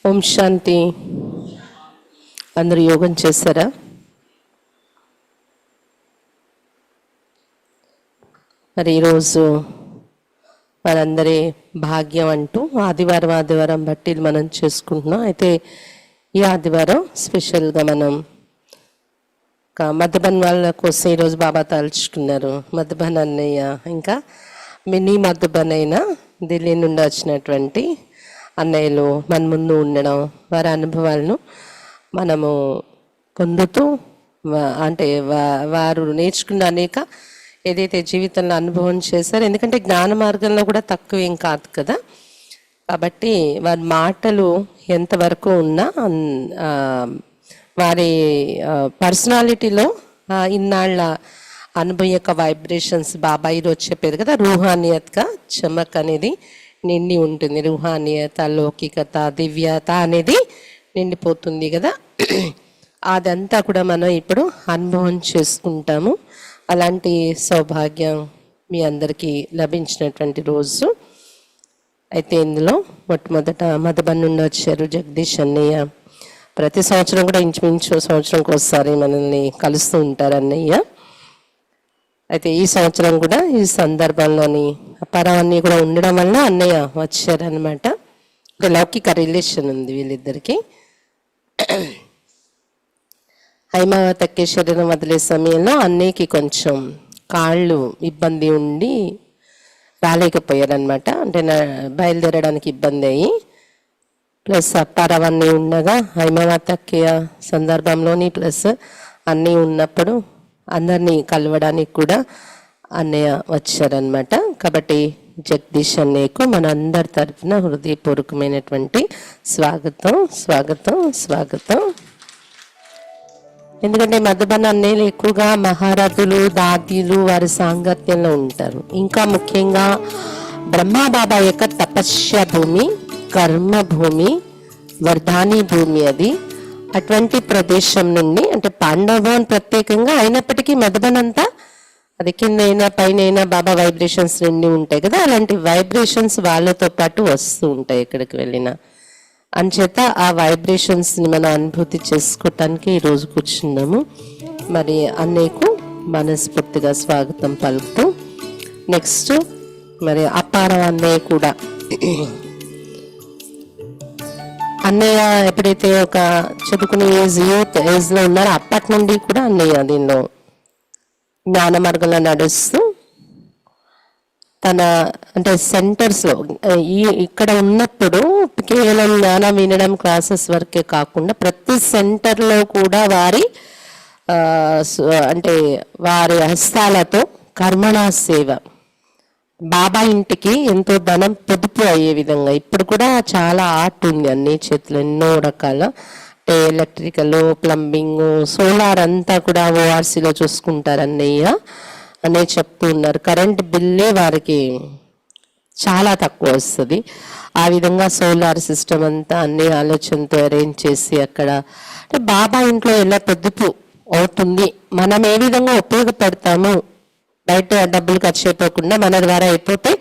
ఓం శాంతి. అందరూ యోగం చేస్తారా? మరి ఈరోజు మనందరి భాగ్యం అంటూ ఆదివారం బట్టి మనం చేసుకుంటున్నాం. అయితే ఈ ఆదివారం స్పెషల్గా మనం మధుబన్ వాళ్ళ కోసం ఈరోజు బాబా తలుచుకున్నారు. మధుబన్ అన్నయ్య ఇంకా మినీ మధుబన్ అయినా ఢిల్లీ నుండి వచ్చినటువంటి అన్నయ్యలు మన ముందు ఉండడం, వారి అనుభవాలను మనము పొందుతూ అంటే వారు నేర్చుకున్న అనేక ఏదైతే జీవితంలో అనుభవం చేశారో, ఎందుకంటే జ్ఞాన మార్గంలో కూడా తక్కువేం కాదు కదా. కాబట్టి వారి మాటలు ఎంతవరకు ఉన్నా వారి పర్సనాలిటీలో ఇన్నాళ్ళ అనుభవం యొక్క వైబ్రేషన్స్ బాబా ఈరోజు చెప్పేది కదా, రూహానియత్గా చమక్ అనేది నిండి ఉంటుంది. రూహానియత, లౌకికత, దివ్యత అనేది నిండిపోతుంది కదా. అదంతా కూడా మనం ఇప్పుడు అనుభవం చేసుకుంటాము. అలాంటి సౌభాగ్యం మీ అందరికీ లభించినటువంటి రోజు. అయితే ఇందులో మొట్టమొదట మధుబన్ నుండి వచ్చారు జగదీష్ అన్నయ్య. ప్రతి సంవత్సరం కూడా ఇంచుమించు సంవత్సరంకి ఒకసారి మనల్ని కలుస్తూ ఉంటారు అన్నయ్య. అయితే ఈ సంవత్సరం కూడా ఈ సందర్భంలోని అపారాన్ని కూడా ఉండడం వల్ల అన్నయ్య వచ్చారనమాట. లౌకిక రిలేషన్ ఉంది వీళ్ళిద్దరికి. హైమావతకి శరీరం వదిలే సమయంలో అన్నయ్యకి కొంచెం కాళ్ళు ఇబ్బంది ఉండి రాలేకపోయారనమాట. అంటే బయలుదేరడానికి ఇబ్బంది అయ్యి, ప్లస్ అప్పారవన్నీ ఉండగా హైమావతకి సందర్భంలోని ప్లస్ అన్నీ ఉన్నప్పుడు అందరినీ కలవడానికి కూడా అన్నయ్య వచ్చారనమాట. కాబట్టి జగదీష్ అన్నయ్యకు మన అందరి తరఫున హృదయపూర్వకమైనటువంటి స్వాగతం స్వాగతం స్వాగతం. ఎందుకంటే మధుబన్ అన్నయ్యలు ఎక్కువగా మహారథులు, దాదీలు వారి సాంగత్యంలో ఉంటారు. ఇంకా ముఖ్యంగా బ్రహ్మబాబా యొక్క తపస్య భూమి, కర్మభూమి, వర్ధాని భూమి అది. అటువంటి ప్రదేశం నుండి, అంటే పాండవన్ ప్రత్యేకంగా అయినప్పటికీ మధుబన్ అంతా అది కింద అయినా పైన అయినా బాబా వైబ్రేషన్స్ నిండి ఉంటాయి కదా. అలాంటి వైబ్రేషన్స్ వాళ్ళతో పాటు వస్తూ ఉంటాయి ఎక్కడికి వెళ్ళినా. అంచేత ఆ వైబ్రేషన్స్ని మనం అనుభూతి చేసుకోవటానికి ఈరోజు కూర్చున్నాము. మరి అన్నయ్యకు మనస్ఫూర్తిగా స్వాగతం పలుకుతూ, నెక్స్ట్ మరి అపారం అన్నయ్య కూడా. అన్నయ్య ఎప్పుడైతే ఒక చదువుకునే ఏజ్లో ఉన్నారో అప్పటి నుండి కూడా అన్నయ్య దీనిలో జ్ఞాన మార్గంలో నడుస్తూ తన అంటే సెంటర్స్లో ఇక్కడ ఉన్నప్పుడు కేవలం జ్ఞానం వినడం క్లాసెస్ వరకే కాకుండా ప్రతి సెంటర్లో కూడా వారి అంటే వారి హస్తాలతో కర్మణా సేవ, బాబా ఇంటికి ఎంతో ధనం పొదుపు అయ్యే విధంగా ఇప్పుడు కూడా చాలా ఆర్ట్ ఉంది అన్ని చేతులు, ఎన్నో రకాల ఎలక్ట్రికల్, ప్లంబింగ్, సోలార్ అంతా కూడా ఓఆర్సీలో చూసుకుంటారు అన్నయ్య చెప్తూ ఉన్నారు. కరెంట్ బిల్లే వారికి చాలా తక్కువ వస్తుంది. ఆ విధంగా సోలార్ సిస్టమ్ అంతా అన్ని ఆలోచనతో అరేంజ్ చేసి అక్కడ అంటే బాబా ఇంట్లో ఎలా పొదుపు అవుతుంది, మనం ఏ విధంగా ఉపయోగపడతాము, బయట డబ్బులు ఖర్చు అయిపోకుండా మన ద్వారా అయిపోతే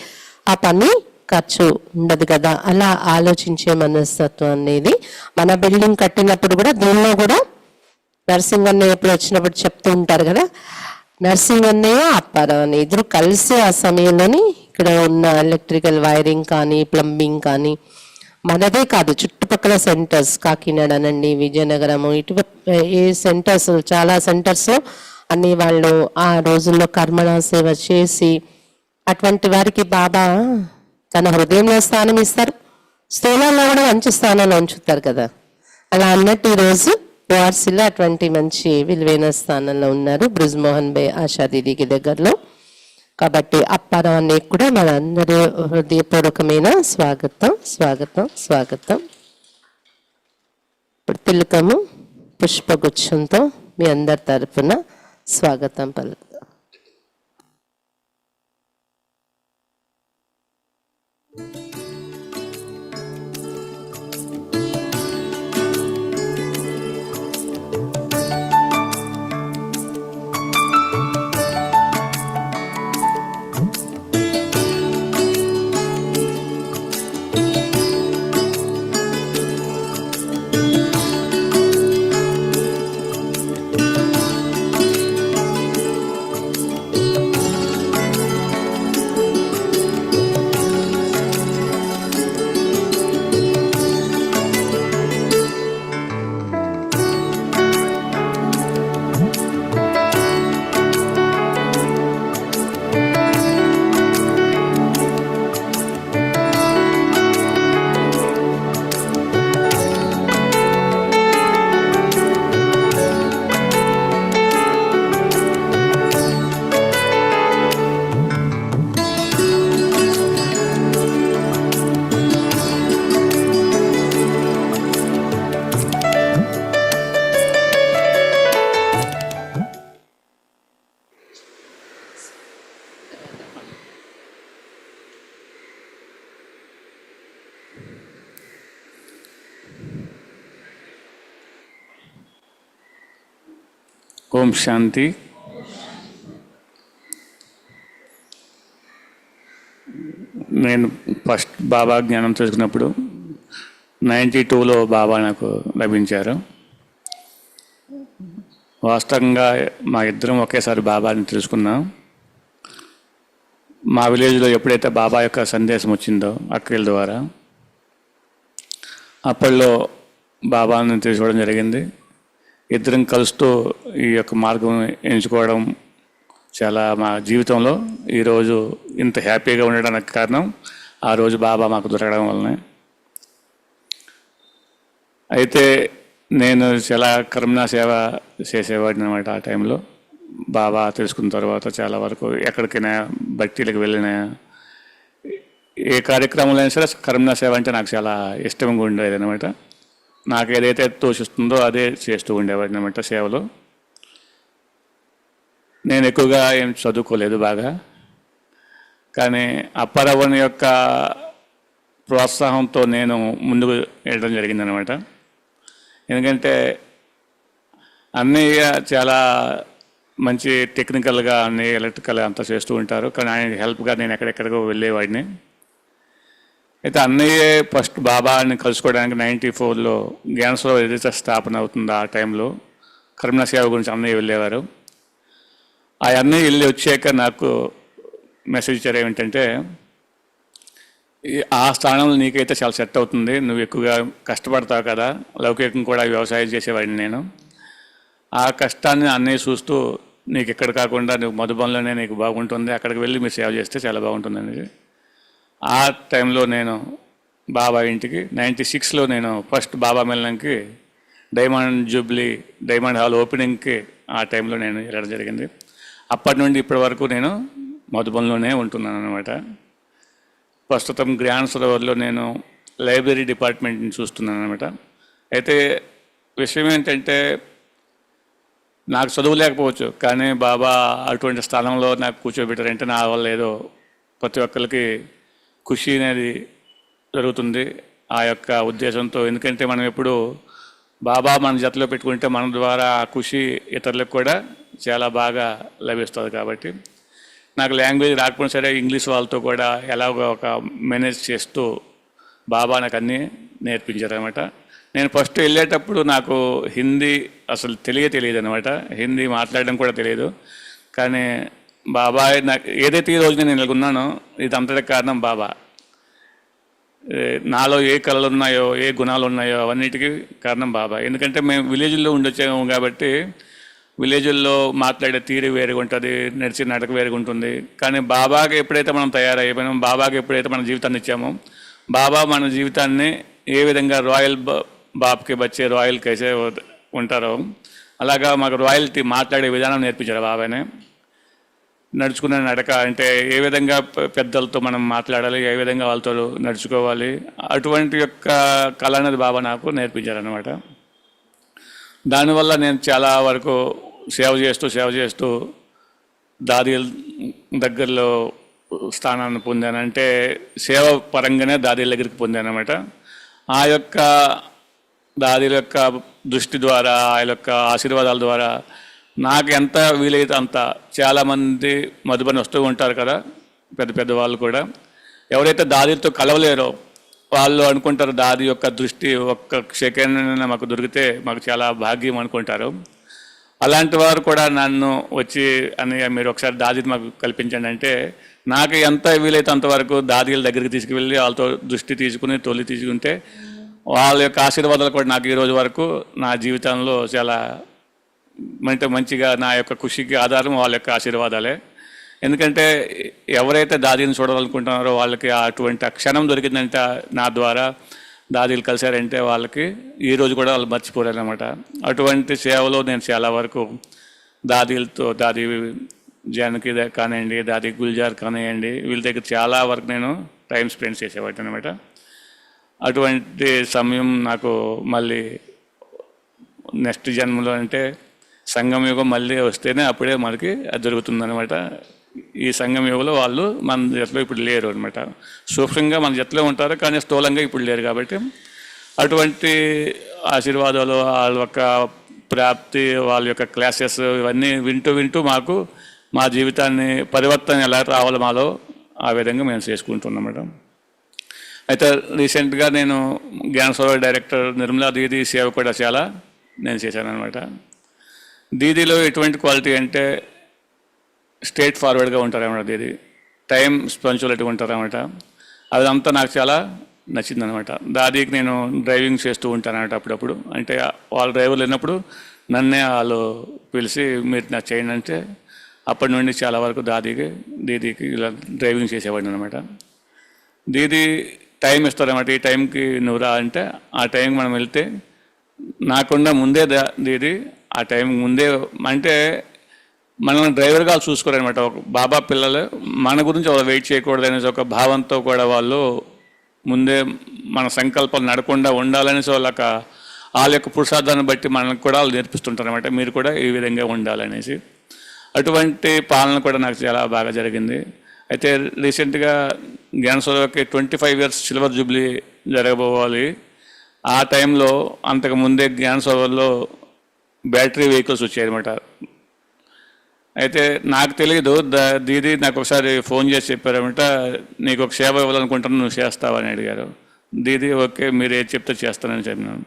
ఆ పని ఖర్చు ఉండదు కదా. అలా ఆలోచించే మనస్తత్వం అనేది మన బిల్డింగ్ కట్టినప్పుడు కూడా దీనిలో కూడా నర్సింగ్ అన్నయ్య ఎప్పుడు వచ్చినప్పుడు చెప్తూ ఉంటారు కదా, నర్సింగ్ అన్నయ్య అప్పారావు అన్నయ్య ఇద్దరు కలిసి ఆ సమయంలోని ఇక్కడ ఉన్న ఎలక్ట్రికల్ వైరింగ్ కానీ ప్లంబింగ్ కానీ మనదే కాదు చుట్టుపక్కల సెంటర్స్ కాకినాడ అనండి, విజయనగరము, ఇటు ఏ సెంటర్స్ చాలా సెంటర్స్ అన్ని వాళ్ళు ఆ రోజుల్లో కర్మణ సేవ చేసి అటువంటి వారికి బాబా తన హృదయంలో స్థానం ఇస్తారు, స్థూలంలో కూడా మంచి స్థానంలో ఉంచుతారు కదా. అలా అన్నట్టు ఈరోజు ఓఆర్సీలో అటువంటి మంచి విలువైన స్థానంలో ఉన్నారు బ్రిజ్మోహన్ బై ఆశా దీదీకి దగ్గరలో. కాబట్టి అప్పారాన్ని కూడా మన అందరి హృదయపూర్వకమైన స్వాగతం స్వాగతం స్వాగతం. ఇప్పుడు తిలకము పుష్పగుచ్చంతో మీ అందరి తరపున స్వాగతం పలుకుతాం. ఓం శాంతి. నేను ఫస్ట్ బాబా జ్ఞానం తెలుసుకున్నప్పుడు 92లో బాబా నాకు లభించారు. వాస్తవంగా మా ఇద్దరం ఒకేసారి బాబాని తెలుసుకున్నాం. మా విలేజ్లో ఎప్పుడైతే బాబా యొక్క సందేశం వచ్చిందో అక్కల ద్వారా, అప్పట్లో బాబాని తెలుసుకోవడం జరిగింది. ఇద్దరం కలుస్తూ ఈ యొక్క మార్గం ఎంచుకోవడం చాలా మా జీవితంలో ఈరోజు ఇంత హ్యాపీగా ఉండడానికి కారణం ఆ రోజు బాబా మాకు దొరకడం వల్లనే. అయితే నేను చాలా కరుణా సేవ చేసేవాడిని అనమాట. ఆ టైంలో బాబా తెలుసుకున్న తర్వాత చాలా వరకు ఎక్కడికైనా బట్టీలకు వెళ్ళినా, ఏ కార్యక్రమంలో అయినా సరే కరుణా సేవ అంటే నాకు చాలా ఇష్టంగా ఉండేది అనమాట. నాకు ఏదైతే తోచిస్తుందో అదే చేస్తూ ఉండేవాడిని అనమాట సేవలో. నేను ఎక్కువగా ఏం చదువుకోలేదు బాగా, కానీ అప్పారావుని యొక్క ప్రోత్సాహంతో నేను ముందుకు వెళ్ళడం జరిగిందనమాట. ఎందుకంటే అన్నయ్య చాలా మంచి టెక్నికల్గా అన్ని ఎలక్ట్రికల్ అంతా చేస్తూ ఉంటారు, కానీ ఆయన హెల్ప్గా నేను ఎక్కడెక్కడికో వెళ్ళేవాడిని. అయితే అన్నయ్య ఫస్ట్ బాబాని కలుసుకోవడానికి 94లో జ్ఞానసరోవర్ ఏదైతే స్థాపన అవుతుందో ఆ టైంలో కరుణా సేవ గురించి అన్నయ్య వెళ్ళేవారు. ఆ అన్నయ్య వెళ్ళి వచ్చాక నాకు మెసేజ్ ఇచ్చారు ఏమిటంటే, ఆ స్థానంలో నీకైతే చాలా సెట్ అవుతుంది, నువ్వు ఎక్కువగా కష్టపడతావు కదా. లౌకికం కూడా వ్యవసాయం చేసేవాడిని నేను. ఆ కష్టాన్ని అన్నయ్య చూస్తూ నీకు ఎక్కడ కాకుండా నువ్వు మధుబన్లోనే నీకు బాగుంటుంది, అక్కడికి వెళ్ళి మీరు సేవ చేస్తే చాలా బాగుంటుంది అనేది. ఆ టైంలో నేను బాబా ఇంటికి 96లో నేను ఫస్ట్ బాబా మెల్లంకి డైమండ్ జూబ్లీ డైమండ్ హాల్ ఓపెనింగ్కి ఆ టైంలో నేను వెళ్ళడం జరిగింది. అప్పటి నుండి ఇప్పటి వరకు నేను మధుబన్లోనే ఉంటున్నాను అనమాట. ప్రస్తుతం జ్ఞాన సరోవర్లో నేను లైబ్రరీ డిపార్ట్మెంట్ని చూస్తున్నాను అనమాట. అయితే విషయం ఏంటంటే, నాకు చదువు లేకపోవచ్చు, కానీ బాబా అటువంటి స్థానంలో నాకు కూర్చోబెట్టారంటే నా వల్ల ఏదో ప్రతి ఒక్కరికి ఖుషి అనేది జరుగుతుంది ఆ యొక్క ఉద్దేశంతో. ఎందుకంటే మనం ఎప్పుడు బాబా మన జతలో పెట్టుకుంటే మన ద్వారా ఆ ఖుషి ఇతరులకు కూడా చాలా బాగా లభిస్తుంది. కాబట్టి నాకు లాంగ్వేజ్ రాకపోయినా సరే ఇంగ్లీష్ వాళ్ళతో కూడా ఎలాగో ఒక మేనేజ్ చేస్తూ బాబా నాకు అన్నీ నేర్పించారనమాట. నేను ఫస్ట్ వెళ్ళేటప్పుడు నాకు హిందీ అసలు తెలియదు అనమాట. హిందీ మాట్లాడడం కూడా తెలియదు. కానీ బాబా నాకు ఏదైతే ఈ రోజు నేను ఇలాగున్నానో ఇదంతటికి కారణం బాబా. నాలో ఏ కళలు ఉన్నాయో, ఏ గుణాలు ఉన్నాయో అవన్నిటికీ కారణం బాబా. ఎందుకంటే మేము విలేజ్లో ఉండొచ్చాము కాబట్టి విలేజ్ల్లో మాట్లాడే తీరు వేరుగా ఉంటుంది, నడిచే నడక వేరుగా ఉంటుంది. కానీ బాబాకి ఎప్పుడైతే మనం తయారైపోయినామో, బాబాకి ఎప్పుడైతే మన జీవితాన్ని ఇచ్చామో, బాబా మన జీవితాన్ని ఏ విధంగా రాయల్ బాబ్కి వచ్చే రాయల్ కైసే ఉంటారో అలాగా మాకు రాయల్టీ మాట్లాడే విధానం నేర్పించారు బాబానే. నడుచుకునే నడక అంటే ఏ విధంగా పెద్దలతో మనం మాట్లాడాలి, ఏ విధంగా వాళ్ళతో నడుచుకోవాలి, అటువంటి యొక్క కళ అనేది బాబా నాకు నేర్పించారనమాట. దానివల్ల నేను చాలా వరకు సేవ చేస్తూ దాదీల దగ్గరలో స్థానాన్ని పొందాను. అంటే సేవ పరంగానే దాదీల దగ్గరికి పొందాను అనమాట. ఆ యొక్క దాదీల యొక్క దృష్టి ద్వారా, ఆ యొక్క ఆశీర్వాదాల ద్వారా నాకు ఎంత వీలైతే అంత, చాలామంది మధుబని వస్తూ ఉంటారు కదా పెద్ద వాళ్ళు కూడా, ఎవరైతే దాదీలతో కలవలేరో వాళ్ళు అనుకుంటారు దాది యొక్క దృష్టి ఒక్క సెకండ్ మాకు దొరికితే మాకు చాలా భాగ్యం అనుకుంటారు. అలాంటి వారు కూడా నన్ను వచ్చి అని మీరు ఒకసారి దాది మాకు కల్పించండి అంటే, నాకు ఎంత వీలైతే అంతవరకు దాదీల దగ్గరికి తీసుకువెళ్ళి వాళ్ళతో దృష్టి తీసుకుని తొలి తీసుకుంటే వాళ్ళ యొక్క ఆశీర్వాదాలు కూడా నాకు ఈరోజు వరకు నా జీవితంలో చాలా మంచిగా నా యొక్క ఖుషికి ఆధారం వాళ్ళ యొక్క ఆశీర్వాదాలే. ఎందుకంటే ఎవరైతే దాదీని చూడాలనుకుంటున్నారో వాళ్ళకి అటువంటి క్షణం దొరికిందంటే నా ద్వారా దాదీలు కలిశారంటే వాళ్ళకి ఈరోజు కూడా వాళ్ళు మర్చిపోలేరన్నమాట. అటువంటి సేవలో నేను చాలా వరకు దాదీలతో, దాదీ జానకి కానివ్వండి, దాదీ గుల్జార్ కానివ్వండి, వీళ్ళ దగ్గర చాలా వరకు నేను టైం స్పెండ్ చేసేవాడిని అనమాట. అటువంటి సమయం నాకు మళ్ళీ నెక్స్ట్ జన్మలో అంటే సంగమ యుగం మళ్ళీ వస్తేనే అప్పుడే మనకి అది జరుగుతుందనమాట. ఈ సంగమ యుగంలో వాళ్ళు మన జతలో ఇప్పుడు లేరు అనమాట. సూక్ష్మంగా మన జతలో ఉంటారు, కానీ స్థూలంగా ఇప్పుడు లేరు. కాబట్టి అటువంటి ఆశీర్వాదాలు, వాళ్ళ యొక్క ప్రాప్తి, వాళ్ళ యొక్క క్లాసెస్ ఇవన్నీ వింటూ వింటూ మాకు మా జీవితాన్ని పరివర్తన ఎలా రావాలి మాలో ఆ విధంగా మేము చేసుకుంటున్నాం మేడం. అయితే రీసెంట్గా నేను జ్ఞాన సరోవర్ డైరెక్టర్ నిర్మలా దీదీ సేవ కూడా చాలా నేను చేశాను అనమాట. దీదీలో ఎటువంటి క్వాలిటీ అంటే స్ట్రేట్ ఫార్వర్డ్గా ఉంటారన్నమాట. దీదీ టైం పంక్చువాలిటీ ఉంటారన్నమాట. అదంతా నాకు చాలా నచ్చిందనమాట. దాదీకి నేను డ్రైవింగ్ చేస్తూ ఉంటానన్నమాట అప్పుడప్పుడు. అంటే వాళ్ళ డ్రైవర్లు లేనప్పుడు నన్నే వాళ్ళు పిలిచి మీరు నాకు చేయండి అంటే అప్పటి నుండి చాలా వరకు దీదీకి ఇలా డ్రైవింగ్ చేసేవాడిని అనమాట. దీదీ టైం ఇస్తారన్నమాట. ఈ టైంకి నువ్వు రా అంటే ఆ టైంకి మనం వెళ్తే నాకుండా ముందే దీదీ ఆ టైం ముందే అంటే మనల్ని డ్రైవర్గా చూసుకోరనమాట. ఒక బాబా పిల్లలు మన గురించి వాళ్ళు వెయిట్ చేయకూడదు అనేసి ఒక భావంతో కూడా వాళ్ళు ముందే మన సంకల్పాలు నడకుండా ఉండాలనేసి వాళ్ళ యొక్క పురుషార్థాన్ని బట్టి మనకు కూడా వాళ్ళు నేర్పిస్తుంటారు అనమాట. మీరు కూడా ఈ విధంగా ఉండాలనేసి అటువంటి పాలన కూడా నాకు చాలా బాగా జరిగింది. అయితే రీసెంట్గా జ్ఞాన సరోవర్కి 25 years సిల్వర్ జూబ్లీ జరగబోవాలి. ఆ టైంలో అంతకు ముందే జ్ఞాన సరోవర్లో బ్యాటరీ వెహికల్స్ వచ్చాయన్నమాట. అయితే నాకు తెలియదు, దీదీ నాకు ఒకసారి ఫోన్ చేసి చెప్పారన్నమాట, నీకు ఒక సేవ ఇవ్వాలనుకుంటున్నాను, నువ్వు చేస్తావని అడిగారు. దీదీ ఓకే మీరు ఏది చెప్తే చేస్తానని చెప్పినాను.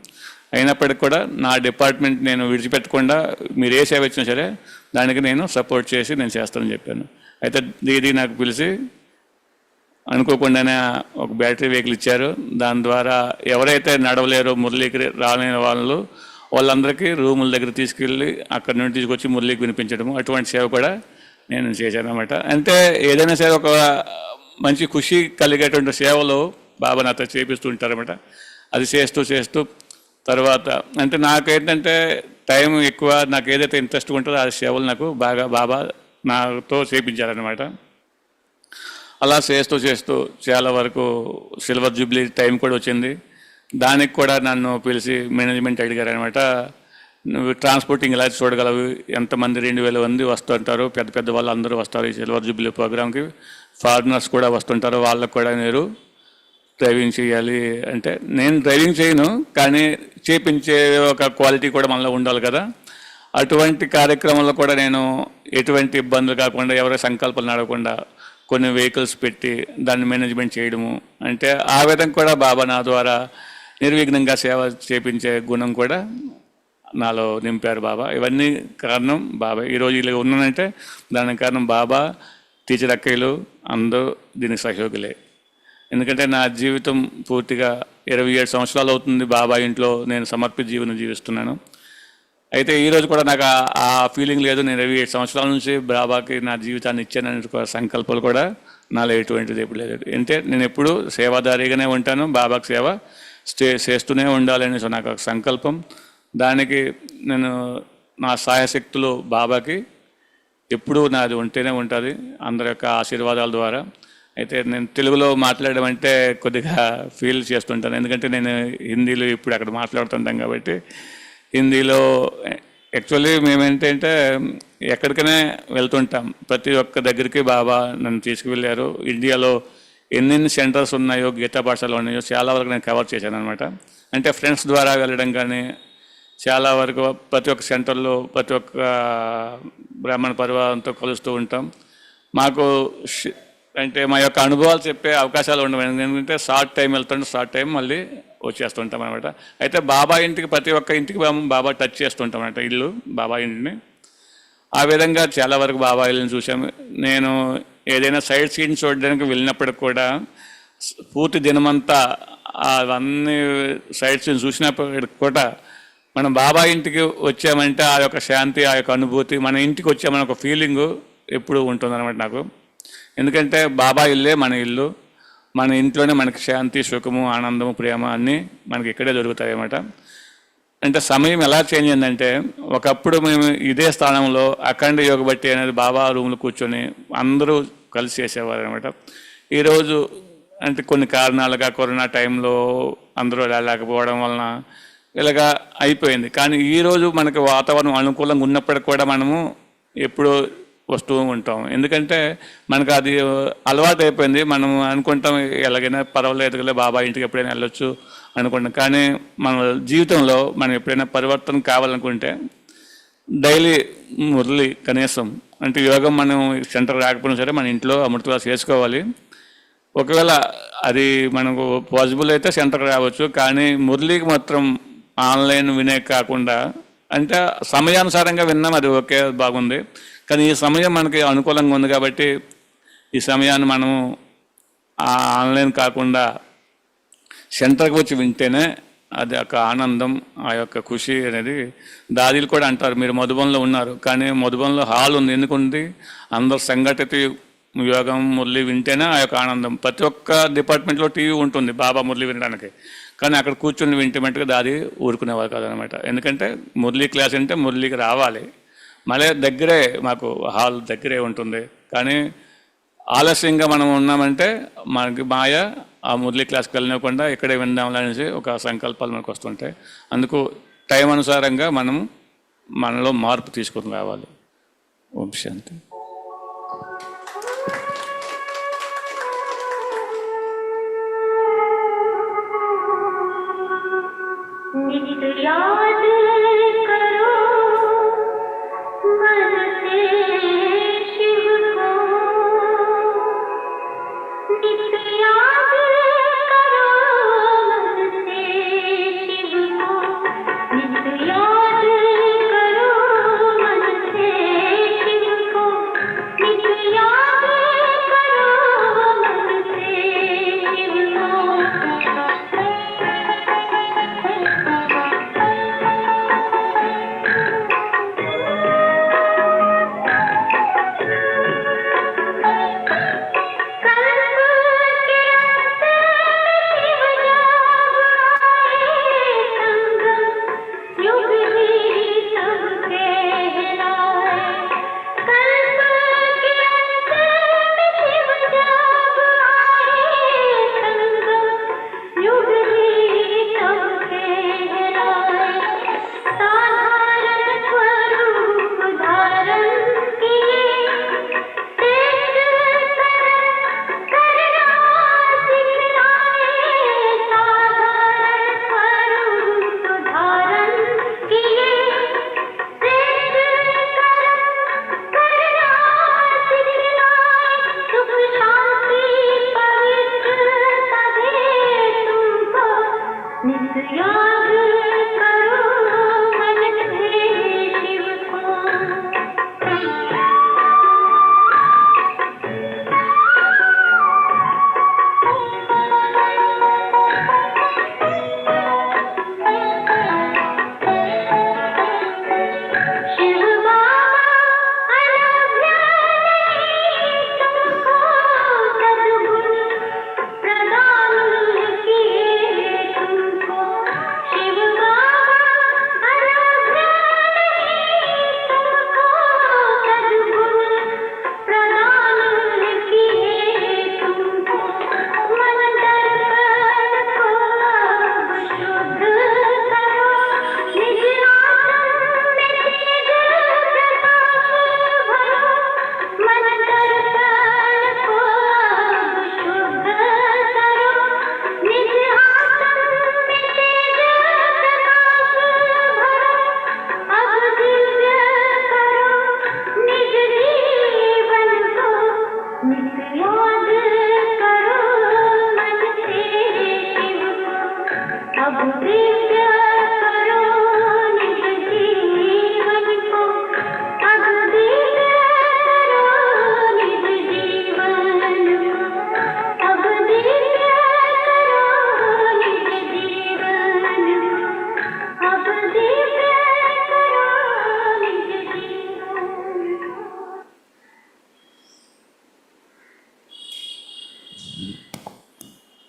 అయినప్పటికీ కూడా నా డిపార్ట్మెంట్ నేను విడిచిపెట్టకుండా మీరు ఏ సేవ ఇచ్చినా సరే దానికి నేను సపోర్ట్ చేసి నేను చేస్తానని చెప్పాను. అయితే దీదీ నాకు పిలిచి అనుకోకుండానే ఒక బ్యాటరీ వెహికల్ ఇచ్చారు. దాని ద్వారా ఎవరైతే నడవలేరో మురళీకి రాలేని వాళ్ళందరికీ రూముల దగ్గర తీసుకెళ్ళి అక్కడి నుండి తీసుకొచ్చి మురళీకి వినిపించడము అటువంటి సేవ కూడా నేను చేశాను అనమాట. అంటే ఏదైనా సరే ఒక మంచి ఖుషి కలిగేటువంటి సేవలు బాబా నాతో చేపిస్తూ ఉంటారన్నమాట. అది చేస్తూ తర్వాత అంటే నాకేంటంటే టైం ఎక్కువ, నాకు ఏదైతే ఇంట్రెస్ట్ ఉంటుందో ఆ సేవలు నాకు బాగా బాబా నాతో చేయించారనమాట. అలా చేస్తూ చాలా వరకు సిల్వర్ జూబ్లీ టైం కూడా వచ్చింది. దానికి కూడా నన్ను పిలిచి మేనేజ్మెంట్ అడిగారు అనమాట, నువ్వు ట్రాన్స్పోర్టింగ్ ఎలా చూడగలవు, ఎంతమంది 2000 మంది వస్తుంటారు, పెద్ద వాళ్ళు అందరూ వస్తారు ఈ సిల్వర్ జూబ్లీ ప్రోగ్రామ్కి, ఫారినర్స్ కూడా వస్తుంటారు, వాళ్ళకు కూడా మీరు డ్రైవింగ్ చేయాలి అంటే నేను డ్రైవింగ్ చేయను, కానీ చేపించే ఒక క్వాలిటీ కూడా మనలో ఉండాలి కదా. అటువంటి కార్యక్రమంలో కూడా నేను ఎటువంటి ఇబ్బందులు కాకుండా ఎవరి సంకల్పాలు నడవకుండా కొన్ని వెహికల్స్ పెట్టి దాన్ని మేనేజ్మెంట్ చేయడము అంటే ఆ విధంగా కూడా బాబా నా ద్వారా నిర్విఘ్నంగా సేవ చేపించే గుణం కూడా నాలో నింపారు బాబా. ఇవన్నీ కారణం బాబా. ఈరోజు ఇలా ఉన్నానంటే దానికి కారణం బాబా, టీచర్ అక్కయ్యలు అందరూ దీనికి సహయోగులే. ఎందుకంటే నా జీవితం పూర్తిగా 27 సంవత్సరాలు అవుతుంది బాబా ఇంట్లో నేను సమర్పిత జీవనం జీవిస్తున్నాను. అయితే ఈరోజు కూడా నాకు ఆ ఫీలింగ్ లేదు. నేను 27 సంవత్సరాల నుంచి బాబాకి నా జీవితాన్ని ఇచ్చాననే సంకల్పాలు కూడా నాలో ఎటువంటిది ఎప్పుడు లేదు. అంటే నేను ఎప్పుడు సేవాదారిగానే ఉంటాను, బాబాకి సేవ చేస్తూనే ఉండాలనే నాకు ఒక సంకల్పం. దానికి నేను నా సాయశక్తులు బాబాకి ఎప్పుడూ నాది ఉంటేనే ఉంటుంది అందరి యొక్క ఆశీర్వాదాల ద్వారా. అయితే నేను తెలుగులో మాట్లాడడం అంటే కొద్దిగా ఫీల్ చేస్తుంటాను, ఎందుకంటే నేను హిందీలో ఇప్పుడు అక్కడ మాట్లాడుతుంటాం కాబట్టి. హిందీలో యాక్చువల్లీ మేమేంటంటే ఎక్కడికైనా వెళ్తుంటాం, ప్రతి ఒక్క దగ్గరికి బాబా నన్ను తీసుకువెళ్ళారు. ఇండియాలో ఎన్నెన్ని సెంటర్స్ ఉన్నాయో, గీతా పాఠశాలలో ఉన్నాయో చాలా వరకు నేను కవర్ చేశాను అనమాట. అంటే ఫ్రెండ్స్ ద్వారా వెళ్ళడం కానీ చాలా వరకు ప్రతి ఒక్క సెంటర్లో ప్రతి ఒక్క బ్రాహ్మణ పరివారంతో కలుస్తూ ఉంటాం. మాకు అంటే మా యొక్క అనుభవాలు చెప్పే అవకాశాలు ఉండవు, ఎందుకంటే షార్ట్ టైం వెళ్తుంటే షార్ట్ టైం మళ్ళీ వచ్చేస్తుంటాం అనమాట. అయితే బాబా ఇంటికి ప్రతి ఒక్క ఇంటికి బాబా టచ్ చేస్తుంటాం అనమాట, ఇల్లు బాబా ఇంటిని. ఆ విధంగా చాలా వరకు బాబా ఇల్లుని చూసాము. నేను ఏదైనా సైడ్ సీన్ చూడడానికి వెళ్ళినప్పటికి కూడా పూర్తి దినమంతా అవన్నీ సైడ్ సీన్ చూసినప్పటికి కూడా మనం బాబా ఇంటికి వచ్చామంటే ఆ యొక్క శాంతి, ఆ యొక్క అనుభూతి, మన ఇంటికి వచ్చామని ఒక ఫీలింగు ఎప్పుడు ఉంటుందన్నమాట నాకు. ఎందుకంటే బాబా ఇల్లే మన ఇల్లు, మన ఇంట్లోనే మనకి శాంతి, సుఖము, ఆనందము, ప్రేమ అన్నీ మనకి ఇక్కడే దొరుకుతాయి అన్నమాట. అంటే సమయం ఎలా చేంజ్ అయిందంటే ఒకప్పుడు మేము ఇదే స్థానంలో అఖండ యోగ బట్టి అనేది బాబా రూమ్లో కూర్చొని అందరూ కలిసి చేసేవారు అనమాట. ఈరోజు అంటే కొన్ని కారణాలుగా కరోనా టైంలో అందరూ లేకపోవడం వలన ఇలాగా అయిపోయింది. కానీ ఈరోజు మనకి వాతావరణం అనుకూలంగా ఉన్నప్పటికి కూడా మనము ఎప్పుడూ వస్తూ ఉంటాం, ఎందుకంటే మనకు అది అలవాటు అయిపోయింది. మనం అనుకుంటాం ఎలాగైనా పర్వాలేదు కదా, బాబా ఇంటికి ఎప్పుడైనా వెళ్ళొచ్చు అనుకుంటాం. కానీ మన జీవితంలో మనం ఎప్పుడైనా పరివర్తన కావాలనుకుంటే డైలీ మురళి కనీసం అంటే యోగం మనం సెంటర్ రాకపోయినా సరే మన ఇంట్లో అమృత క్లాస్ చేసుకోవాలి. ఒకవేళ అది మనకు పాసిబుల్ అయితే సెంటర్కి రావచ్చు. కానీ మురళికి మాత్రం ఆన్లైన్ వినే కాకుండా అంటే సమయానుసారంగా విన్నాం, అది ఓకే బాగుంది. కానీ ఈ సమయం మనకి అనుకూలంగా ఉంది కాబట్టి ఈ సమయాన్ని మనం ఆన్లైన్ కాకుండా సెంటర్కి వచ్చి వింటేనే అది ఒక ఆనందం, ఆ యొక్క ఖుషి అనేది. దాదీలు కూడా అంటారు, మీరు మధుబన్లో ఉన్నారు కానీ మధుబన్లో హాల్ ఉంది, ఎందుకుంది? అందరు సంఘటిత యోగం మురళి వింటేనే ఆ యొక్క ఆనందం. ప్రతి ఒక్క డిపార్ట్మెంట్లో టీవీ ఉంటుంది బాబా మురళి వినడానికి, కానీ అక్కడ కూర్చొని వింటమంటే దాది ఊరుకునేవారు కాదనమాట. ఎందుకంటే మురళి క్లాస్ అంటే మురళికి రావాలి, మళ్ళీ దగ్గరే మాకు హాల్ దగ్గరే ఉంటుంది. కానీ ఆలస్యంగా మనం ఉన్నామంటే మనకి మాయ ఆ మురళి క్లాస్కి వెళ్ళనివ్వకుండా ఇక్కడే విందామనేసి ఒక సంకల్పాలు మనకు వస్తుంటాయి. అందుకు టైం అనుసారంగా మనం మనలో మార్పు తీసుకుని రావాలి. ఓం శాంతి. याद करो मन से शिव को, नित याद करो मन से शिव को, नित याद करो मन से शिव को, नित याद करो मन से शिव को।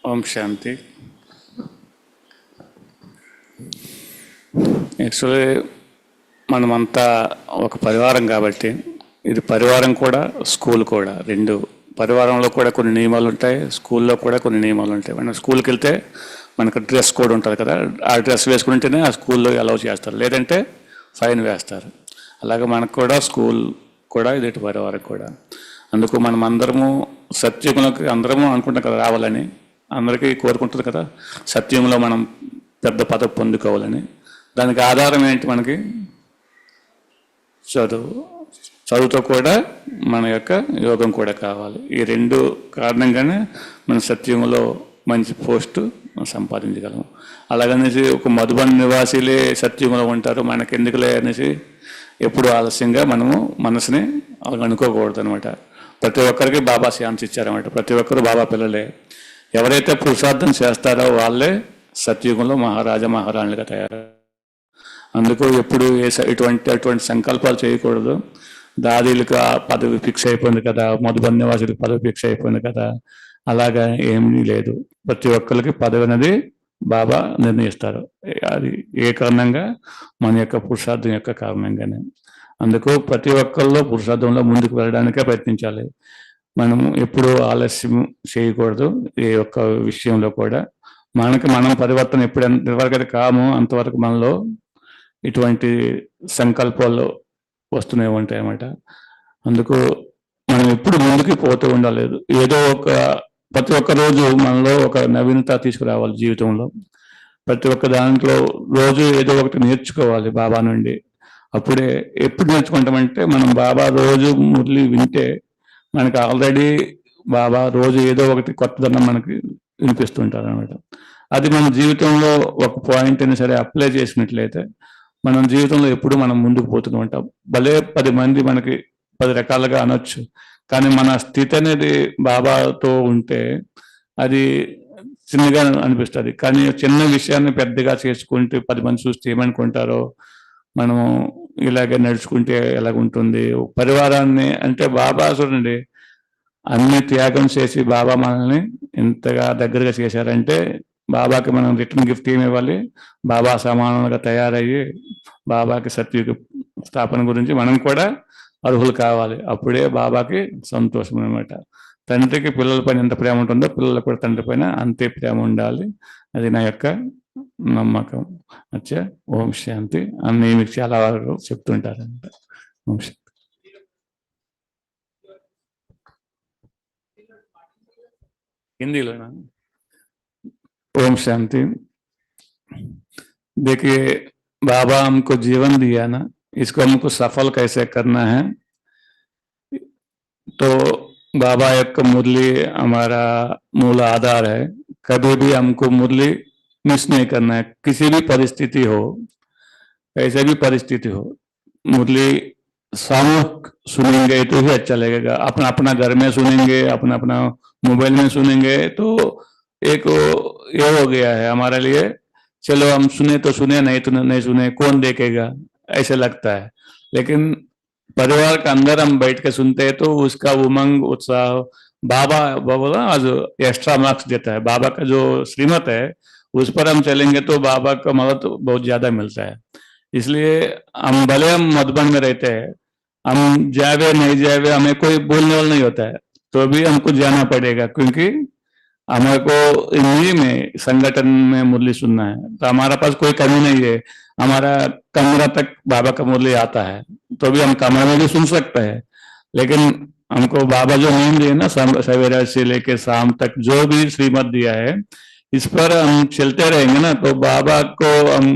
ఓం శాంతి. యాక్చువల్లీ మనమంతా ఒక పరివారం కాబట్టి ఇది పరివారం కూడా స్కూల్ కూడా రెండు. పరివారంలో కూడా కొన్ని నియమాలు ఉంటాయి, స్కూల్లో కూడా కొన్ని నియమాలు ఉంటాయి. మనం స్కూల్కి వెళ్తే మనకు డ్రెస్ కోడ్ ఉంటుంది కదా, ఆ డ్రెస్ వేసుకుంటేనే ఆ స్కూల్లో అలౌ చేస్తారు, లేదంటే ఫైన్ వేస్తారు. అలాగే మనకు కూడా స్కూల్ కూడా ఇది పరివారం కూడా. అందుకు మనం అందరము సత్యుగులకు అందరము అనుకుంటాం కదా రావాలని, అందరికీ కోరుకుంటుంది కదా, సత్యంలో మనం పెద్ద పదవి పొందుకోవాలని. దానికి ఆధారం ఏంటి? మనకి చదువు. చదువుతో కూడా మన యొక్క యోగం కూడా కావాలి. ఈ రెండు కారణంగానే మన సత్యంలో మంచి పోస్టు సంపాదించగలము. అలాగనేసి ఒక మధుబన్ నివాసీలే సత్యంలో ఉంటారు, మనకెందుకులే అనేసి ఎప్పుడు ఆలస్యంగా మనము మనసుని అనుకోకూడదు అనమాట. ప్రతి ఒక్కరికి బాబా ఛాన్స్ ఇచ్చారన్నమాట. ప్రతి ఒక్కరు బాబా పిల్లలే. ఎవరైతే పురుషార్థం చేస్తారో వాళ్ళే సత్యుగంలో మహారాజా మహారాణులుగా తయారు. అందుకు ఎప్పుడు అటువంటి సంకల్పాలు చేయకూడదు. దాదీలకు ఆ పదవి ఫిక్స్ అయిపోయింది కదా, మధుబన్ నివాసులకు పదవి ఫిక్స్ అయిపోయింది కదా, అలాగా ఏమీ లేదు. ప్రతి ఒక్కరికి పదవి అనేది బాబా నిర్ణయిస్తారు. అది ఏ కారణంగా? మన యొక్క పురుషార్థం యొక్క కారణంగానే. అందుకు ప్రతి ఒక్కరిలో పురుషార్థంలో ముందుకు వెళ్ళడానికే ప్రయత్నించాలి. మనం ఎప్పుడూ ఆలస్యం చేయకూడదు. ఏ ఒక్క విషయంలో కూడా మనం పరివర్తన ఎంతవరకు కాము అంతవరకు మనలో ఇటువంటి సంకల్పాలు వస్తూనే ఉంటాయి అన్నమాట. అందుకు మనం ఎప్పుడు ముందుకు పోతూ ఉండలేదు. ఏదో ప్రతి ఒక్క రోజు మనలో ఒక నవీనత తీసుకురావాలి జీవితంలో. ప్రతి ఒక్క దాంట్లో రోజు ఏదో ఒకటి నేర్చుకోవాలి బాబా నుండి. అప్పుడే ఎప్పుడు నేర్చుకుంటామంటే, మనం బాబా రోజు మురళి వింటే మనకి ఆల్రెడీ బాబా రోజు ఏదో ఒకటి కొత్తదనం మనకి వినిపిస్తుంటారు అనమాట. అది మన జీవితంలో ఒక పాయింట్ అయినా సరే అప్లై చేసినట్లయితే మనం జీవితంలో ఎప్పుడు మనం ముందుకు పోతూ ఉంటాం. భలే 10 మంది మనకి 10 రకాలుగా అనొచ్చు, కానీ మన స్థితి అనేది బాబాతో ఉంటే అది చిన్నగా అనిపిస్తుంది. కానీ చిన్న విషయాన్ని పెద్దగా చేసుకుంటే 10 మంది చూస్తే ఏమనుకుంటారో, మనము ఇలాగే నడుచుకుంటే ఎలాగుంటుంది పరివారాన్ని. అంటే బాబా చూడండి, అన్ని త్యాగం చేసి బాబా మనల్ని ఇంతగా దగ్గరగా చేశారంటే బాబాకి మనం రిటర్న్ గిఫ్ట్ ఏమి ఇవ్వాలి? బాబా సమానంగా తయారయ్యి బాబాకి సత్యుగ స్థాపన గురించి మనం కూడా అర్హులు కావాలి. అప్పుడే బాబాకి సంతోషం అనమాట. తండ్రికి పిల్లల పైన ఎంత ప్రేమ ఉంటుందో పిల్లలకు కూడా తండ్రి పైన అంతే ప్రేమ ఉండాలి. అది నా యొక్క నమ్మకం. అచ్చా, ఓం శాంతి అన్ని మీకు చాలా వరకు చెప్తుంటారంట. ఓం శాంతి. హిందీలోనా? ओम शांति। देखिए, बाबा हमको जीवन दिया ना, इसको हमको सफल कैसे करना है। तो बाबा एक मुरली हमारा मूल आधार है। कभी भी हमको मुरली मिस नहीं करना है, किसी भी परिस्थिति हो, कैसे भी परिस्थिति हो। मुरली सामूहिक सुनेंगे तो ही अच्छा लगेगा। अपना अपना घर में सुनेंगे, अपना अपना मोबाइल में सुनेंगे तो एक ये हो गया है हमारे लिए, चलो हम सुने तो सुने, नहीं तो नहीं सुने, कौन देखेगा, ऐसे लगता है। लेकिन परिवार के अंदर हम बैठ के सुनते हैं तो उसका उमंग उत्साह बाबा बोला आज एक्स्ट्रा मार्क्स देता है। बाबा का जो श्रीमत है उस पर हम चलेंगे तो बाबा का मदद बहुत ज्यादा मिलता है। इसलिए हम भले हम मधुबन में रहते हैं, हम जावे नहीं जावे, हमें कोई बोलने वाला नहीं होता है, तो भी हमको जाना पड़ेगा, क्योंकि हमारे को इन्हीं में संगठन में मुरली सुनना है। तो हमारा पास कोई कमी नहीं है, हमारा कमरा तक बाबा का मुरली आता है, तो भी हम कमरे में भी सुन सकते हैं। लेकिन हमको बाबा जो नींद दिए ना, सवेरा से लेके शाम तक जो भी श्रीमत दिया है, इस पर हम चलते रहेंगे ना, तो बाबा को हम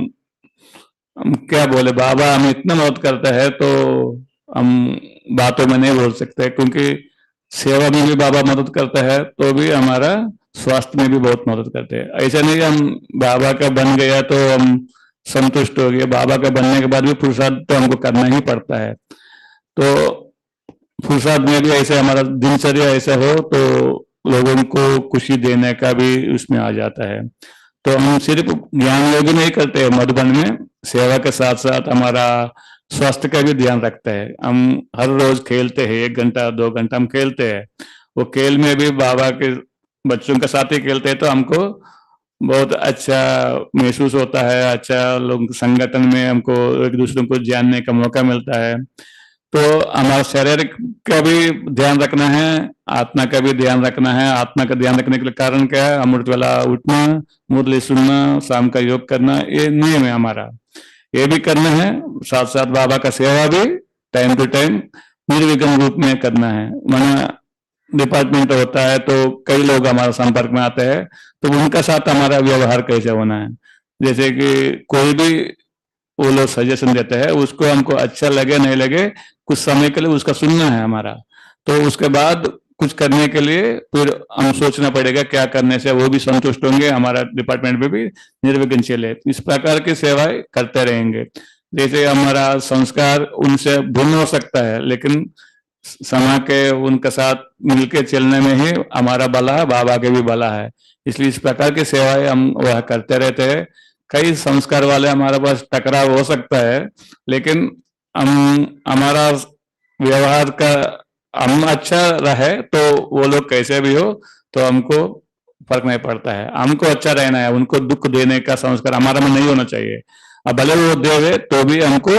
क्या बोले, बाबा हमें इतना मदद करता है तो हम बातों में नहीं बोल सकते, क्योंकि सेवा में भी बाबा मदद करता है, तो भी हमारा स्वास्थ्य में भी बहुत मदद करते हैं। ऐसा नहीं कि हम बाबा का बन गया तो हम संतुष्ट हो गए, बाबा का बनने के बाद भी पुरुषार्थ तो हमको करना ही पड़ता है। तो पुरुषार्थ में भी ऐसे हमारा दिनचर्या ऐसा हो तो लोगों को खुशी देने का भी उसमें आ जाता है। तो हम सिर्फ ज्ञान योग नहीं करते हैं मधुबन में, सेवा के साथ साथ हमारा स्वास्थ्य का भी ध्यान रखता है। हम हर रोज खेलते हैं, 1 घंटा 2 घंटा हम खेलते हैं। वो खेल में भी बाबा के बच्चों के साथ ही खेलते हैं तो हमको बहुत अच्छा महसूस होता है। अच्छा लोग संगठन में हमको एक दूसरे को जानने का मौका मिलता है। तो हमारा शरीर का भी ध्यान रखना है, आत्मा का भी ध्यान रखना है। आत्मा का ध्यान रखने के लिए कारण क्या है? अमृत वेला उठना, मुरली सुनना, शाम का योग करना, ये नियम है हमारा, ये भी करना है। साथ साथ बाबा का सेवा भी टाइम टू टाइम निर्विघ्न रूप में करना है। माना डिपार्टमेंट होता है तो कई लोग हमारे संपर्क में आते हैं, तो उनका साथ हमारा व्यवहार कैसे होना है। जैसे कि कोई भी वो लोग सजेशन देते हैं, उसको हमको अच्छा लगे नहीं लगे, कुछ समय के लिए उसका सुनना है हमारा। तो उसके बाद कुछ करने के लिए फिर हम सोचना पड़ेगा क्या करने से वो भी संतुष्ट होंगे, हमारा डिपार्टमेंट में भी निर्विघ्न चले। इस प्रकार की सेवाएं करते रहेंगे। जैसे हमारा संस्कार उनसे भिन्न हो सकता है, लेकिन समा के उनके साथ मिलके चलने में ही हमारा भला है, बाबा के भी भला है। इसलिए इस प्रकार की सेवाएं हम वह करते रहते हैं। कई संस्कार वाले हमारे पास टकराव हो सकता है, लेकिन हम हमारा व्यवहार का हम अच्छा रहे तो वो लोग कैसे भी हो तो हमको फर्क नहीं पड़ता है। हमको अच्छा रहना है, उनको दुख देने का संस्कार हमारा में नहीं होना चाहिए। अब भले वो देवे तो भी हमको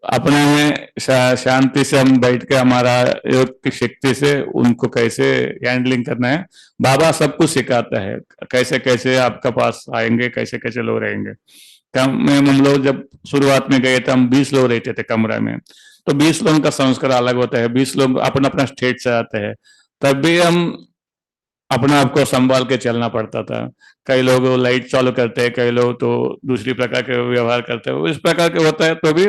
अपने में शांति से हम बैठ के हमारा योग की शक्ति से उनको कैसे हैंडलिंग करना है, बाबा सब कुछ सिखाता है। कैसे कैसे आपका पास आएंगे, कैसे कैसे लोग रहेंगे। कम में हम लोग जब शुरुआत में गए थे, हम 20 लोग रहते थे कमरा में, तो 20 लोगों का संस्कार अलग होता है। 20 लोग अपना अपना स्टेट से आते हैं, तब भी हम अपना आपको संभाल के चलना पड़ता था। कई लोग लाइट चालू करते हैं, कई लोग तो दूसरी प्रकार के व्यवहार करते हैं। इस प्रकार के होता है, तो भी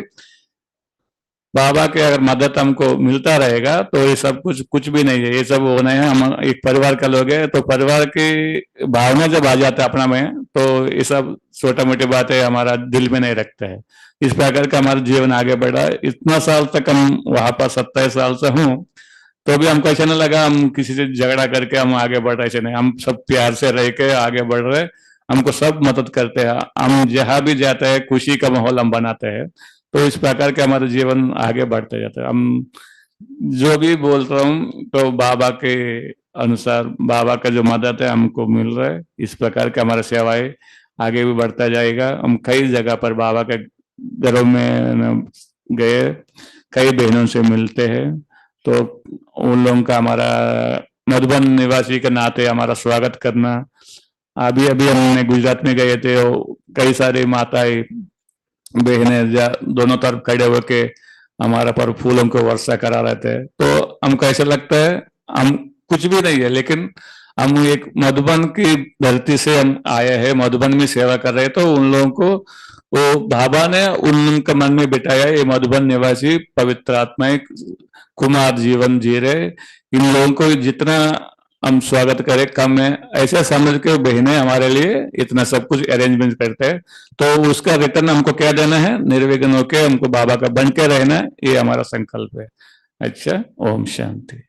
बाबा के अगर मदद हमको मिलता रहेगा तो ये सब कुछ कुछ भी नहीं है। ये सब होना है, हम एक परिवार का लोग है, तो परिवार की भावना जब आ जाता है अपना में, तो ये सब छोटा मोटी बातें हमारा दिल में नहीं रखता है। इस प्रकार का हमारा जीवन आगे बढ़ा। इतना साल तक हम वहां पर 27 साल से हूँ, तो भी हमको ऐसा नहीं लगा हम किसी से झगड़ा करके हम आगे बढ़ रहे। ऐसे नहीं, हम सब प्यार से रह के आगे बढ़ रहे। हमको सब मदद करते हैं, हम जहां भी जाते हैं खुशी का माहौल हम बनाते हैं। तो इस प्रकार के हमारा जीवन आगे बढ़ते जाता है। हम जो भी बोल रहा हूँ तो बाबा के अनुसार बाबा का जो मदद है हमको मिल रहा है। इस प्रकार के हमारा सेवाएं आगे भी बढ़ता जाएगा। हम कई जगह पर बाबा के घरों में गए, कई बहनों से मिलते हैं, तो उन लोगों का हमारा मधुबन निवासी के नाते हमारा स्वागत करना। अभी अभी हमने गुजरात में गए थे, कई सारी माताएं बहनें दोनों तरफ खड़े होके हमारा पर फूलों को वर्षा करा रहे थे। तो हमको ऐसा लगता है हम कुछ भी नहीं है, लेकिन हम एक मधुबन की धरती से हम आए हैं, मधुबन में सेवा कर रहे हैं। तो उन लोगों को वो बाबा ने उनके मन में बिठाया, ये मधुबन निवासी पवित्र आत्माएं कुमार जीवन जी रहे। इन लोगों को जितना हम स्वागत करें कम है। ऐसा समझ के बहनें हमारे लिए इतना सब कुछ अरेंजमेंट करते हैं, तो उसका रिटर्न हमको क्या देना है, निर्विघ्न होके हमको बाबा का बन के रहना है, ये हमारा संकल्प है। अच्छा, ओम शांति।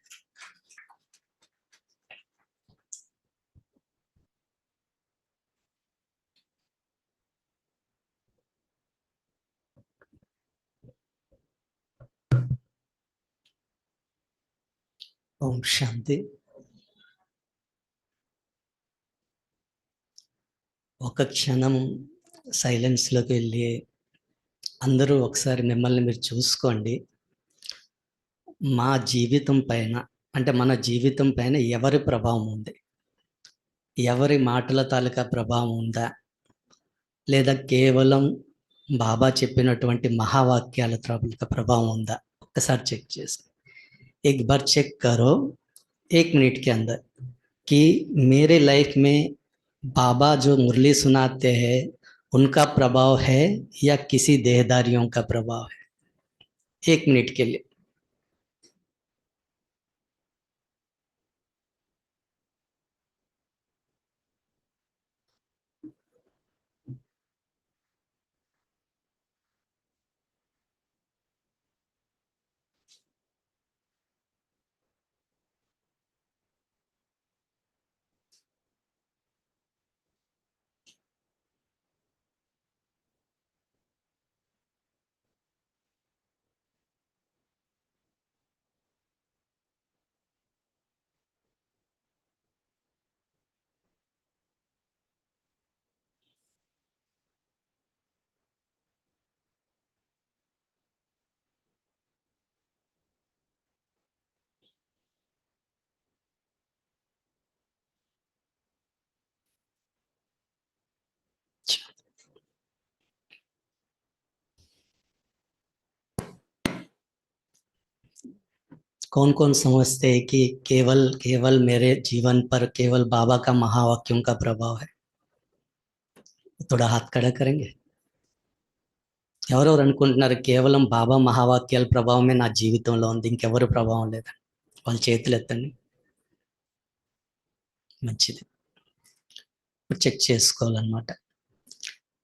ఓం శాంతి. ఒక క్షణం సైలెన్స్లోకి వెళ్ళి అందరూ ఒకసారి మిమ్మల్ని మీరు చూసుకోండి. మా జీవితం పైన అంటే మన జీవితం పైన ఎవరి ప్రభావం ఉంది, ఎవరి మాటల తాలూకా ప్రభావం ఉందా, లేదా కేవలం బాబా చెప్పినటువంటి మహావాక్యాల తాలూకా ప్రభావం ఉందా, ఒక్కసారి చెక్ చేసి एक बार चेक करो 1 मिनट के अंदर कि मेरे लाइफ में बाबा जो मुरली सुनाते हैं उनका प्रभाव है या किसी देहदारियों का प्रभाव है। 1 मिनट के लिए कौन कौन समझते हैं कि केवल केवल मेरे जीवन पर केवल बाबा का महावाक्यों का प्रभाव है? थोड़ा हाथ खड़ा करेंगे. ఎవరెవరు అనుకుంటున్నారు కేవలం బాబా మహావాక్యాల ప్రభావమే నా జీవితంలో ఉంది, ఇంకెవరు ప్రభావం లేదా? వాళ్ళ చేతులు ఎత్తండి. మంచిది. ఇప్పుడు చెక్ చేసుకోవాలన్నమాట.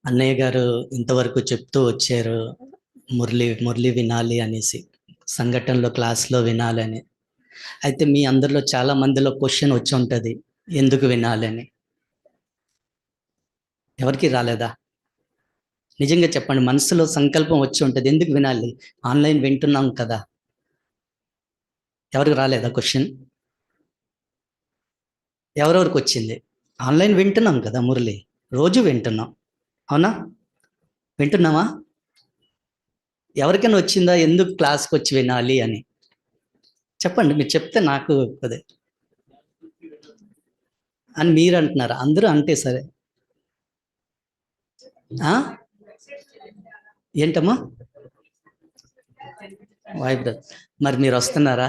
అన్నయ్య గారు ఇంతవరకు చెప్తూ వచ్చారు మురళి మురళి వినాలి అనేసి, సంఘటనలో క్లాస్లో వినాలి అని. అయితే మీ అందరిలో చాలా మందిలో క్వశ్చన్ వచ్చి ఉంటుంది, ఎందుకు వినాలి అని. ఎవరికి రాలేదా? నిజంగా చెప్పండి, మనసులో సంకల్పం వచ్చి ఉంటుంది, ఎందుకు వినాలి, ఆన్లైన్ వింటున్నాం కదా. ఎవరికి రాలేదా క్వశ్చన్? ఎవరెవరికి వచ్చింది? ఆన్లైన్ వింటున్నాం కదా మురళి, రోజు వింటున్నాం, అవునా? వింటున్నామా? ఎవరికైనా వచ్చిందా ఎందుకు క్లాస్కి వచ్చి వినాలి అని? చెప్పండి, మీరు చెప్తే నాకు అదే అని మీరు అంటున్నారు. అందరూ అంటే సరే. ఏంటమ్మా వాయ్ బ్రదర్, మరి మీరు వస్తున్నారా?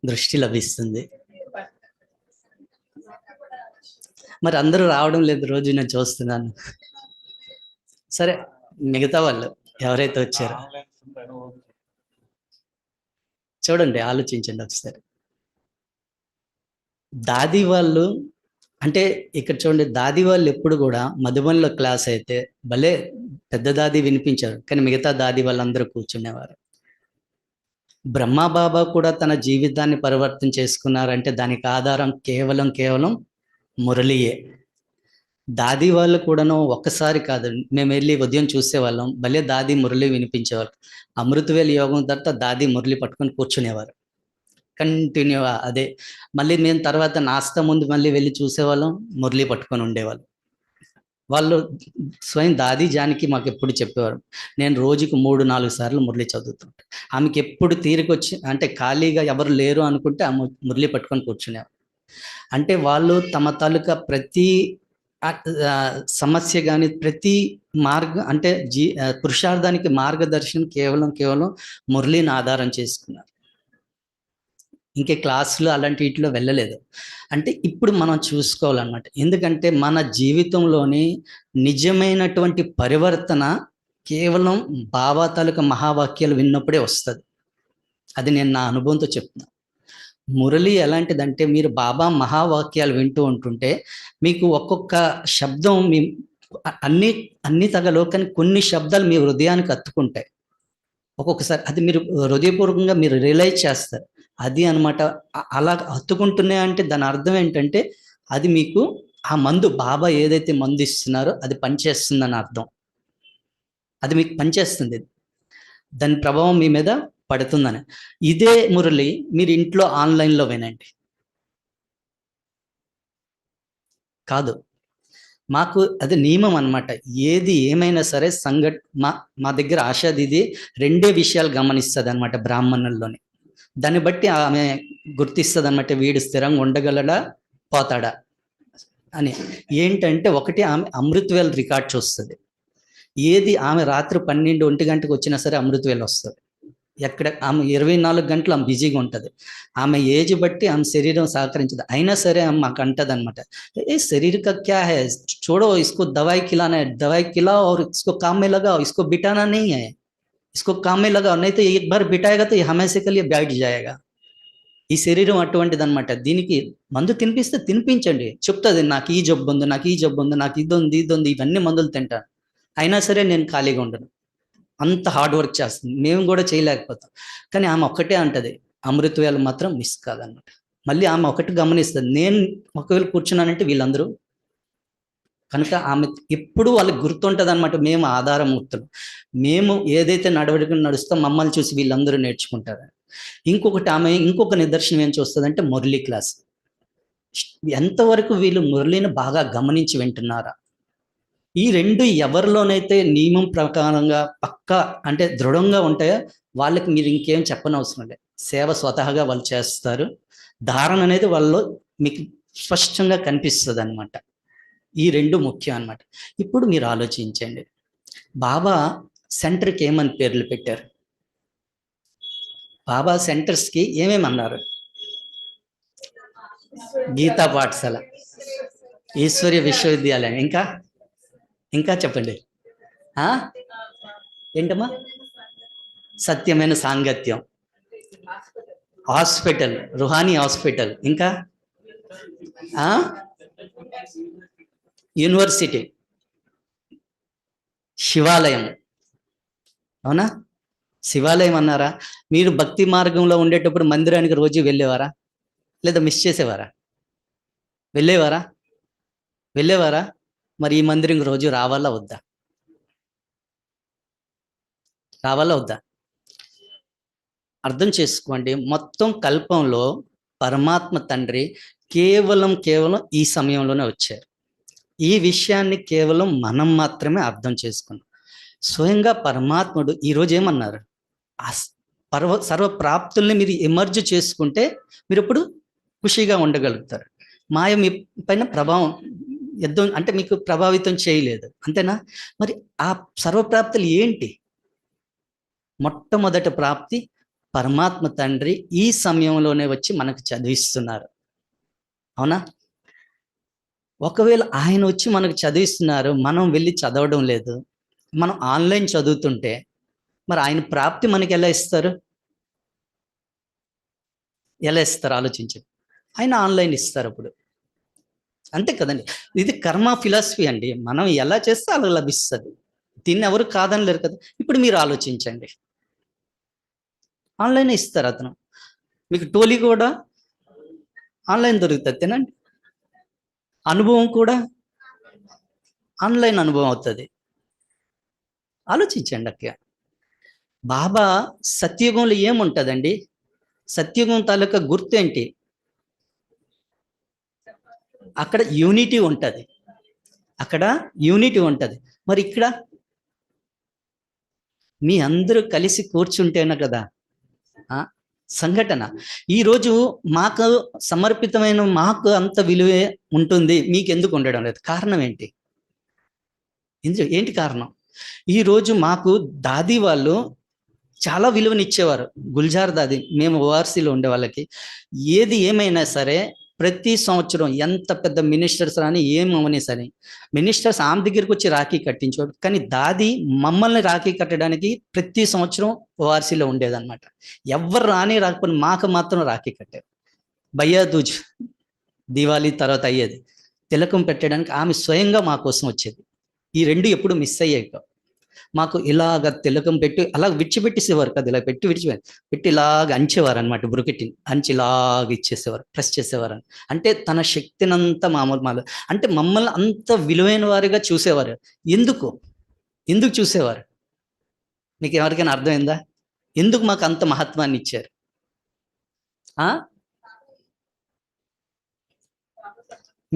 దృష్టి లభిస్తుంది. మరి అందరూ రావడం లేదు, రోజు నేను చూస్తున్నాను. సరే, మిగతా వాళ్ళు ఎవరైతే వచ్చారో చూడండి, ఆలోచించండి ఒకసారి. దాది వాళ్ళు అంటే ఇక్కడ చూడండి, దాది వాళ్ళు ఎప్పుడు కూడా మధుబన్లో క్లాస్ అయితే భలే పెద్ద దాది వినిపించారు, కానీ మిగతా దాది వాళ్ళందరూ కూర్చునేవారు. బ్రహ్మబాబా కూడా తన జీవితాన్ని పరివర్తన చేసుకున్నారంటే దానికి ఆధారం కేవలం మురళియే. దాది వాళ్ళు కూడాను ఒక్కసారి కాదు, మేము వెళ్ళి ఉదయం చూసేవాళ్ళం, భలే దాది మురళి వినిపించేవారు. అమృతవేలి యోగం తర్వాత దాది మురళి పట్టుకొని కూర్చునేవారు కంటిన్యూ. అదే మళ్ళీ మేము తర్వాత నాస్తా ముందు మళ్ళీ వెళ్ళి చూసేవాళ్ళం, మురళి పట్టుకొని ఉండేవాళ్ళు. వాళ్ళు స్వయం దాది జానికి మాకు ఎప్పుడు చెప్పేవారు, నేను రోజుకు 3-4 సార్లు మురళి చదువుతుంటాను. ఆమెకి ఎప్పుడు తీరికొచ్చి అంటే ఖాళీగా ఎవరు లేరు అనుకుంటే ఆ మురళి పట్టుకొని కూర్చునేవారు. అంటే వాళ్ళు తమ తాలూకా ప్రతి సమస్య కానీ ప్రతి అంటే పురుషార్థానికి మార్గదర్శనం కేవలం మురళిని ఆధారం చేసుకున్నారు. ఇంకే క్లాసులు అలాంటి వీటిలో వెళ్ళలేదు. అంటే ఇప్పుడు మనం చూసుకోవాలన్నమాట, ఎందుకంటే మన జీవితంలోని నిజమైనటువంటి పరివర్తన కేవలం బాబా తాలూకా మహావాక్యాలు విన్నప్పుడే వస్తుంది. అది నేను నా అనుభవంతో చెప్తున్నాను. మురళి ఎలాంటిదంటే, మీరు బాబా మహావాక్యాలు వింటూ ఉంటుంటే మీకు ఒక్కొక్క శబ్దం మీ అన్ని తగలో, కానీ కొన్ని శబ్దాలు మీ హృదయానికి అత్తుకుంటాయి. ఒక్కొక్కసారి అది మీరు హృదయపూర్వకంగా మీరు రియలైజ్ చేస్తారు. అది అనమాట. అలా హత్తుకుంటున్నాయి అంటే దాని అర్థం ఏంటంటే, అది మీకు ఆ మందు, బాబా ఏదైతే మందు ఇస్తున్నారో అది పనిచేస్తుందని అర్థం. అది మీకు పనిచేస్తుంది, దాని ప్రభావం మీ మీద పడుతుందని. ఇదే మురళి మీరు ఇంట్లో ఆన్లైన్లో వినండి. కాదు, మాకు అది నియమం అనమాట. ఏది ఏమైనా సరే మా దగ్గర ఆశా దీది 2 విషయాలు గమనిస్తుంది అనమాట బ్రాహ్మణుల్లోని. దాన్ని బట్టి ఆమె గుర్తిస్తుంది అనమాట, వీడు స్థిరంగా ఉండగలడా పోతాడా అని. ఏంటంటే, ఒకటి ఆమె అమృతవేల్ రికార్డ్ చూస్తుంది. ఏది ఆమె రాత్రి 12-1 గంటకు వచ్చినా సరే అమృతవేల్ వస్తుంది. ఎక్కడ ఆమె 24 గంటలు ఆమె బిజీగా ఉంటుంది. ఆమె ఏజ్ బట్టి ఆమె శరీరం సహకరించదు, అయినా సరే ఆమె మాకు అంటది అనమాట, ఏ శరీర కా క్యా హై, చూడో ఇస్కో దవాయి ఖిలానా హై, దవాయి ఖిలాओ और इसको काम में लगाओ, इसको बिठाना नहीं है, इसको काम में लगाओ, नहीं तो एक बार बिठाएगा तो ये हमेशा के लिए बैठ जाएगा. ఈ శరీరం అటువంటిది అనమాట. దీనికి మందు తినిపిస్తే తినిపించండి, చెప్తుంది నాకు ఈ జబ్బు ఉంది, నాకు ఈ జబ్బు ఉంది, నాకు ఇది ఉంది, ఇవన్నీ మందులు తింటాను, అయినా సరే నేను ఖాళీగా ఉండను. అంత హార్డ్ వర్క్ చేస్తుంది, మేము కూడా చేయలేకపోతాం. కానీ ఆమె ఒక్కటే అంటది, అమృతవేళ మాత్రం మిస్ కాదన్నమాట. మళ్ళీ ఆమె ఒకటి గమనిస్తుంది, నేను ఒకవేళ కూర్చున్నానంటే వీళ్ళందరూ, కనుక ఆమె ఎప్పుడు వాళ్ళకి గుర్తుంటుంది అనమాట, మేము ఆధారమూర్తులు, మేము ఏదైతే నడవడికలు నడుస్తాం మమ్మల్ని చూసి వీళ్ళందరూ నేర్చుకుంటారు. ఇంకొకటి ఆమె ఇంకొక నిదర్శనం ఏం చూస్తుందంటే మురళి క్లాస్. ఎంతవరకు వీళ్ళు మురళిని బాగా గమనించి వింటున్నారా? ఈ 2 ఎవరిలోనైతే నియమం ప్రకారంగా పక్కా అంటే దృఢంగా ఉంటాయో వాళ్ళకి మీరు ఇంకేం చెప్పనవసరం లేదు, సేవ స్వతహాగా వాళ్ళు చేస్తారు. ధారణ అనేది వాళ్ళలో మీకు స్పష్టంగా కనిపిస్తుంది అనమాట. ఈ 2 ముఖ్యం అనమాట. ఇప్పుడు మీరు ఆలోచించండి, బాబా సెంటర్కి ఏమని పేర్లు పెట్టారు? బాబా సెంటర్స్కి ఏమేమన్నారు? గీతా పాఠశాల, ఈశ్వర్య విశ్వవిద్యాలయం, ఇంకా ఇంకా చెప్పండి. ఏంటమ్మా? సత్యమైన సాంగత్యం, హాస్పిటల్, రుహానీ హాస్పిటల్, ఇంకా యూనివర్సిటీ, శివాలయం. అవునా? శివాలయం అన్నారా? మీరు భక్తి మార్గంలో ఉండేటప్పుడు మందిరానికి రోజు వెళ్ళేవారా? లేదా మిస్ చేసేవారా? వెళ్ళేవారా? మరి ఈ మందిరం రోజు రావాలా వద్దా? అర్థం చేసుకోండి. మొత్తం కల్పంలో పరమాత్మ తండ్రి కేవలం ఈ సమయంలోనే వచ్చారు. ఈ విషయాన్ని కేవలం మనం మాత్రమే అర్థం చేసుకున్నాం. స్వయంగా పరమాత్ముడు ఈరోజు ఏమన్నారు? సర్వ ప్రాప్తుల్ని మీరు ఎమర్జ్ చేసుకుంటే మీరు ఇప్పుడు ఖుషిగా ఉండగలుగుతారు. మాయ మీ పైన ప్రభావం అంటే మీకు ప్రభావితం చేయలేదు, అంతేనా? మరి ఆ సర్వప్రాప్తులు ఏంటి? మొట్టమొదటి ప్రాప్తి పరమాత్మ తండ్రి ఈ సమయంలోనే వచ్చి మనకు చదివిస్తున్నారు. అవునా? ఒకవేళ ఆయన వచ్చి మనకు చదివిస్తున్నారు, మనం వెళ్ళి చదవడం లేదు, మనం ఆన్లైన్ చదువుతుంటే మరి ఆయన ప్రాప్తి మనకి ఎలా ఇస్తారు? ఆలోచించండి. ఆయన ఆన్లైన్ ఇస్తారు అప్పుడు, అంతే కదండి. ఇది కర్మ ఫిలాసఫీ అండి. మనం ఎలా చేస్తే అలా లభిస్తుంది. దీన్ని ఎవరు కాదనలేరు కదా. ఇప్పుడు మీరు ఆలోచించండి, ఆన్లైన్ ఇస్తారు అతను. మీకు టోలీ కూడా ఆన్లైన్ దొరుకుతుంది, తినండి. అనుభవం కూడా ఆన్లైన్ అనుభవం అవుతుంది. ఆలోచించండి అక్క. బాబా సత్యుగంలో ఏముంటుందండి? సత్యుగం తాలూకా గుర్తు ఏంటి? అక్కడ యూనిటీ ఉంటుంది. మరి ఇక్కడ మీ అందరూ కలిసి కూర్చుంటేనే కదా సంఘటన. ఈరోజు మాకు సమర్పితమైన మాకు అంత విలువే ఉంటుంది, మీకు ఎందుకు ఉండడం లేదు? కారణం ఏంటి? ఏంటి కారణం? ఈరోజు మాకు దాది వాళ్ళు చాలా విలువనిచ్చేవారు. గుల్జార్ దాది, మేము ఓఆర్సీలో ఉండే వాళ్ళకి ఏది ఏమైనా సరే ప్రతి సంవత్సరం ఎంత పెద్ద మినిస్టర్స్ రాని ఏమవని సరే మినిస్టర్స్ ఆమె దగ్గరికి వచ్చి రాఖీ కట్టించేవాడు. కానీ దాది మమ్మల్ని రాఖీ కట్టడానికి ప్రతి సంవత్సరం ఓఆర్సీలో ఉండేదన్నమాట. ఎవరు రాకపోయినా మాకు మాత్రం రాఖీ కట్టారు. భయ్యా దూజ్ దివాళీ తర్వాత అయ్యేది, తిలకం పెట్టడానికి ఆమె స్వయంగా మా కోసం వచ్చేది. ఈ రెండు ఎప్పుడు మిస్ అయ్యాయి. మాకు ఇలాగ తిలకం పెట్టి అలా విడిచిపెట్టేసేవారు కదా, ఇలా పెట్టి ఇలాగ అంచేవారు అనమాట. బురుకెట్టిని అంచి ఇలాగ ఇచ్చేసేవారు, ప్రెస్ చేసేవారు. అంటే తన శక్తినంతా మామూలు అంటే మమ్మల్ని అంత విలువైన వారిగా చూసేవారు. ఎందుకు చూసేవారు? మీకు ఎవరికైనా అర్థమైందా? ఎందుకు మాకు అంత మహత్వాన్ని ఇచ్చారు?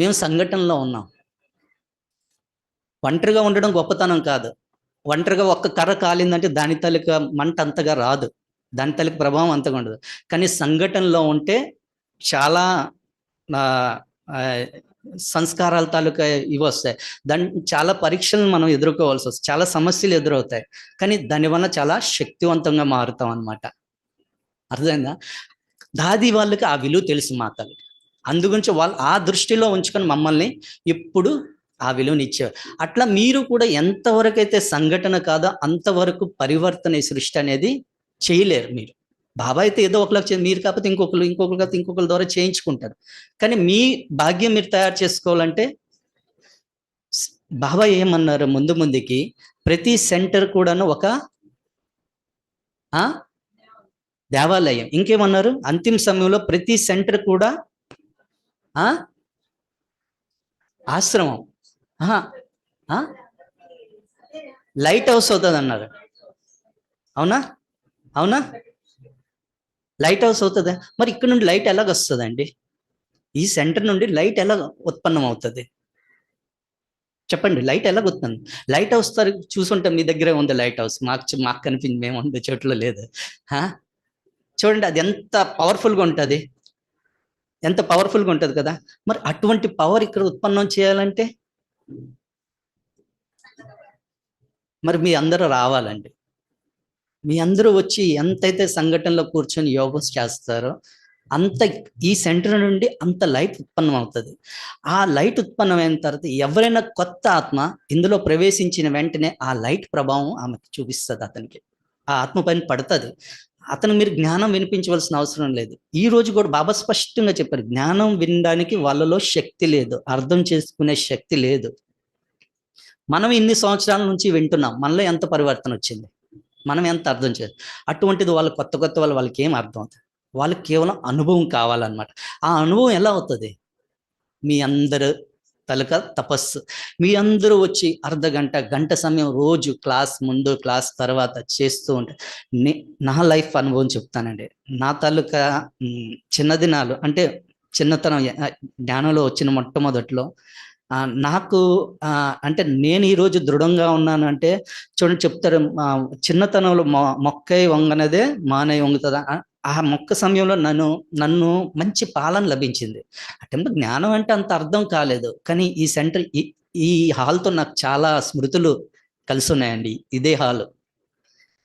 మేము సంఘటనలో ఉన్నాం. ఒంటరిగా ఉండడం గొప్పతనం కాదు. ఒంటరిగా ఒక్క కర్ర కాలిందంటే దాని తాలూకా మంట అంతగా రాదు, దాని తాలూకా ప్రభావం అంతగా ఉండదు. కానీ సంఘటనలో ఉంటే చాలా సంస్కారాల తాలూకా ఇవి వస్తాయి. చాలా పరీక్షలను మనం ఎదుర్కోవాల్సి వస్తుంది, చాలా సమస్యలు ఎదురవుతాయి. కానీ దానివల్ల చాలా శక్తివంతంగా మారుతాం అన్నమాట. అర్థమైందా? దాది వాళ్ళకి ఆ విలువ తెలుసు మా తల్లికి. అందుగురించి వాళ్ళు ఆ దృష్టిలో ఉంచుకొని మమ్మల్ని ఇప్పుడు ఆ విలువనిచ్చేవారు. అట్లా మీరు కూడా ఎంతవరకు అయితే సంఘటన కాదో అంతవరకు పరివర్తన సృష్టి అనేది చేయలేరు మీరు. బాబా అయితే ఏదో ఒకరికి, మీరు కాకపోతే ఇంకొకరి ద్వారా చేయించుకుంటారు. కానీ మీ భాగ్యం మీరు తయారు చేసుకోవాలంటే బాబా ఏమన్నారు? ముందుకి ప్రతి సెంటర్ కూడాను ఒక దేవాలయం. ఇంకేమన్నారు? అంతిమ సమయంలో ప్రతి సెంటర్ కూడా ఆశ్రమం, లైట్ హౌస్ అవుతుంది అన్నారు. అవునా? లైట్ హౌస్ అవుతుందా? మరి ఇక్కడ నుండి లైట్ ఎలాగ వస్తుందండి? ఈ సెంటర్ నుండి లైట్ ఎలా ఉత్పన్నం అవుతుంది చెప్పండి? లైట్ ఎలాగ వస్తుంది? లైట్ హౌస్ చూసుంటాం, మీ దగ్గరే ఉంది లైట్ హౌస్. మాకు కనిపించింది, మేము ఉండే చోట్ల లేదు. చూడండి, అది ఎంత పవర్ఫుల్గా ఉంటుంది, కదా. మరి అటువంటి పవర్ ఇక్కడ ఉత్పన్నం చేయాలంటే మరి మీ అందరూ రావాలండి. మీ అందరూ వచ్చి ఎంతైతే సంఘటనలో కూర్చొని యోగం చేస్తారో అంత ఈ సెంటర్ నుండి అంత లైట్ ఉత్పన్నం అవుతుంది. ఆ లైట్ ఉత్పన్నమైన తర్వాత ఎవరైనా కొత్త ఆత్మ ఇందులో ప్రవేశించిన వెంటనే ఆ లైట్ ప్రభావం ఆమెకు చూపిస్తుంది, అతనికి ఆ ఆత్మ పైన పడుతుంది. అతను మీరు జ్ఞానం వినిపించవలసిన అవసరం లేదు. ఈ రోజు కూడా బాబా స్పష్టంగా చెప్పారు, జ్ఞానం వినడానికి వాళ్ళలో శక్తి లేదు, అర్థం చేసుకునే శక్తి లేదు. మనం ఇన్ని సంవత్సరాల నుంచి వింటున్నాం, మనలో ఎంత పరివర్తన వచ్చింది, మనం ఎంత అర్థం చేయాలి. అటువంటిది వాళ్ళు కొత్త వాళ్ళకి ఏం అర్థం అవుతుంది? వాళ్ళకి కేవలం అనుభవం కావాలన్నమాట. ఆ అనుభవం ఎలా అవుతుంది? మీ అందరు తలక తపస్సు. మీ అందరూ వచ్చి గంట సమయం రోజు క్లాస్ ముందు క్లాస్ తర్వాత చేస్తూ ఉంటే నా లైఫ్ అనుభవం చెప్తానండి. నా తాలూకా చిన్నదినాలు అంటే చిన్నతనం జ్ఞానంలో వచ్చిన మొట్టమొదట్లో నాకు అంటే నేను ఈరోజు దృఢంగా ఉన్నాను అంటే చూడండి, చెప్తారు చిన్నతనంలో మొక్కై వంగనదే మానై వంగుతుందా. ఆ మొక్క సమయంలో నన్ను మంచి పాలన లభించింది. అంటే జ్ఞానం అంటే అంత అర్థం కాలేదు, కానీ ఈ సెంటర్ ఈ హాల్తో నాకు చాలా స్మృతులు కలిసి ఉన్నాయండి. ఇదే హాలు,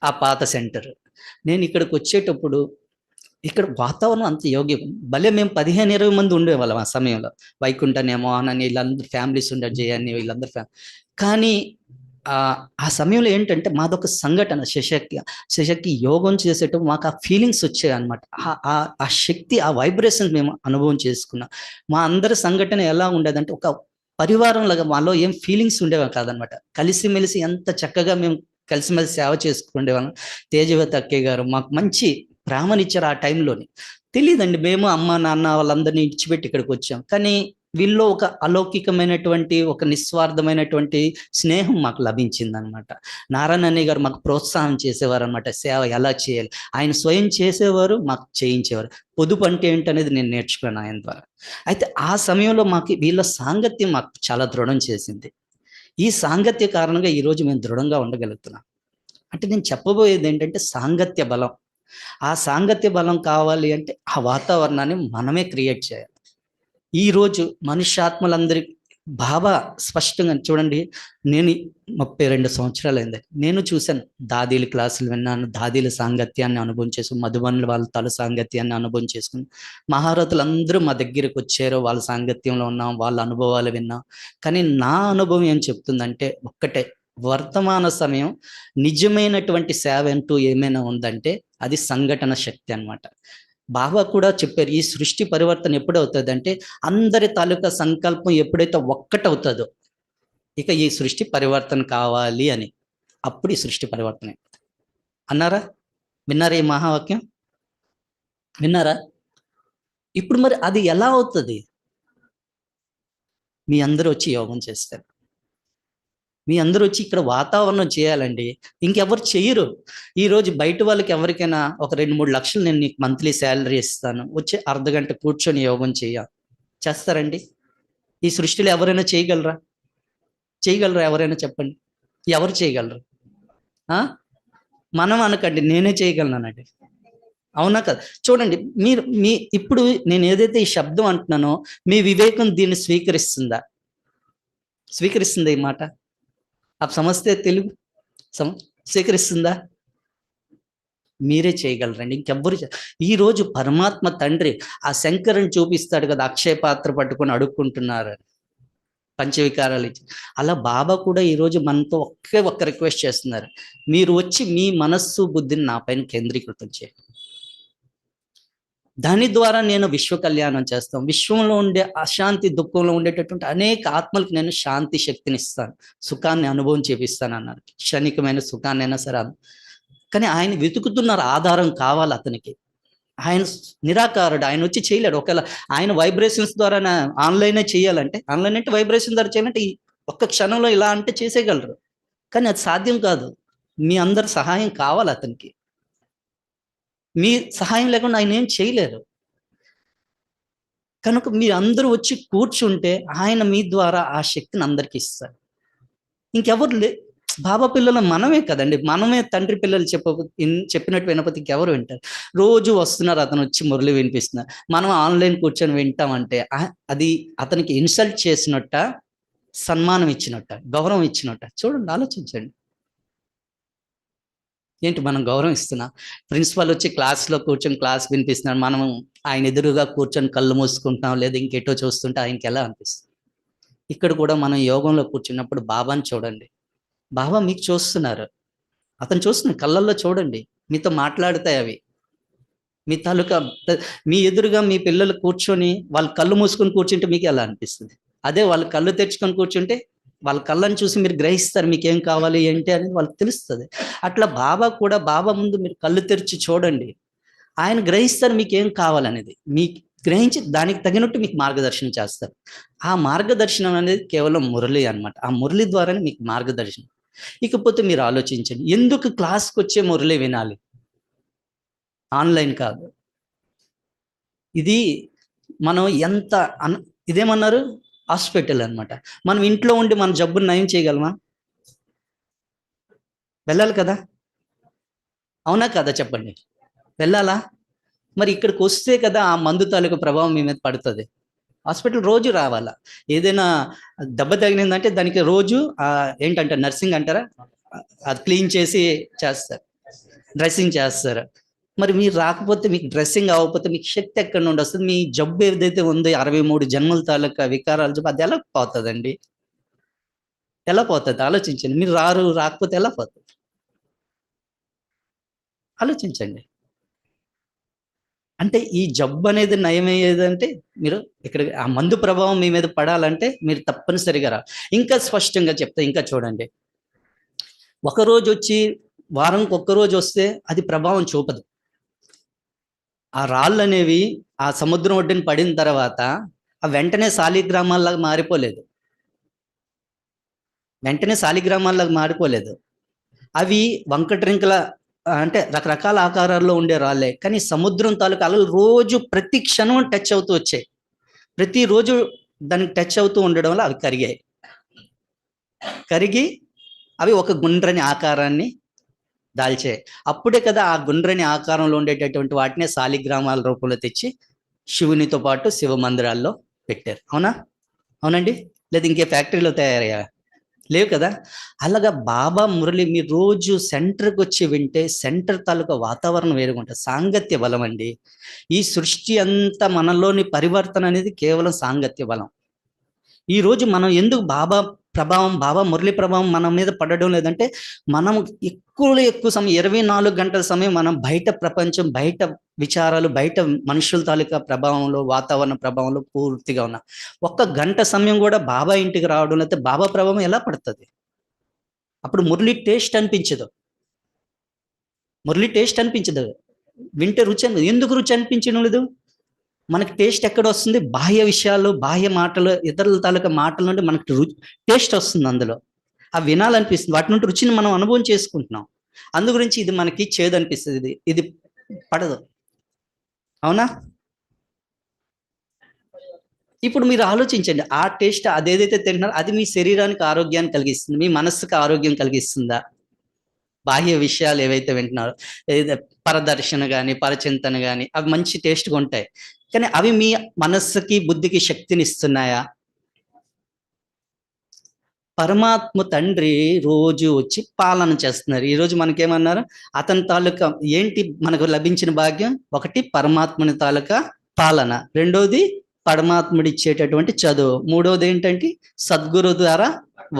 ఆ పాత సెంటర్. నేను ఇక్కడికి వచ్చేటప్పుడు ఇక్కడ వాతావరణం అంత యోగ్యం. భలే మేము 15-20 మంది ఉండేవాళ్ళం ఆ సమయంలో. వైకుంఠనేమో అని వీళ్ళందరూ ఫ్యామిలీస్ ఉండే జయాన్ని వీళ్ళందరూ కానీ ఆ సమయంలో ఏంటంటే మాదొక సంఘటన, శశక్తి యోగం చేసేటప్పుడు మాకు ఆ ఫీలింగ్స్ వచ్చాయి అనమాట. ఆ శక్తి, ఆ వైబ్రేషన్స్ మేము అనుభవం చేసుకున్నాం. మా అందరి సంఘటన ఎలా ఉండేదంటే ఒక పరివారం లాగా, మాలో ఏం ఫీలింగ్స్ ఉండేవా కాదనమాట. కలిసిమెలిసి ఎంత చక్కగా మేము కలిసిమెలిసి సేవ చేసుకుండేవాళ్ళం. తేజవతి అక్కయ్య గారు మాకు మంచి ప్రేమనిచ్చారు ఆ టైంలోని. తెలియదండి, మేము అమ్మ నాన్న వాళ్ళందరినీ ఇచ్చిపెట్టి ఇక్కడికి వచ్చాం, కానీ వీళ్ళు ఒక అలౌకికమైనటువంటి ఒక నిస్వార్థమైనటువంటి స్నేహం మాకు లభించింది అనమాట. నారాయణ అన్నయ్య గారు మాకు ప్రోత్సాహం చేసేవారు అనమాట, సేవ ఎలా చేయాలి. ఆయన స్వయం చేసేవారు, మాకు చేయించేవారు. పొదుపు అంటే ఏంటనేది నేను నేర్చుకున్నాను ఆయన ద్వారా. అయితే ఆ సమయంలో మాకు వీళ్ళ సాంగత్యం మాకు చాలా దృఢం చేసింది. ఈ సాంగత్య కారణంగా ఈరోజు మేము దృఢంగా ఉండగలుగుతున్నాం. అంటే నేను చెప్పబోయేది ఏంటంటే సాంగత్య బలం. ఆ సాంగత్య బలం కావాలి అంటే ఆ వాతావరణాన్ని మనమే క్రియేట్ చేయాలి. ఈరోజు మనుష్యాత్మలందరికీ బాబా స్పష్టంగా చూడండి, నేను 32 సంవత్సరాలు అయింది, నేను చూశాను. దాదీల క్లాసులు విన్నాను, దాదీల సాంగత్యాన్ని అనుభవం చేసుకుని, మధుబనుల వాళ్ళ తల సాంగత్యాన్ని అనుభవం చేసుకుని, మహారథులందరూ మా దగ్గరికి వచ్చారు, వాళ్ళ సాంగత్యంలో ఉన్నాం, వాళ్ళ అనుభవాలు విన్నాం. కానీ నా అనుభవం ఏం చెప్తుందంటే ఒక్కటే, వర్తమాన సమయం నిజమైనటువంటి సేవ అంటూ ఏమైనా ఉందంటే అది సంఘటన శక్తి అన్నమాట. బాబా కూడా చెప్పారు, ఈ సృష్టి పరివర్తన ఎప్పుడు అవుతుంది అంటే అందరి తాలూకా సంకల్పం ఎప్పుడైతే ఒక్కటవుతుందో ఇక ఈ సృష్టి పరివర్తన కావాలి అని, అప్పుడు ఈ సృష్టి పరివర్తన అన్నారా? విన్నారా ఈ మహావాక్యం? విన్నారా? ఇప్పుడు మరి అది ఎలా అవుతుంది? మీ అందరూ వచ్చి యోగం చేస్తారు, మీ అందరూ వచ్చి ఇక్కడ వాతావరణం చేయాలండి. ఇంకెవరు చెయ్యరు. ఈరోజు బయట వాళ్ళకి ఎవరికైనా ఒక 2-3 లక్షలు నేను నీకు మంత్లీ శాలరీ ఇస్తాను, వచ్చి అర్ధగంట కూర్చొని యోగం చేస్తారండి? ఈ సృష్టిలో ఎవరైనా చేయగలరా? ఎవరైనా చెప్పండి, ఎవరు చేయగలరు? మనం అనకండి, నేనే చేయగలనండి. అవునా కదా? చూడండి, మీ ఇప్పుడు నేను ఏదైతే ఈ శబ్దం అంటున్నానో మీ వివేకం దీన్ని స్వీకరిస్తుందా ఈ మాట? ఆ సమస్తే తెలుగు స్వీకరిస్తుందా? మీరే చేయగలరండి, ఇంకెవ్వరు. ఈరోజు పరమాత్మ తండ్రి ఆ శంకరుని చూపిస్తాడు కదా, అక్షయ పాత్ర పట్టుకొని అడుక్కుంటున్నారు పంచవికారాలు ఇచ్చి. అలా బాబా కూడా ఈరోజు మనతో ఒక్క రిక్వెస్ట్ చేస్తున్నారు, మీరు వచ్చి మీ మనస్సు బుద్ధిని నా పైన కేంద్రీకృతం చేయండి. దాని ద్వారా నేను విశ్వ కళ్యాణం చేస్తాను. విశ్వంలో ఉండే అశాంతి, దుఃఖంలో ఉండేటటువంటి అనేక ఆత్మలకు నేను శాంతి శక్తిని ఇస్తాను, సుఖాన్ని అనుభవం చేపిస్తాను అన్నారు. క్షణికమైన సుఖాన్ని అయినా సరే. కానీ ఆయన వెతుకుతున్నారు, ఆధారం కావాలి అతనికి. ఆయన నిరాకారుడు, ఆయన వచ్చి చేయలేడు. ఒకవేళ ఆయన వైబ్రేషన్స్ ద్వారా ఆన్లైనే చేయాలంటే, ఆన్లైన్ అంటే వైబ్రేషన్ ద్వారా చేయాలంటే ఒక్క క్షణంలో ఇలా అంటే చేసేయగలరు, కానీ అది సాధ్యం కాదు. మీ అందరి సహాయం కావాలి అతనికి. మీ సహాయం లేకుండా ఆయన ఏం చేయలేరు. కనుక మీరు అందరూ వచ్చి కూర్చుంటే ఆయన మీ ద్వారా ఆ శక్తిని అందరికి ఇస్తారు. ఇంకెవరు బాబా పిల్లలు మనమే కదండి, మనమే తండ్రి పిల్లలు చెప్పినట్టు వినకపోతే ఇంకెవరు వింటారు? రోజు వస్తున్నారు, అతను వచ్చి మురళి వినిపిస్తున్నారు, మనం ఆన్లైన్ కూర్చొని వింటామంటే అది అతనికి ఇన్సల్ట్ చేసినట్ట, సన్మానం ఇచ్చినట్ట, గౌరవం ఇచ్చినట్ట? చూడండి, ఆలోచించండి. ఏంటి మనం గౌరవం ఇస్తున్నా? ప్రిన్సిపల్ వచ్చి క్లాస్లో కూర్చొని క్లాస్ వినిపిస్తున్నాడు, మనం ఆయన ఎదురుగా కూర్చొని కళ్ళు మూసుకుంటున్నాం లేదా ఇంకెటో చూస్తుంటే ఆయనకి ఎలా అనిపిస్తుంది? ఇక్కడ కూడా మనం యోగంలో కూర్చున్నప్పుడు బాబాని చూడండి. బాబా మీకు చూస్తున్నారు, అతను చూస్తున్నాడు, కళ్ళల్లో చూడండి, మీతో మాట్లాడతాయి అవి. మీ తాలూకా మీ ఎదురుగా మీ పిల్లలు కూర్చొని వాళ్ళు కళ్ళు మూసుకొని కూర్చుంటే మీకు ఎలా అనిపిస్తుంది? అదే వాళ్ళు కళ్ళు తెరుచుకొని కూర్చుంటే వాళ్ళ కళ్ళని చూసి మీరు గ్రహిస్తారు మీకు ఏం కావాలి ఏంటి అనేది వాళ్ళకి తెలుస్తుంది. అట్లా బాబా కూడా, బాబా ముందు మీరు కళ్ళు తెరిచి చూడండి, ఆయన గ్రహిస్తారు మీకు ఏం కావాలనేది. మీకు గ్రహించి దానికి తగినట్టు మీకు మార్గదర్శనం చేస్తారు. ఆ మార్గదర్శనం అనేది కేవలం మురళి అన్నమాట. ఆ మురళి ద్వారానే మీకు మార్గదర్శనం. ఇకపోతే మీరు ఆలోచించండి, ఎందుకు క్లాస్కి వచ్చే మురళి వినాలి, ఆన్లైన్ కాదు? ఇది మనం ఎంత ఇదేమన్నారు, హాస్పిటల్ అన్నమాట. మనం ఇంట్లో ఉండి మన జబ్బును నయం చేయగలమా? వెళ్ళాలి కదా, అవునా కదా, చెప్పండి, వెళ్ళాలా? మరి ఇక్కడికి వస్తే కదా ఆ మందు తాలూకు ప్రభావం మీ మీద పడుతుంది. హాస్పిటల్ రోజు రావాలా? ఏదైనా దెబ్బ తగిలిందంటే దానికి రోజు ఏంటంటే నర్సింగ్ అంటారా, అది క్లీన్ చేసి చేస్తారు, డ్రెస్సింగ్ చేస్తారు. మరి మీరు రాకపోతే, మీకు డ్రెస్సింగ్ అవ్వకపోతే మీకు శక్తి ఎక్కడి నుండి వస్తుంది? మీ జబ్బు ఏదైతే ఉందో 63 జన్మల తాలూకా వికారాల జబ్బు, అది ఎలా పోతుందండి? ఎలా పోతుంది? ఆలోచించండి. మీరు రాకపోతే ఎలా పోతుంది? ఆలోచించండి. అంటే ఈ జబ్బు అనేది నయమయ్యేదంటే మీరు ఇక్కడ ఆ మందు ప్రభావం మీ మీద పడాలంటే మీరు తప్పనిసరిగా ఇంకా స్పష్టంగా చెప్తా, ఇంకా చూడండి. ఒకరోజు వచ్చి వారంకి ఒక్కరోజు వస్తే అది ప్రభావం చూపదు. ఆ రాళ్ళు అనేవి ఆ సముద్రం ఒడ్డున పడిన తర్వాత ఆ వెంటనే శాలిగ్రామాల్లాగా మారిపోలేదు, వెంటనే శాలిగ్రామాల్లాగా మారిపోలేదు. అవి వంకట్రింకల అంటే రకరకాల ఆకారాల్లో ఉండే రాళ్ళే, కానీ సముద్రం తాలూకు అలలు రోజు ప్రతి క్షణం టచ్ అవుతూ వచ్చాయి. ప్రతిరోజు దానికి టచ్ అవుతూ ఉండడం వల్ల అవి కరిగి అవి ఒక గుండ్రని ఆకారాన్ని దాల్చాయి. అప్పుడే కదా ఆ గుండ్రని ఆకారంలో ఉండేటటువంటి వాటినే శాలిగ్రామాల రూపంలో తెచ్చి శివునితో పాటు శివ మందిరాల్లో పెట్టారు. అవునా? అవునండి? లేదా ఇంకే ఫ్యాక్టరీలో తయారయ్యా? లేవు కదా. అలాగా బాబా మురళి మీరు రోజు సెంటర్కి వచ్చి వింటే సెంటర్ తాలూకా వాతావరణం వేరుగా ఉంటుంది. సాంగత్య బలం అండి. ఈ సృష్టి అంతా మనలోని పరివర్తన అనేది కేవలం సాంగత్య బలం. ఈరోజు మనం ఎందుకు బాబా మురళి ప్రభావం మన మీద పడడం లేదంటే, మనం ఎక్కువ సమయం 24 గంటల సమయం మనం బయట ప్రపంచం, బయట విచారాలు, బయట మనుషుల తాలూకా ప్రభావంలో, వాతావరణ ప్రభావంలో పూర్తిగా ఉన్నా. 1 గంట సమయం కూడా బాబా ఇంటికి రావడం లేకపోతే బాబా ప్రభావం ఎలా పడుతుంది? అప్పుడు మురళి టేస్ట్ అనిపించదు, వింటే రుచి ఎందుకు రుచి అనిపించడం లేదు? మనకి టేస్ట్ ఎక్కడ వస్తుంది? బాహ్య విషయాలు, బాహ్య మాటలు, ఇతరుల తాలూకా మాటల నుండి మనకి టేస్ట్ వస్తుంది, అందులో అవి వినాలనిపిస్తుంది, వాటి నుండి రుచిని మనం అనుభవం చేసుకుంటున్నాం. అందు గురించి ఇది మనకి చేదు అనిపిస్తుంది, ఇది పడదు. అవునా? ఇప్పుడు మీరు ఆలోచించండి, ఆ టేస్ట్ అదేదైతే తింటున్నారో అది మీ శరీరానికి ఆరోగ్యాన్ని కలిగిస్తుంది, మీ మనస్సుకి ఆరోగ్యం కలిగిస్తుందా? బాహ్య విషయాలు ఏవైతే వింటున్నారో, ఏదైతే పరదర్శన కానీ పరచింతన కానీ అవి మంచి టేస్ట్గా ఉంటాయి, కానీ అవి మీ మనస్సుకి బుద్ధికి శక్తిని ఇస్తున్నాయా? పరమాత్మ తండ్రి రోజు వచ్చి పాలన చేస్తున్నారు. ఈరోజు మనకేమన్నారు? అతని తాలూకా ఏంటి మనకు లభించిన భాగ్యం? ఒకటి పరమాత్మని తాలూకా పాలన, రెండోది పరమాత్ముడు ఇచ్చేటటువంటి చదువు, మూడోది ఏంటంటే సద్గురు ద్వారా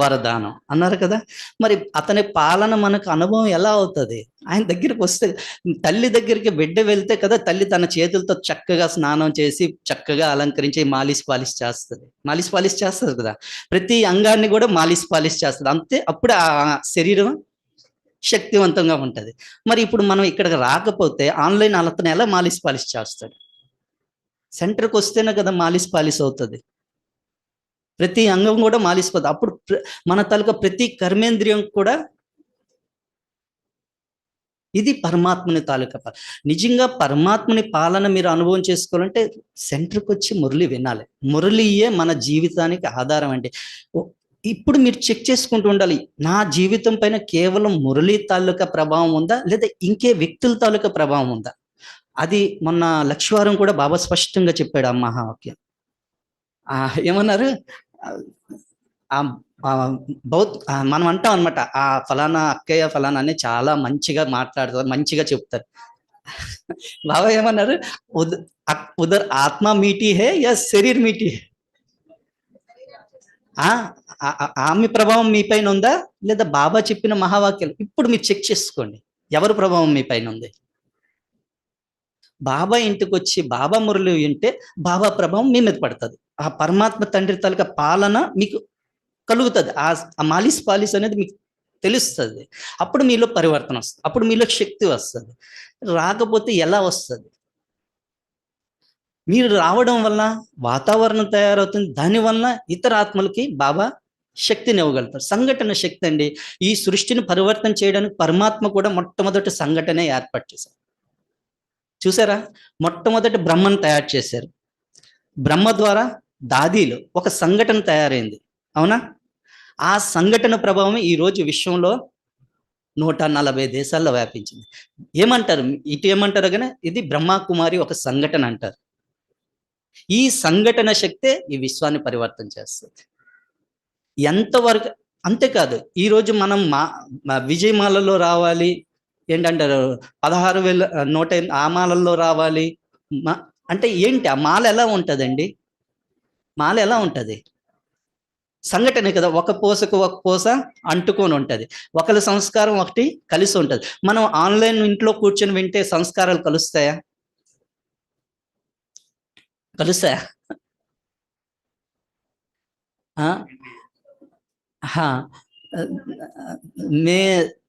వరదానం అన్నారు కదా. మరి అతని పాలన మనకు అనుభవం ఎలా అవుతుంది? ఆయన దగ్గరికి వస్తే, తల్లి దగ్గరికి బిడ్డ వెళ్తే కదా తల్లి తన చేతులతో చక్కగా స్నానం చేసి చక్కగా అలంకరించి మాలిష్ పాలిష్ చేస్తుంది కదా. ప్రతి అంగాన్ని కూడా మాలిష్ చేస్తుంది, అంతే. అప్పుడు ఆ శరీరం శక్తివంతంగా ఉంటుంది. మరి ఇప్పుడు మనం ఇక్కడికి రాకపోతే ఆన్లైన్ అతను ఎలా మాలిష్ చేస్తాడు? సెంటర్కి వస్తేనే కదా మాలిష్ అవుతుంది, ప్రతి అంగం కూడా మాలిసిపోతుంది. అప్పుడు మన తాలూకా ప్రతి కర్మేంద్రియం కూడా ఇది పరమాత్మని తాలూకా పాలన. నిజంగా పరమాత్మని పాలన మీరు అనుభవం చేసుకోవాలంటే సెంటర్కి వచ్చి మురళి వినాలి. మురళియే మన జీవితానికి ఆధారం అండి. ఇప్పుడు మీరు చెక్ చేసుకుంటూ ఉండాలి, నా జీవితం పైన కేవలం మురళి తాలూకా ప్రభావం ఉందా లేదా ఇంకే వ్యక్తుల తాలూకా ప్రభావం ఉందా? అది మొన్న లక్ష్వారం కూడా బాబా స్పష్టంగా చెప్పాడు ఆ మహావాక్యం. ఏమన్నారు? ఆ మనం అంటాం అనమాట, ఆ ఫలానా అక్కయ్య ఫలానా అని చాలా మంచిగా మాట్లాడతారు, మంచిగా చెప్తారు. బాబా ఏమన్నారు, ఉదర్ ఆత్మ మీఠీ హే యా శరీర్ మీఠీ హే? ఆమె ప్రభావం మీ పైన ఉందా లేదా బాబా చెప్పిన మహావాక్యాలు? ఇప్పుడు మీరు చెక్ చేసుకోండి, ఎవరి ప్రభావం మీ పైన ఉంది. బాబా ఇంటికి వచ్చి బాబా మురళి వింటే బాబా ప్రభావం మీ మీద పడుతుంది. ఆ పరమాత్మ తండ్రి తాలూకా పాలన మీకు కలుగుతుంది. ఆ మాలిస్ పాలిస్ అనేది మీకు తెలుస్తుంది. అప్పుడు మీలో పరివర్తన వస్తుంది, అప్పుడు మీలో శక్తి వస్తుంది. రాకపోతే ఎలా వస్తుంది? మీరు రావడం వల్ల వాతావరణం తయారవుతుంది, దానివల్ల ఇతర ఆత్మలకి బాబా శక్తిని ఇవ్వగలుగుతారు. సంఘటన శక్తి అండి. ఈ సృష్టిని పరివర్తన చేయడానికి పరమాత్మ కూడా మొట్టమొదటి సంఘటనే ఏర్పాటు చేశారు. చూసారా, మొట్టమొదటి బ్రహ్మను తయారు చేశారు. బ్రహ్మ ద్వారా దాదీలో ఒక సంఘటన తయారైంది, అవునా? ఆ సంఘటన ప్రభావం ఈరోజు విశ్వంలో 140 దేశాల్లో వ్యాపించింది. ఏమంటారు ఇటు, ఏమంటారు కానీ ఇది బ్రహ్మకుమారి ఒక సంఘటన అంటారు. ఈ సంఘటన శక్తే ఈ విశ్వాన్ని పరివర్తన చేస్తుంది. ఎంతవరకు? అంతేకాదు, ఈరోజు మనం విజయమాలలో రావాలి ఏంటంటారు, 16,108 ఆ మాలల్లో రావాలి అంటే ఏంటి? ఆ మాల ఎలా ఉంటుందండి? మాల ఎలా ఉంటుంది? సంఘటనే కదా, ఒక పూసకు ఒక పూస అంటుకొని ఉంటుంది, ఒకరి సంస్కారం ఒకటి కలిసి ఉంటుంది. మనం ఆన్లైన్ ఇంట్లో కూర్చొని వింటే సంస్కారాలు కలుస్తాయా? कलुस्ताया? हाँ हाँ। मैं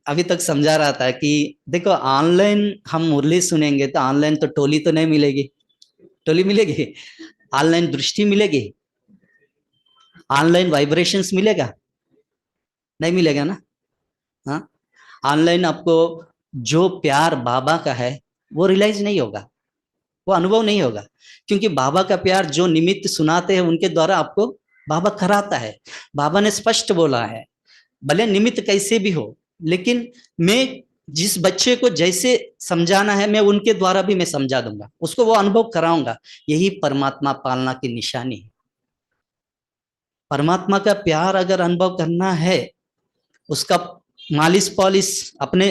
अभी तक समझा रहा था कि देखो, ऑनलाइन हम मुरली सुनेंगे तो ऑनलाइन तो टोली तो नहीं मिलेगी, टोली मिलेगी? ऑनलाइन दृष्टि मिलेगी? ऑनलाइन वाइब्रेशंस मिलेगा? नहीं मिलेगा ना। हाँ, ऑनलाइन आपको जो प्यार बाबा का है वो रियलाइज नहीं होगा, वो अनुभव नहीं होगा, क्योंकि बाबा का प्यार जो निमित्त सुनाते हैं उनके द्वारा आपको बाबा कराता है। बाबा ने स्पष्ट बोला है, भले निमित्त कैसे भी हो, लेकिन मैं जिस बच्चे को जैसे समझाना है मैं उनके द्वारा भी मैं समझा दूंगा, उसको वो अनुभव कराऊंगा। यही परमात्मा पालना की निशानी है। परमात्मा का प्यार अगर अनुभव करना है, उसका मालिश पॉलिश अपने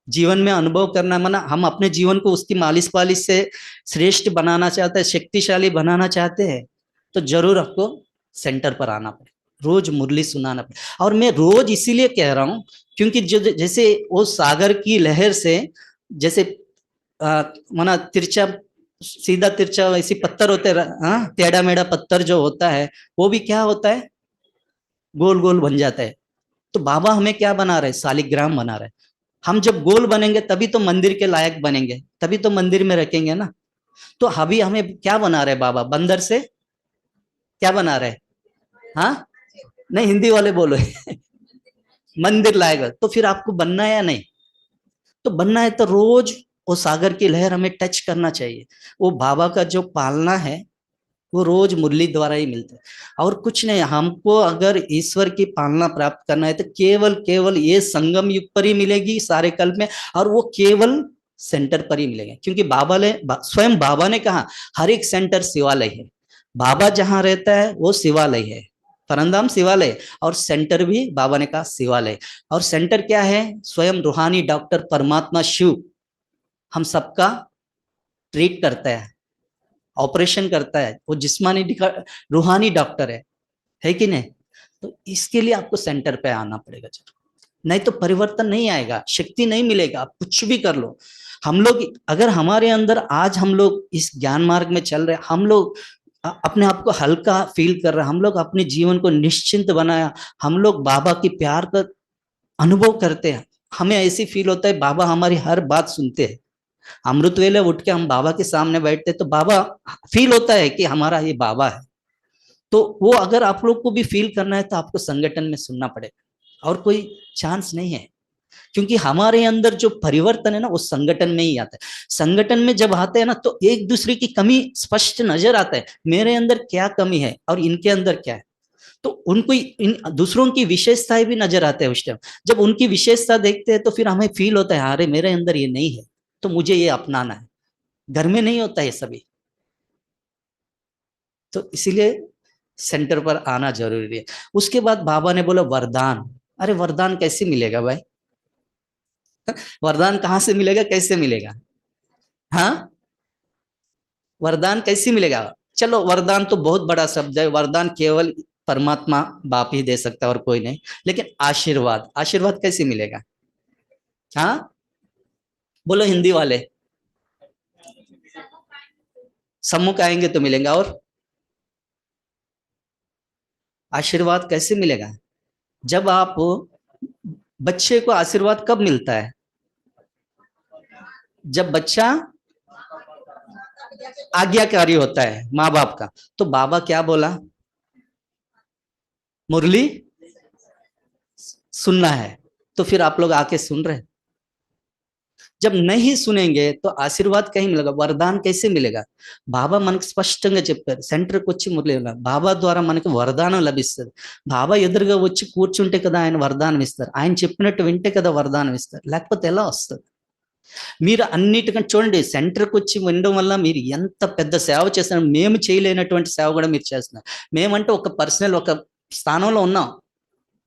जीवन में अनुभव करना, माना हम अपने जीवन को उसकी मालिश पालिश से श्रेष्ठ बनाना चाहते हैं, शक्तिशाली बनाना चाहते हैं, तो जरूर आपको सेंटर पर आना पड़े, रोज मुरली सुनाना पड़े। और मैं रोज इसीलिए कह रहा हूँ क्योंकि जो जैसे वो सागर की लहर से जैसे माना तिरछा सीधा तिरछा वैसी पत्थर होते हैं, टेढ़ा मेढ़ा पत्थर जो होता है वो भी क्या होता है, गोल गोल बन जाता है। तो बाबा हमें क्या बना रहे, शालिग्राम बना रहे। हम जब गोल बनेंगे तभी तो मंदिर के लायक बनेंगे, तभी तो मंदिर में रखेंगे ना। तो अभी हमें क्या बना रहे बाबा, बंदर से क्या बना रहे? हाँ नहीं, हिंदी वाले बोलो। मंदिर लाएगा, तो फिर आपको बनना है या नहीं? तो बनना है तो रोज वो सागर की लहर हमें टच करना चाहिए। वो बाबा का जो पालना है वो रोज मुरली द्वारा ही मिलता है, और कुछ नहीं। हमको अगर ईश्वर की पालना प्राप्त करना है तो केवल केवल ये संगम युग पर ही मिलेगी सारे कल्प में, और वो केवल सेंटर पर ही मिलेगा। क्योंकि बाबा ने स्वयं बाबा ने कहा हर एक सेंटर शिवालय है, बाबा जहां रहता है वो शिवालय है, परमधाम शिवालय, और सेंटर भी बाबा ने कहा शिवालय। और सेंटर क्या है? स्वयं रूहानी डॉक्टर परमात्मा शिव हम सबका ट्रीट करता है, ऑपरेशन करता है, वो जिस्मानी रूहानी डॉक्टर है कि नहीं? तो इसके लिए आपको सेंटर पे आना पड़ेगा जरूर, नहीं तो परिवर्तन नहीं आएगा, शक्ति नहीं मिलेगा। आप कुछ भी कर लो, हम लोग अगर हमारे अंदर आज हम लोग इस ज्ञान मार्ग में चल रहे, हम लोग अपने आप को हल्का फील कर रहे, हम लोग अपने जीवन को निश्चिंत बनाया, हम लोग बाबा की प्यार का अनुभव करते हैं, हमें ऐसी फील होता है बाबा हमारी हर बात सुनते हैं। अमृत वेले उठ के हम बाबा के सामने बैठते तो बाबा फील होता है कि हमारा ये बाबा है। तो वो अगर आप लोग को भी फील करना है तो आपको संगठन में सुनना पड़ेगा, और कोई चांस नहीं है। क्योंकि हमारे अंदर जो परिवर्तन है ना वो संगठन में ही आता है। संगठन में जब आते हैं ना तो एक दूसरे की कमी स्पष्ट नजर आता है, मेरे अंदर क्या कमी है और इनके अंदर क्या है, तो उनको इन दूसरों की विशेषताएं भी नजर आते हैं। उस टाइम जब उनकी विशेषता देखते हैं तो फिर हमें फील होता है अरे मेरे अंदर ये नहीं है तो मुझे ये अपनाना है। घर में नहीं होता है सभी, तो इसीलिए सेंटर पर आना जरूरी है। उसके बाद बाबा ने बोला वरदान। अरे वरदान कैसे मिलेगा भाई? वरदान कहाँ से मिलेगा, कैसे मिलेगा? हाँ, वरदान कैसे मिलेगा? चलो वरदान तो बहुत बड़ा शब्द है, वरदान केवल परमात्मा बाप ही दे सकता है और कोई नहीं। लेकिन आशीर्वाद, आशीर्वाद कैसे मिलेगा? हाँ बोलो हिंदी वाले। सम्मुख आएंगे तो मिलेगा। और आशीर्वाद कैसे मिलेगा? जब आप, बच्चे को आशीर्वाद कब मिलता है? जब बच्चा आज्ञाकारी होता है माँ बाप का। तो बाबा क्या बोला? मुरली सुनना है। तो फिर आप लोग आके सुन रहे। जब नहीं सुनेंगे तो आशीर्वाद कहीं मिलेगा, वरदान कैसे मिलेगा? బాబా మనకు స్పష్టంగా చెప్పారు, సెంటర్కి వచ్చి మురళి బాబా ద్వారా మనకు వరదానం లభిస్తుంది. బాబా ఎదురుగా వచ్చి కూర్చుంటే కదా ఆయన వరదానం ఇస్తారు, ఆయన చెప్పినట్టు వింటే కదా వరదానం ఇస్తారు, లేకపోతే ఎలా వస్తుంది? మీరు అన్నిటికంటే చూడండి, సెంటర్కి వచ్చి వినడం వల్ల మీరు ఎంత పెద్ద సేవ చేస్తున్నారు. మేము చేయలేనటువంటి సేవ కూడా మీరు చేస్తున్నారు. మేమంటే ఒక పర్సనల్ ఒక స్థానంలో ఉన్నాం,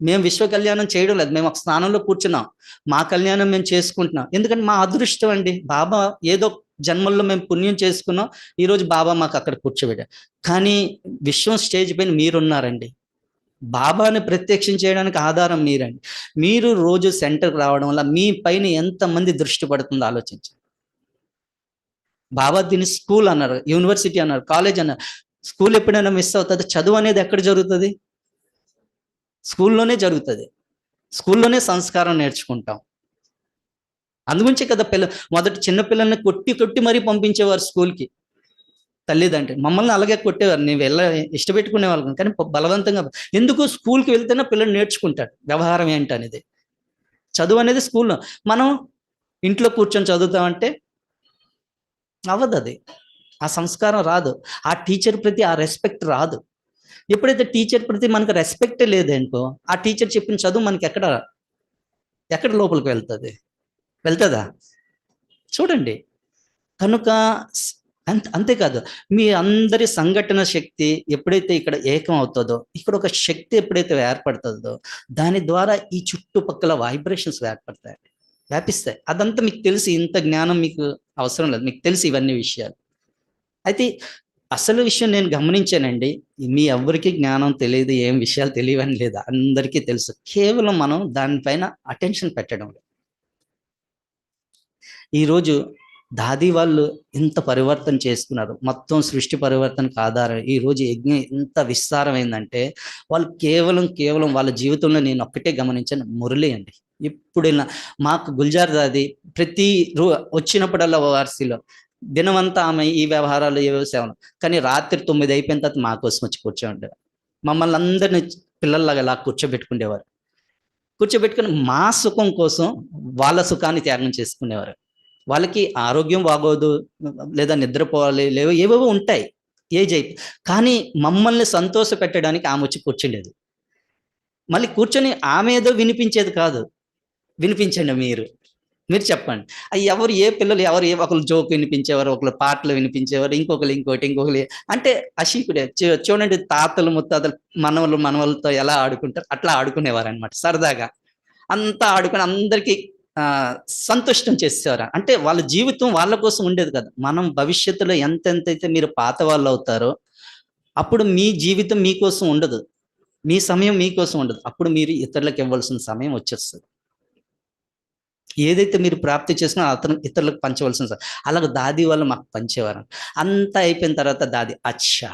మేము విశ్వ కళ్యాణం చేయడం లేదు, మేము ఒక స్థానంలో కూర్చున్నాం, మా కళ్యాణం మేము చేసుకుంటున్నాం. ఎందుకంటే మా అదృష్టం అండి, బాబా ఏదో జన్మల్లో మేము పుణ్యం చేసుకున్నాం, ఈరోజు బాబా మాకు అక్కడ కూర్చోబెట్టారు. కానీ విశ్వం స్టేజ్ పైన మీరున్నారండి, బాబాని ప్రత్యక్షం చేయడానికి ఆధారం మీరండి. మీరు రోజు సెంటర్కి రావడం వల్ల మీ పైన ఎంతమంది దృష్టి పడుతుందో ఆలోచించండి. బాబా దీన్ని స్కూల్ అన్నారు, యూనివర్సిటీ అన్నారు, కాలేజ్ అన్నారు. స్కూల్ ఎప్పుడైనా మిస్ అవుతుంది? చదువు అనేది ఎక్కడ జరుగుతుంది? స్కూల్లోనే జరుగుతుంది, స్కూల్లోనే సంస్కారం నేర్చుకుంటాం. అందుగురించే కదా మొదటి చిన్నపిల్లల్ని కొట్టి కొట్టి మరీ పంపించేవారు స్కూల్కి తల్లిదండ్రులు. మమ్మల్ని అలాగే కొట్టేవారు, నేను ఇష్టపెట్టుకునే వాళ్ళం, కానీ బలవంతంగా. ఎందుకు? స్కూల్కి వెళ్తేనే పిల్లలు నేర్చుకుంటాడు వ్యవహారం ఏంటనేది. చదువు అనేది స్కూల్లో. మనం ఇంట్లో కూర్చొని చదువుతామంటే అవ్వదు, అది ఆ సంస్కారం రాదు, ఆ టీచర్ ప్రతి ఆ రెస్పెక్ట్ రాదు. ఎప్పుడైతే టీచర్ ప్రతి మనకు రెస్పెక్టే లేదనుకో, ఆ టీచర్ చెప్పిన చదువు మనకి ఎక్కడ లోపలికి వెళ్తుందా? చూడండి. కనుక అంతేకాదు, మీ అందరి సంఘటన శక్తి ఎప్పుడైతే ఇక్కడ ఏకం అవుతుందో, ఇక్కడ ఒక శక్తి ఎప్పుడైతే ఏర్పడుతుందో, దాని ద్వారా ఈ చుట్టుపక్కల వైబ్రేషన్స్ వ్యాపిస్తాయి. అదంతా మీకు తెలిసి, ఇంత జ్ఞానం మీకు అవసరం లేదు, మీకు తెలిసి ఇవన్నీ విషయాలు. అయితే అసలు విషయం నేను గమనించానండి, మీ ఎవరికి జ్ఞానం తెలియదు, ఏం విషయాలు తెలియవని లేదు, అందరికీ తెలుసు. కేవలం మనం దానిపైన అటెన్షన్ పెట్టడం లేదు. ఈరోజు దాది వాళ్ళు ఇంత పరివర్తన చేసుకున్నారు, మొత్తం సృష్టి పరివర్తనకు ఆధారం. ఈరోజు యజ్ఞం ఎంత విస్తారమైందంటే, వాళ్ళు కేవలం వాళ్ళ జీవితంలో నేను ఒక్కటే గమనించాను, మురళి అండి. ఇప్పుడైనా మాకు గుల్జార్ దాది ప్రతి వచ్చినప్పుడల్లా వార్సీలో దినమంతా ఆమె ఈ వ్యవహారాలు ఏవో సేవలు, కానీ రాత్రి 9 అయిపోయిన తర్వాత మా కోసం వచ్చి కూర్చోండేవారు. మమ్మల్ని అందరినీ పిల్లల్లాగా ఇలా కూర్చోబెట్టుకునేవారు. కూర్చోబెట్టుకుని మా సుఖం కోసం వాళ్ళ సుఖాన్ని త్యాగం చేసుకునేవారు. వాళ్ళకి ఆరోగ్యం బాగోదు, లేదా నిద్రపోవాలి, ఏవేవో ఉంటాయి, ఏజ్ అయిపోయి, కానీ మమ్మల్ని సంతోష పెట్టడానికి ఆమె వచ్చి కూర్చుండేది. మళ్ళీ కూర్చొని ఆమె ఏదో వినిపించేది కాదు, వినిపించండి మీరు చెప్పండి. ఎవరు ఏ పిల్లలు ఎవరు ఒకరు జోక్ వినిపించేవారు, ఒకరు పాటలు వినిపించేవారు, ఇంకొకరు అంటే అశీకుడే. చూడండి, తాతలు ముత్తాతలు మనవలతో ఎలా ఆడుకుంటారు అట్లా ఆడుకునేవారు అనమాట. సరదాగా అంతా ఆడుకుని అందరికీ సంతుష్టం చేసేవారు. అంటే వాళ్ళ జీవితం వాళ్ళ కోసం ఉండేది కదా. మనం భవిష్యత్తులో ఎంతైతే మీరు పాత వాళ్ళు అవుతారో, అప్పుడు మీ జీవితం మీకోసం ఉండదు, మీ సమయం మీకోసం ఉండదు. అప్పుడు మీరు ఇతరులకు ఇవ్వాల్సిన సమయం వచ్చేస్తుంది. ఏదైతే మీరు ప్రాప్తి చేసినా ఇతరులకు పంచవలసిన సార్. అలాగే దాది వాళ్ళు మాకు పంచేవారు. అంతా అయిపోయిన తర్వాత దాది అచ్చా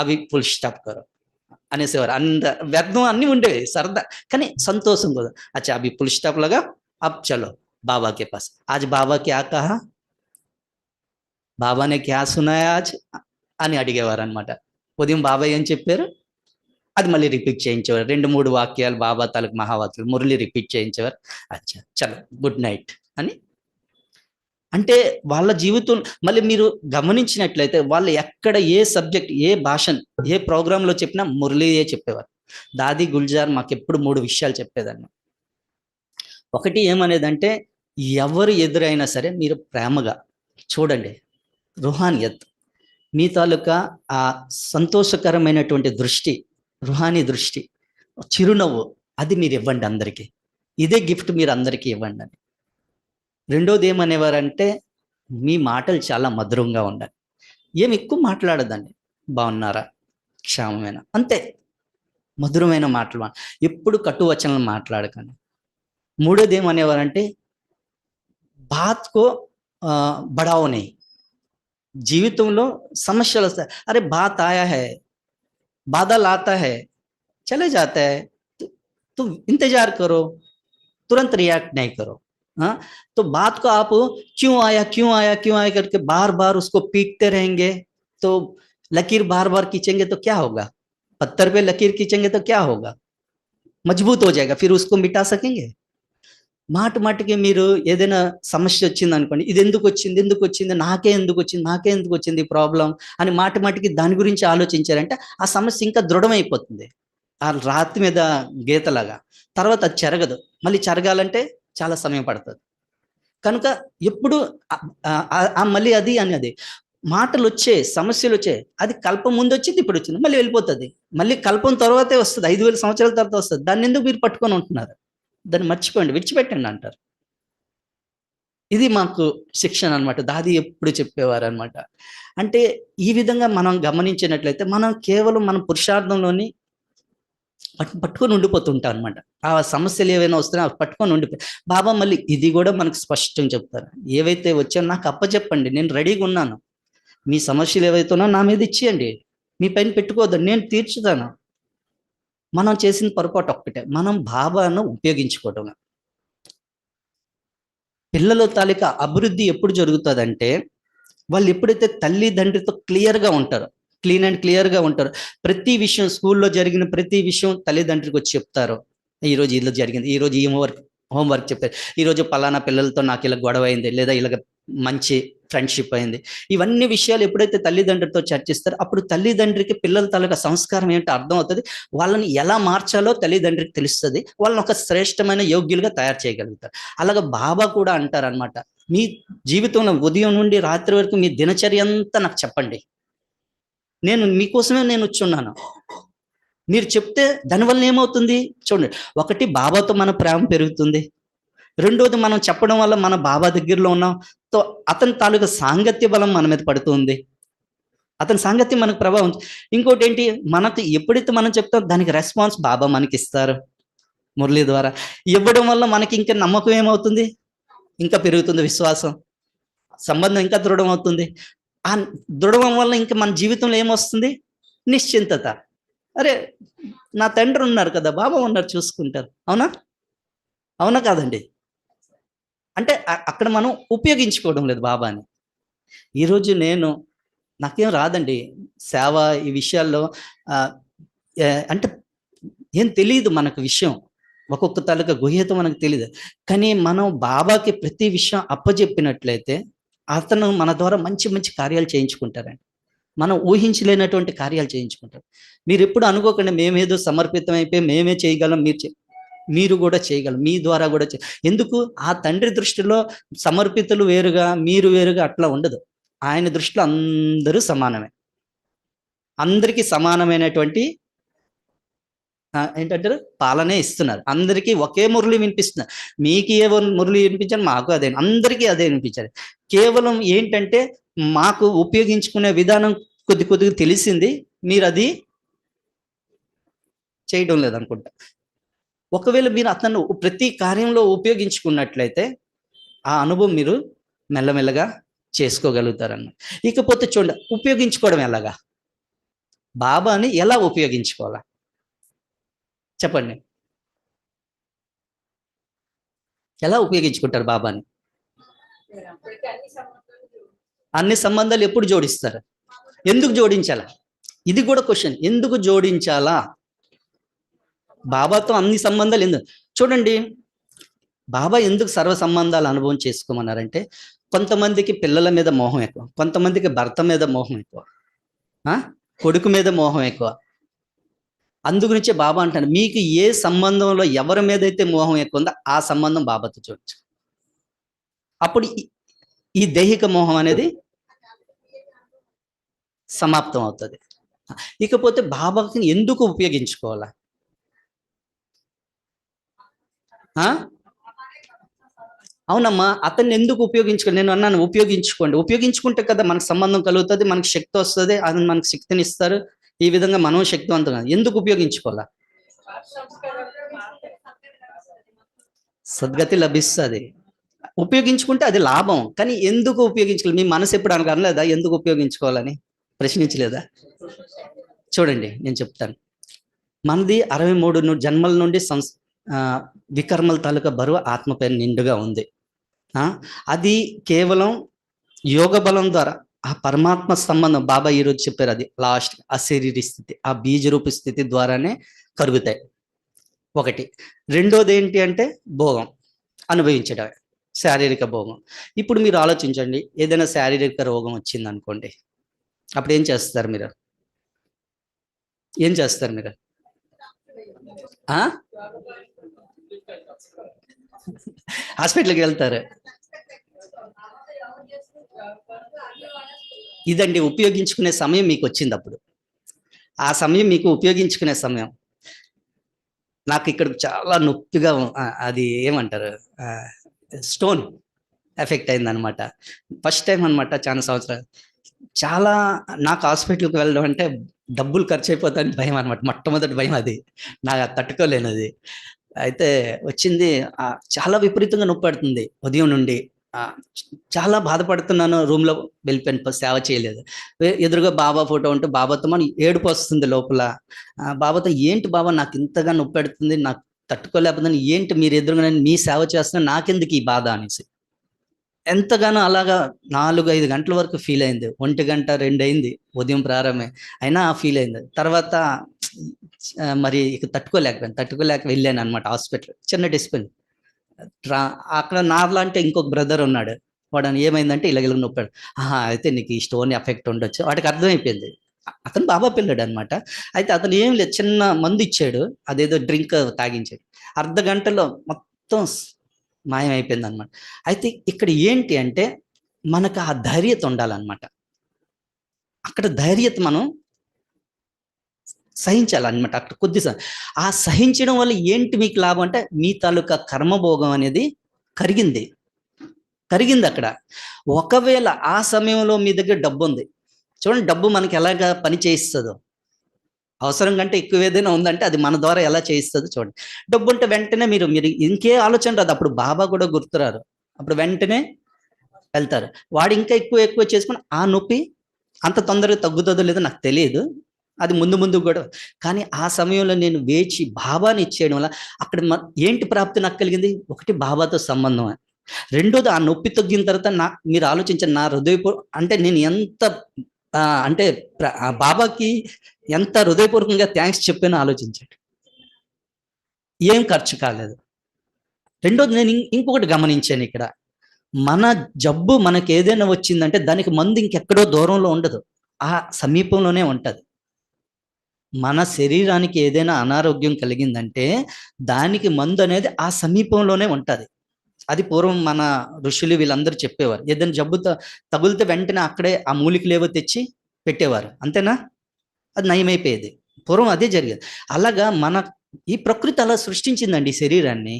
అవి ఫుల్ స్టాప్ కరో అనేసేవారు. వ్యర్థం అన్ని ఉండేవి, సరదా, కానీ సంతోషం కదా. అచ్చా అవి ఫుల్ స్టాప్ లాగా అబ్ చలో బాబా కే పాస్. ఆజ్ బాబా క్యా కహా, బాబానే క్యా సునాయా ఆజ్ అని అడిగేవారు అనమాట. ఉదయం బాబా ఏం చెప్పారు అది మళ్ళీ రిపీట్ చేయించేవారు. 2-3 వాక్యాలు బాబా తాలూకు మహావాక్యాలు మురళి రిపీట్ చేయించేవారు. అచ్చా చలో గుడ్ నైట్ అని. అంటే వాళ్ళ జీవితం మళ్ళీ మీరు గమనించినట్లయితే వాళ్ళు ఎక్కడ ఏ సబ్జెక్ట్, ఏ భాషను, ఏ ప్రోగ్రాంలో చెప్పినా మురళియే చెప్పేవారు. దాది గుల్జార్ మాకు ఎప్పుడు 3 విషయాలు చెప్పేదాన్ని. ఒకటి ఏమనేదంటే, ఎవరు ఎదురైనా సరే మీరు ప్రేమగా చూడండి, రుహానియత్, మీ తాలూకా ఆ సంతోషకరమైనటువంటి దృష్టి, రుహానీ దృష్టి, చిరునవ్వు, అది మీరు ఇవ్వండి అందరికీ. ఇదే గిఫ్ట్ మీరు అందరికీ ఇవ్వండి అని. రెండోది ఏమనేవారంటే, మీ మాటలు చాలా మధురంగా ఉండాలి. ఏమి ఎక్కువ మాట్లాడదండి. బాగున్నారా, క్షేమమేనా, అంతే. మధురమైన మాటలు ఎప్పుడు కట్టు వచనాలు మాట్లాడకండి. మూడోది ఏమనేవారంటే, బాత్కో బడావో నహీ. జీవితంలో సమస్యలు వస్తాయి. అరే బాత్ ఆయా హై, బాధలు ఆతా హై, చలే జాతా హై, तो इंतजार करो, तुरंत रिएक्ट नहीं करो. हाँ, तो बात को आप क्यों आया क्यों आया क्यों आया करके बार बार उसको पीटते रहेंगे तो लकीर बार बार खींचेंगे तो क्या होगा? पत्थर पे लकीर खींचेंगे तो क्या होगा? मजबूत हो जाएगा, फिर उसको मिटा सकेंगे. మాట మాటికి మీరు ఏదైనా సమస్య వచ్చింది అనుకోండి, ఇది ఎందుకు వచ్చింది, నాకే ఎందుకు వచ్చింది ప్రాబ్లం అని మాట మాటికి దాని గురించి ఆలోచించారంటే ఆ సమస్య ఇంకా దృఢమైపోతుంది. ఆ రాతి మీద గీతలాగా. తర్వాత అది చెరగదు. మళ్ళీ చెరగాలంటే చాలా సమయం పడుతుంది. కనుక ఎప్పుడు మళ్ళీ అది అని అది మాటలు వచ్చాయి, సమస్యలు వచ్చాయి. అది కల్పం ముందు వచ్చింది, ఇప్పుడు వచ్చింది, మళ్ళీ వెళ్ళిపోతుంది. మళ్ళీ కల్పం తర్వాతే వస్తుంది, 5,000 సంవత్సరాల తర్వాత వస్తుంది. దాన్ని ఎందుకు మీరు పట్టుకొని ఉంటున్నారు? దాన్ని మర్చిపోండి, విడిచిపెట్టండి అంటారు. ఇది మాకు శిక్షణ అనమాట. దాది ఎప్పుడు చెప్పేవారు అనమాట. అంటే ఈ విధంగా మనం గమనించినట్లయితే మనం కేవలం మన పురుషార్థంలోని పట్టుకొని ఉండిపోతుంటాం అనమాట. ఆ సమస్యలు ఏవైనా వస్తున్నాయో అవి పట్టుకొని ఉండిపోయి బాబా మళ్ళీ ఇది కూడా మనకు స్పష్టంగా చెప్తారు. ఏవైతే వచ్చాయో నాకు అప్పచెప్పండి, నేను రెడీగా ఉన్నాను. మీ సమస్యలు ఏవైతే ఉన్నాయో నా మీద ఇచ్చేయండి, మీ పైన పెట్టుకోవద్దు, నేను తీర్చుతాను. మనం చేసిన పొరపాటు ఒక్కటే, మనం బాబాను ఉపయోగించుకోవడం. పిల్లల తాలూకా అభివృద్ధి ఎప్పుడు జరుగుతుందంటే వాళ్ళు ఎప్పుడైతే తల్లిదండ్రితో క్లియర్గా ఉంటారో, క్లీన్ అండ్ క్లియర్గా ఉంటారు. ప్రతి విషయం, స్కూల్లో జరిగిన ప్రతి విషయం తల్లిదండ్రికి వచ్చి చెప్తారు. ఈరోజు ఇలా జరిగింది, ఈరోజు ఈ హోంవర్క్ చెప్పారు, ఈరోజు పలానా పిల్లలతో నాకు ఇలా గొడవ అయింది, లేదా ఇలాగ మంచి ఫ్రెండ్షిప్ అయింది. ఇవన్నీ విషయాలు ఎప్పుడైతే తల్లిదండ్రులతో చర్చిస్తారో అప్పుడు తల్లిదండ్రికి పిల్లల తాలూకా సంస్కారం ఏంటో అర్థం అవుతుంది. వాళ్ళని ఎలా మార్చాలో తల్లిదండ్రికి తెలుస్తుంది. వాళ్ళని ఒక శ్రేష్టమైన యోగ్యులుగా తయారు చేయగలుగుతారు. అలాగే బాబా కూడా అంటారనమాట, మీ జీవితంలో ఉదయం నుండి రాత్రి వరకు మీ దినచర్య అంతా నాకు చెప్పండి, నేను మీకోసమే నేను వచ్చున్నాను. మీరు చెప్తే దానివల్ల ఏమవుతుంది చూడండి. ఒకటి, బాబాతో మన ప్రేమ పెరుగుతుంది. రెండోది, మనం చెప్పడం వల్ల మన బాబా దగ్గరలో ఉన్నాం, తో అతని తాలూకా సాంగత్య బలం మన మీద పడుతుంది, అతని సాంగత్యం మనకు ప్రభావం. ఇంకోటి ఏంటి, మనకు ఎప్పుడైతే మనం చెప్తాం దానికి రెస్పాన్స్ బాబా మనకి ఇస్తారు మురళి ద్వారా. ఇవ్వడం వల్ల మనకి ఇంకా నమ్మకం ఏమవుతుంది, ఇంకా పెరుగుతుంది, విశ్వాసం, సంబంధం ఇంకా దృఢం అవుతుంది. ఆ దృఢం వల్ల ఇంకా మన జీవితంలో ఏమొస్తుంది, నిశ్చింతత. అరే నా తండ్రి ఉన్నారు కదా, బాబా ఉన్నారు, చూసుకుంటారు. అవునా అవునా కాదండి? అంటే అక్కడ మనం ఉపయోగించుకోవడం లేదు బాబాని. ఈరోజు నాకేం రాదండి సేవ ఈ విషయాల్లో, అంటే ఏం తెలియదు మనకు విషయం, ఒక్కొక్క తాలూకా గుహ్యత మనకు తెలియదు. కానీ మనం బాబాకి ప్రతి విషయం అప్పచెప్పినట్లయితే అతను మన ద్వారా మంచి మంచి కార్యాలు చేయించుకుంటారండి. మనం ఊహించలేనటువంటి కార్యాలు చేయించుకుంటారు. మీరు ఎప్పుడు అనుకోకండి మేమేదో సమర్పితం అయిపోయి మేమే చేయగలం, మీరు కూడా చేయగలం, మీ ద్వారా కూడా ఎందుకు? ఆ తండ్రి దృష్టిలో సమర్పితులు వేరుగా మీరు వేరుగా అట్లా ఉండదు. ఆయన దృష్టిలో అందరూ సమానమే, అందరికీ సమానమైనటువంటి ఏంటంటారు పాలనే ఇస్తున్నారు. అందరికీ ఒకే మురళి వినిపిస్తున్నారు. మీకు ఏ మురళి వినిపించాలి, మాకు అదే, అందరికీ అదే వినిపించాలి. కేవలం ఏంటంటే మాకు ఉపయోగించుకునే విధానం కొద్దిగా తెలిసింది, మీరు అది చేయడం లేదనుకుంటా. ఒకవేళ మీరు అతను ప్రతి కార్యంలో ఉపయోగించుకున్నట్లయితే ఆ అనుభవం మీరు మెల్లమెల్లగా చేసుకోగలుగుతారన్న. ఇకపోతే చూడండి, ఉపయోగించుకోవడం ఎలాగా, బాబాని ఎలా ఉపయోగించుకోవాలా చెప్పండి. ఎలా ఉపయోగించుకుంటారు బాబాని? అన్ని సంబంధాలు ఎప్పుడు జోడిస్తారు? ఎందుకు జోడించాలా? ఇది కూడా క్వశ్చన్. ఎందుకు జోడించాలా? బాబాతో అన్ని సంబంధాలు ఎందుకు? చూడండి, బాబా ఎందుకు సర్వ సంబంధాల అనుభవం చేసుకోమన్నారంటే, కొంతమందికి పిల్లల మీద మోహం ఎక్కువ, కొంతమందికి భర్త మీద మోహం ఎక్కువ, కొడుకు మీద మోహం ఎక్కువ. అందుగురించే బాబా అంటాను, మీకు ఏ సంబంధంలో ఎవరి మీద అయితే మోహం ఎక్కువ ఉందో ఆ సంబంధం బాబాతో చూడొచ్చు. అప్పుడు ఈ దైహిక మోహం అనేది సమాప్తం అవుతుంది. ఇకపోతే బాబాకి ఎందుకు ఉపయోగించుకోవాలా? అవునమ్మా, అతన్ని ఎందుకు ఉపయోగించుకో? నేను అన్నాను ఉపయోగించుకోండి. ఉపయోగించుకుంటే కదా మనకు సంబంధం కలుగుతుంది, మనకు శక్తి వస్తుంది, అది మనకు శక్తిని ఇస్తారు. ఈ విధంగా మనం శక్తివంతం. ఎందుకు ఉపయోగించుకోవాలా? సద్గతి లభిస్తుంది. ఉపయోగించుకుంటే అది లాభం. కానీ ఎందుకు ఉపయోగించుకోవాలి? మీ మనసు ఎప్పుడు అనలేదా ఎందుకు ఉపయోగించుకోవాలని? ప్రశ్నించలేదా? చూడండి, నేను చెప్తాను. మనది 63 జన్మల నుండి వికర్మల తాలూకా బరువు ఆత్మపై నిండుగా ఉంది. అది కేవలం యోగ బలం ద్వారా ఆ పరమాత్మ సంబంధం, బాబా ఈరోజు చెప్పారు, అది లాస్ట్ అశరీరి స్థితి, ఆ బీజరూప స్థితి ద్వారానే కలుగుతాయి. ఒకటి. రెండోది ఏంటి అంటే భోగం అనుభవించడమే, శారీరక భోగం. ఇప్పుడు మీరు ఆలోచించండి, ఏదైనా శారీరక రోగం వచ్చింది అనుకోండి, అప్పుడు ఏం చేస్తారు మీరు? ఏం చేస్తారు మీరు? హాస్పిటల్కి వెళ్తారు. ఇదండి ఉపయోగించుకునే సమయం మీకు వచ్చింది. అప్పుడు ఆ సమయం మీకు ఉపయోగించుకునే సమయం. నాకు ఇక్కడ చాలా నొప్పిగా అది ఏమంటారు, స్టోన్ ఎఫెక్ట్ అయింది అనమాట. ఫస్ట్ టైం అనమాట, చాలా సంవత్సరాలు. చాలా నాకు హాస్పిటల్కి వెళ్ళడం అంటే డబ్బులు ఖర్చు అయిపోతాయని భయం అనమాట. మొట్టమొదటి భయం అది, నాకు తట్టుకోలేనది. అయితే వచ్చింది, చాలా విపరీతంగా నొప్పి పడుతుంది ఉదయం నుండి. చాలా బాధపడుతున్నాను. రూమ్లో వెళ్ళిపోయిన, సేవ చేయలేదు. ఎదురుగా బాబా ఫోటో ఉంటే బాబాతో మన ఏడుపు వస్తుంది లోపల. బాబాతో, ఏంటి బాబా నాకు ఇంతగా నొప్పి పెడుతుంది, నాకు తట్టుకోలేకపోతుంది, ఏంటి మీరు ఎదురుగా మీ సేవ చేస్తున్నా, నాకెందుకు ఈ బాధ అనేసి ఎంతగానో అలాగా 4-5 గంటల వరకు ఫీల్ అయింది. 1 గంట 2 అయింది ఉదయం ప్రారంభమే, అయినా ఫీల్ అయింది. తర్వాత మరి ఇక తట్టుకోలేక వెళ్ళాను అనమాట హాస్పిటల్. చిన్న డిస్పెన్ అక్కడ నాలాంటి ఇంకొక బ్రదర్ ఉన్నాడు. వాడు ఏమైందంటే ఇలాగ నొప్పాడు. అయితే నీకు ఈ స్టోన్ ఎఫెక్ట్ ఉండొచ్చు. వాడికి అర్థమైపోయింది. అతను బాబా పిల్లాడు అనమాట. అయితే అతను ఏం లేదు, చిన్న మందు ఇచ్చాడు, అదేదో డ్రింక్ తాగించాడు. అర్ధ గంటలో మొత్తం మాయమైపోయింది అనమాట. అయితే ఇక్కడ ఏంటి అంటే మనకు ఆ ధైర్యత ఉండాలన్నమాట. అక్కడ ధైర్యత మనం సహించాలన్నమాట. అక్కడ ఆ సహించడం వల్ల ఏంటి మీకు లాభం అంటే మీ తాలూకా కర్మభోగం అనేది కరిగింది అక్కడ. ఒకవేళ ఆ సమయంలో మీ దగ్గర డబ్బు ఉంది, చూడండి, డబ్బు మనకి ఎలాగా పని చేయిస్తుందో, అవసరం కంటే ఎక్కువ ఏదైనా ఉందంటే అది మన ద్వారా ఎలా చేయిస్తుందో చూడండి. డబ్బు ఉంటే వెంటనే మీరు ఇంకే ఆలోచన రాదు. అప్పుడు బాబా కూడా గుర్తురారు, అప్పుడు వెంటనే వెళ్తారు. వాడు ఇంకా ఎక్కువ చేసుకుని ఆ నొప్పి అంత తొందరగా తగ్గుతుందో లేదో నాకు తెలియదు, అది ముందు కూడా. కానీ ఆ సమయంలో నేను వేచి బాబాని ఇచ్చేయడం వల్ల అక్కడ ఏంటి ప్రాప్తి నాకు కలిగింది? ఒకటి, బాబాతో సంబంధం. రెండోది, ఆ నొప్పి తగ్గిన తర్వాత మీరు ఆలోచించండి, నా హృదయపూర్వక అంటే నేను ఎంత అంటే బాబాకి ఎంత హృదయపూర్వకంగా థ్యాంక్స్ చెప్పానో ఆలోచించండి. ఏం ఖర్చు కాలేదు. రెండోది, నేను ఇంకొకటి గమనించాను ఇక్కడ, మన జబ్బు మనకి ఏదైనా వచ్చిందంటే దానికి మందు ఇంకెక్కడో దూరంలో ఉండదు, ఆ సమీపంలోనే ఉంటుంది. మన శరీరానికి ఏదైనా అనారోగ్యం కలిగిందంటే దానికి మందు అనేది ఆ సమీపంలోనే ఉంటుంది. అది పూర్వం మన ఋషులు వీళ్ళందరూ చెప్పేవారు. ఏదైనా జబ్బు తగులితే వెంటనే అక్కడే ఆ మూలికలేవో తెచ్చి పెట్టేవారు, అంతేనా? అది నయమైపోయేది. పూర్వం అదే జరిగేది. అలాగా ఈ ప్రకృతి అలా సృష్టించిందండి ఈ శరీరాన్ని.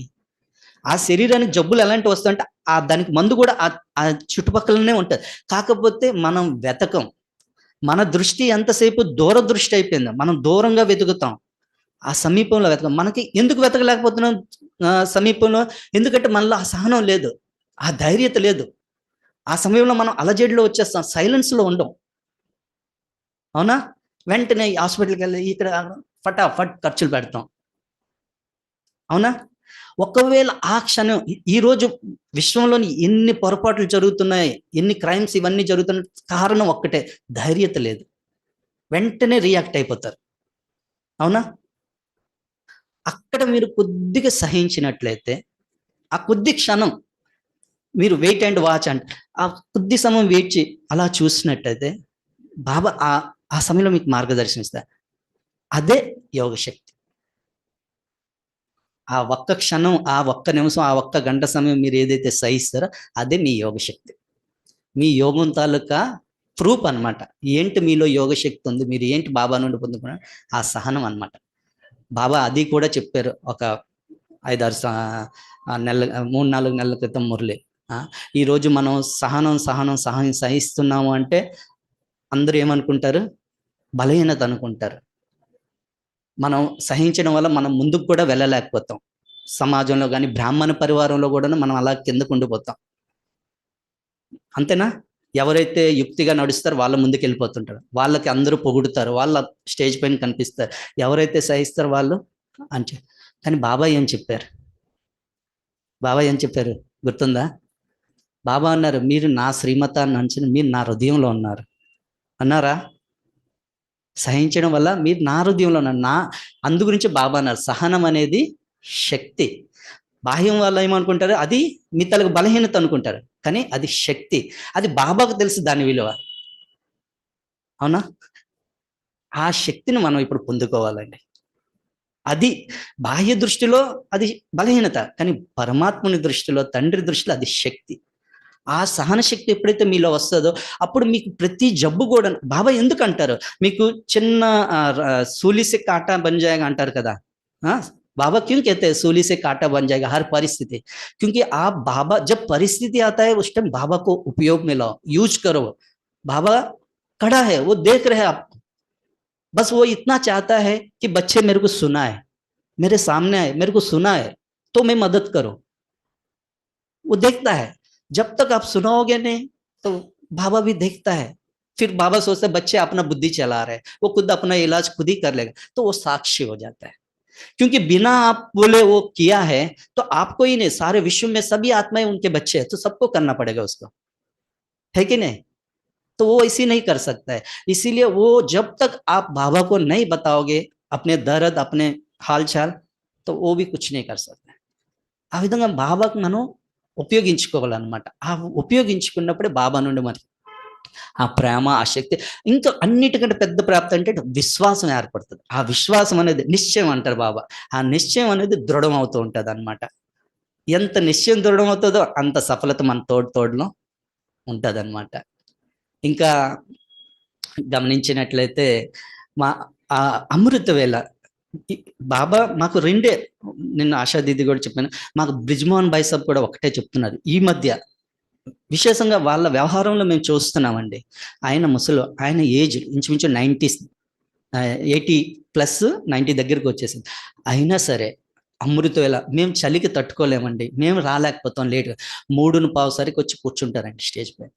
ఆ శరీరానికి జబ్బులు ఎలాంటివి వస్తాయంటే దానికి మందు కూడా ఆ చుట్టుపక్కలనే ఉంటుంది. కాకపోతే మనం వెతకం. మన దృష్టి ఎంతసేపు దూరదృష్టి అయిపోయింది, మనం దూరంగా వెతుకుతాం, ఆ సమీపంలో వెతకం. మనకి ఎందుకు వెతకలేకపోతున్నాం సమీపంలో? ఎందుకంటే మనలో ఆ సహనం లేదు, ఆ ధైర్యత లేదు. ఆ సమయంలో మనం అలజడిలో వచ్చేస్తాం, సైలెన్స్లో ఉండం. అవునా? వెంటనే హాస్పిటల్కి వెళ్ళి ఇక్కడ ఫటాఫట్ ఖర్చులు పెడతాం. అవునా? ఒకవేళ ఆ క్షణం, ఈరోజు విశ్వంలోని ఎన్ని పొరపాట్లు జరుగుతున్నాయి, ఎన్ని క్రైమ్స్ ఇవన్నీ జరుగుతున్న కారణం ఒక్కటే, ధైర్యత లేదు. వెంటనే రియాక్ట్ అయిపోతారు. అవునా? అక్కడ మీరు కొద్దిగా సహించినట్లయితే, ఆ కొద్ది క్షణం మీరు వెయిట్ అండ్ వాచ్ అంటే ఆ కొద్ది సమయం వెయిట్ చేయి, అలా చూసినట్టయితే బాబా ఆ సమయంలో మీకు మార్గదర్శనం ఇస్తారు. అదే యోగశక్తి. ఆ ఒక్క క్షణం, ఆ ఒక్క నిమిషం, ఆ ఒక్క గంట సమయం మీరు ఏదైతే సహిస్తారో అదే మీ యోగశక్తి. మీ యోగం తాలూకా ప్రూఫ్ అన్నమాట. ఏంటి మీలో యోగ శక్తి ఉంది, మీరు ఏంటి బాబా నుండి పొందుకున్నారు, ఆ సహనం అన్నమాట. బాబా అది కూడా చెప్పారు ఒక 5-6 నెలల 3-4 నెలల క్రితం మురళి. ఈరోజు మనం సహిస్తున్నాము అంటే అందరూ ఏమనుకుంటారు, బలహీనత అనుకుంటారు. మనం సహించడం వల్ల మనం ముందుకు కూడా వెళ్ళలేకపోతాం. సమాజంలో కానీ బ్రాహ్మణ పరివారంలో కూడా మనం అలా కిందకు ఉండిపోతాం. అంతేనా? ఎవరైతే యుక్తిగా నడుస్తారో వాళ్ళ ముందుకు వెళ్ళిపోతుంటారు, వాళ్ళకి అందరూ పొగుడుతారు, వాళ్ళ స్టేజ్ పైన కనిపిస్తారు. ఎవరైతే సహిస్తారో వాళ్ళు అంటే. కానీ బాబా ఏం చెప్పారు, బాబా ఏం చెప్పారు గుర్తుందా? బాబా అన్నారు, మీరు నా శ్రీమతాన్ని అంచని మీరు నా హృదయంలో ఉన్నారు అన్నారా? సహించడం వల్ల మీరు నా హృదయంలో ఉన్నారు. అందు గురించి బాబా అన్నారు, సహనం అనేది శక్తి. బాహ్యం వాళ్ళు ఏమనుకుంటారు, అది మీ తలకు బలహీనత అనుకుంటారు, కానీ అది శక్తి. అది బాబాకు తెలుసు దాని విలువ. అవునా? ఆ శక్తిని మనం ఇప్పుడు పొందుకోవాలండి. అది బాహ్య దృష్టిలో అది బలహీనత, కానీ పరమాత్ముని దృష్టిలో, తండ్రి దృష్టిలో అది శక్తి. ఆ సహన శక్తి ఎప్పుడైతే మీలో వస్తుందో అప్పుడు మీకు ప్రతి జబ్బు కూడా, బాబా ఎందుకు అంటారు, మీకు చిన్న सूली से कांटा बन जाएगा అంటారు కదా. बाबा क्यों कहते हैं सूली से कांटा बन जाएगा हर परिस्थिति? क्योंकि आप बाबा जब परिस्थिति आता है उस टाइम बाबा को उपयोग में लाओ, यूज करो. बाबा खड़ा है, वो देख रहे हैं आपको. बस वो इतना चाहता है कि बच्चे मेरे को सुनाए, मेरे सामने आए, मेरे को सुनाए तो मैं मदद करूं. वो देखता है. जब तक आप सुनाओगे नहीं तो बाबा भी देखता है. फिर बाबा सोचते हैं बच्चे अपना बुद्धि चला रहे हैं, वो खुद अपना इलाज खुद ही कर लेगा, तो वो साक्षी हो जाता है. क्योंकि बिना आप बोले वो किया है तो आपको ही नहीं, सारे विश्व में सभी आत्माएं उनके बच्चे हैं, तो सबको करना पड़ेगा उसको, है कि नहीं? तो वो ऐसी नहीं कर सकता है. इसीलिए वो जब तक आप बाबा को नहीं बताओगे अपने दर्द, अपने हालचाल, तो वो भी कुछ नहीं कर सकता. ఆ విధంగా బాబాకు మనం ఉపయోగించుకోవాలన్నమాట. ఆ ఉపయోగించుకున్నప్పుడే బాబా నుండి మనకి ఆ ప్రేమ, ఆ శక్తి, ఇంకా అన్నిటికంటే పెద్ద ప్రాప్తి అంటే విశ్వాసం ఏర్పడుతుంది. ఆ విశ్వాసం అనేది నిశ్చయం అంటారు బాబా. ఆ నిశ్చయం అనేది దృఢం అవుతూ ఉంటుంది అన్నమాట. ఎంత నిశ్చయం దృఢం అవుతుందో అంత సఫలత మన తోడులో ఉంటుంది అన్నమాట. ఇంకా గమనించినట్లయితే మా ఆ అమృత వేళ బాబా మాకు రెండే, నిన్న ఆశా దీది కూడా చెప్పాను, మాకు బ్రిజ్మోహన్ భాయ్ సాబ్ కూడా ఒకటే చెప్తున్నారు. ఈ మధ్య విశేషంగా వాళ్ళ వ్యవహారంలో మేము చూస్తున్నామండి. ఆయన ముసలు, ఆయన ఏజ్ ఇంచుమించు 80+90 దగ్గరికి వచ్చేసింది. అయినా సరే అమృత వేళ మేము చలికి తట్టుకోలేమండి, మేము రాలేకపోతాం, లేటుగా 3:15 వచ్చి కూర్చుంటారండి స్టేజ్ పై.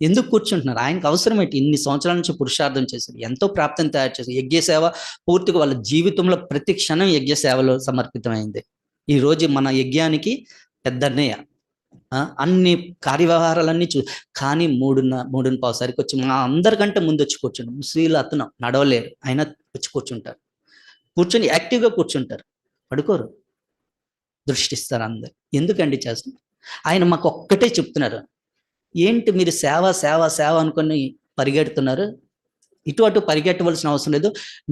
ఎందుకు కూర్చుంటున్నారు? ఆయనకు అవసరం ఏంటి? ఇన్ని సంవత్సరాల నుంచి పురుషార్థం చేశారు, ఎంతో ప్రాప్తిని తయారు చేశారు. యజ్ఞ సేవ పూర్తిగా వాళ్ళ జీవితంలో ప్రతి క్షణం యజ్ఞ సేవలో సమర్పితమైంది. ఈ రోజు మన యజ్ఞానికి పెద్ద అన్నయ్య అన్ని కార్యవ్యవహారాలన్నీ కానీ 3:15 వచ్చి మా అందరికంటే ముందు వచ్చి కూర్చుంటారు. ముస్లింలు అతను నడవలేరు, అయినా వచ్చి కూర్చుంటారు. కూర్చొని యాక్టివ్గా కూర్చుంటారు, పడుకోరు, దృష్టిస్తారు అందరు. ఎందుకండి చేస్తున్నారు? ఆయన మాకు ఒక్కటే చెప్తున్నారు, ఏంటి మీరు సేవ సేవ సేవ అనుకొని పరిగెడుతున్నారు? ఇటు అటు పరిగెట్టవలసిన అవసరం లేదు.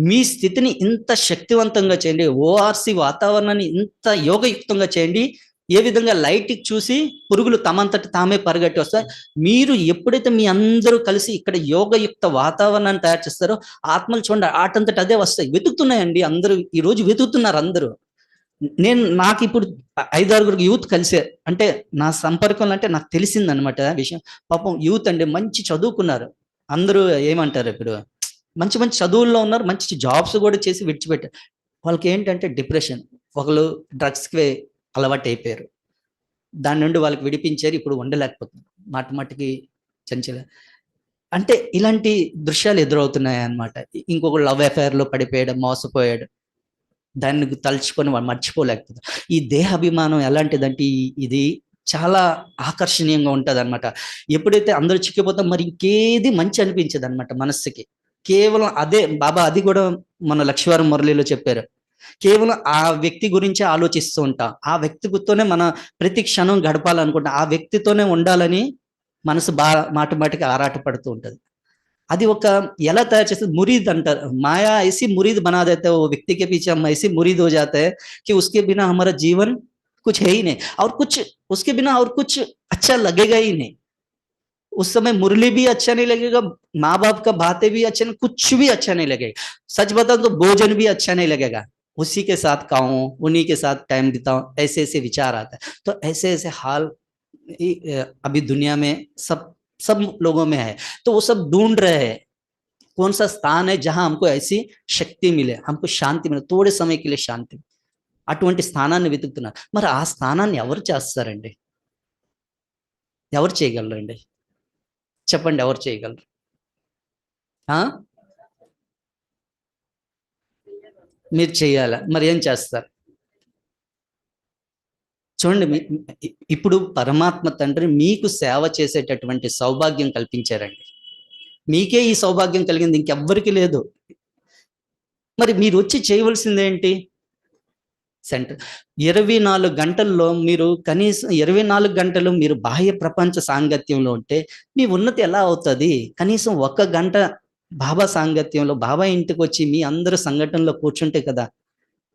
మీ స్థితిని ఇంత శక్తివంతంగా చేయండి, ఓఆర్సి వాతావరణాన్ని ఇంత యోగయుక్తంగా చేయండి. ఏ విధంగా లైట్కి చూసి పురుగులు తమంతట తామే పరిగెట్టి వస్తాయి. మీరు ఎప్పుడైతే మీ అందరూ కలిసి ఇక్కడ యోగయుక్త వాతావరణాన్ని తయారు చేస్తారో ఆత్మలు చూడండి ఆటంతట అదే వస్తాయి. వెతుకుతున్నాయండి అందరూ, ఈరోజు వెతుకుతున్నారు అందరూ. నాకు ఇప్పుడు 5-6 యూత్ కలిసే, అంటే నా సంపర్కంలో అంటే నాకు తెలిసింది అనమాట విషయం. పాపం యూత్ అండి మంచి చదువుకున్నారు, అందరూ ఏమంటారు ఇప్పుడు మంచి మంచి చదువుల్లో ఉన్నారు, మంచి జాబ్స్ కూడా చేసి విడిచిపెట్టారు. వాళ్ళకి ఏంటంటే డిప్రెషన్, ఒకళ్ళు డ్రగ్స్కి అలవాటు అయిపోయారు, దాని నుండి వాళ్ళకి విడిపించారు, ఇప్పుడు ఉండలేకపోతున్నారు, మాటికి చంచల. అంటే ఇలాంటి దృశ్యాలు ఎదురవుతున్నాయి అన్నమాట. ఇంకొక లవ్ అఫైర్లో పడిపోయాడు, మోసపోయాడు, దాన్ని తలుచుకొని వాళ్ళు మర్చిపోలేకపోతారు. ఈ దేహాభిమానం ఎలాంటిదంటే ఇది చాలా ఆకర్షణీయంగా ఉంటుంది అనమాట. ఎప్పుడైతే అందరూ చిక్కిపోతాం మరి ఇంకేది మంచి అనిపించదు అనమాట మనస్సుకి. కేవలం అదే బాబా అది కూడా మన లక్ష్మీవారం మురళిలో చెప్పారు. కేవలం ఆ వ్యక్తి గురించి ఆలోచిస్తూ ఉంటాం, ఆ వ్యక్తితోనే మన ప్రతి క్షణం గడపాలనుకుంటాం, ఆ వ్యక్తితోనే ఉండాలని మనసు మాటికి ఆరాటపడుతూ ఉంటుంది. అది ఒక ఎలా తయారు చేస్తుంది, మురీద్ అంటారు. మాయా ऐसी मुरीद बना देता है, वो व्यक्ति के पीछे हम ऐसे मुरीद हो जाते हैं कि उसके बिना हमारा जीवन कुछ है ही नहीं, और कुछ उसके बिना और कुछ अच्छा लगेगा ही नहीं. उस समय मुरली भी अच्छा नहीं लगेगा, माँ बाप का बातें भी अच्छा नहीं, कुछ भी अच्छा नहीं लगेगा। सच बताऊं तो भोजन भी अच्छा नहीं लगेगा। उसी के साथ खाऊं, उन्हीं के साथ टाइम बिताऊं, ऐसे ऐसे विचार आता है। तो ऐसे ऐसे हाल अभी दुनिया में सब सब लोगों में है। तो वो सब ढूंढ रहे हैं कौन सा स्थान है जहां हमको ऐसी శక్తి మిలే, हमको శాంతి మిలే, తోడే సమయ के लिए శాంతి, అటువంటి స్థానాన్ని వెతుకుతున్నారు. మరి ఆ స్థానాన్ని ఎవరు చేస్తారండి? ఎవరు చేయగలరండి? చెప్పండి, ఎవరు చేయగలరు? ఆ? మీరు చేయాలా? మరి ఏం చేస్తారు? చూడండి, ఇప్పుడు పరమాత్మ తండ్రి మీకు సేవ చేసేటటువంటి సౌభాగ్యం కల్పించారండి. మీకే ఈ సౌభాగ్యం కలిగింది, ఇంకెవ్వరికి లేదు. మరి మీరు వచ్చి చేయవలసింది ఏంటి? సెంటర్ 24 గంటల్లో మీరు కనీసం 24 గంటలు మీరు బాహ్య ప్రపంచ సాంగత్యంలో ఉంటే మీ ఉన్నతి ఎలా అవుతుంది? కనీసం 1 గంట బాబా సాంగత్యంలో, బాబా ఇంటికి వచ్చి మీ అందరూ సంఘటనలో కూర్చుంటే కదా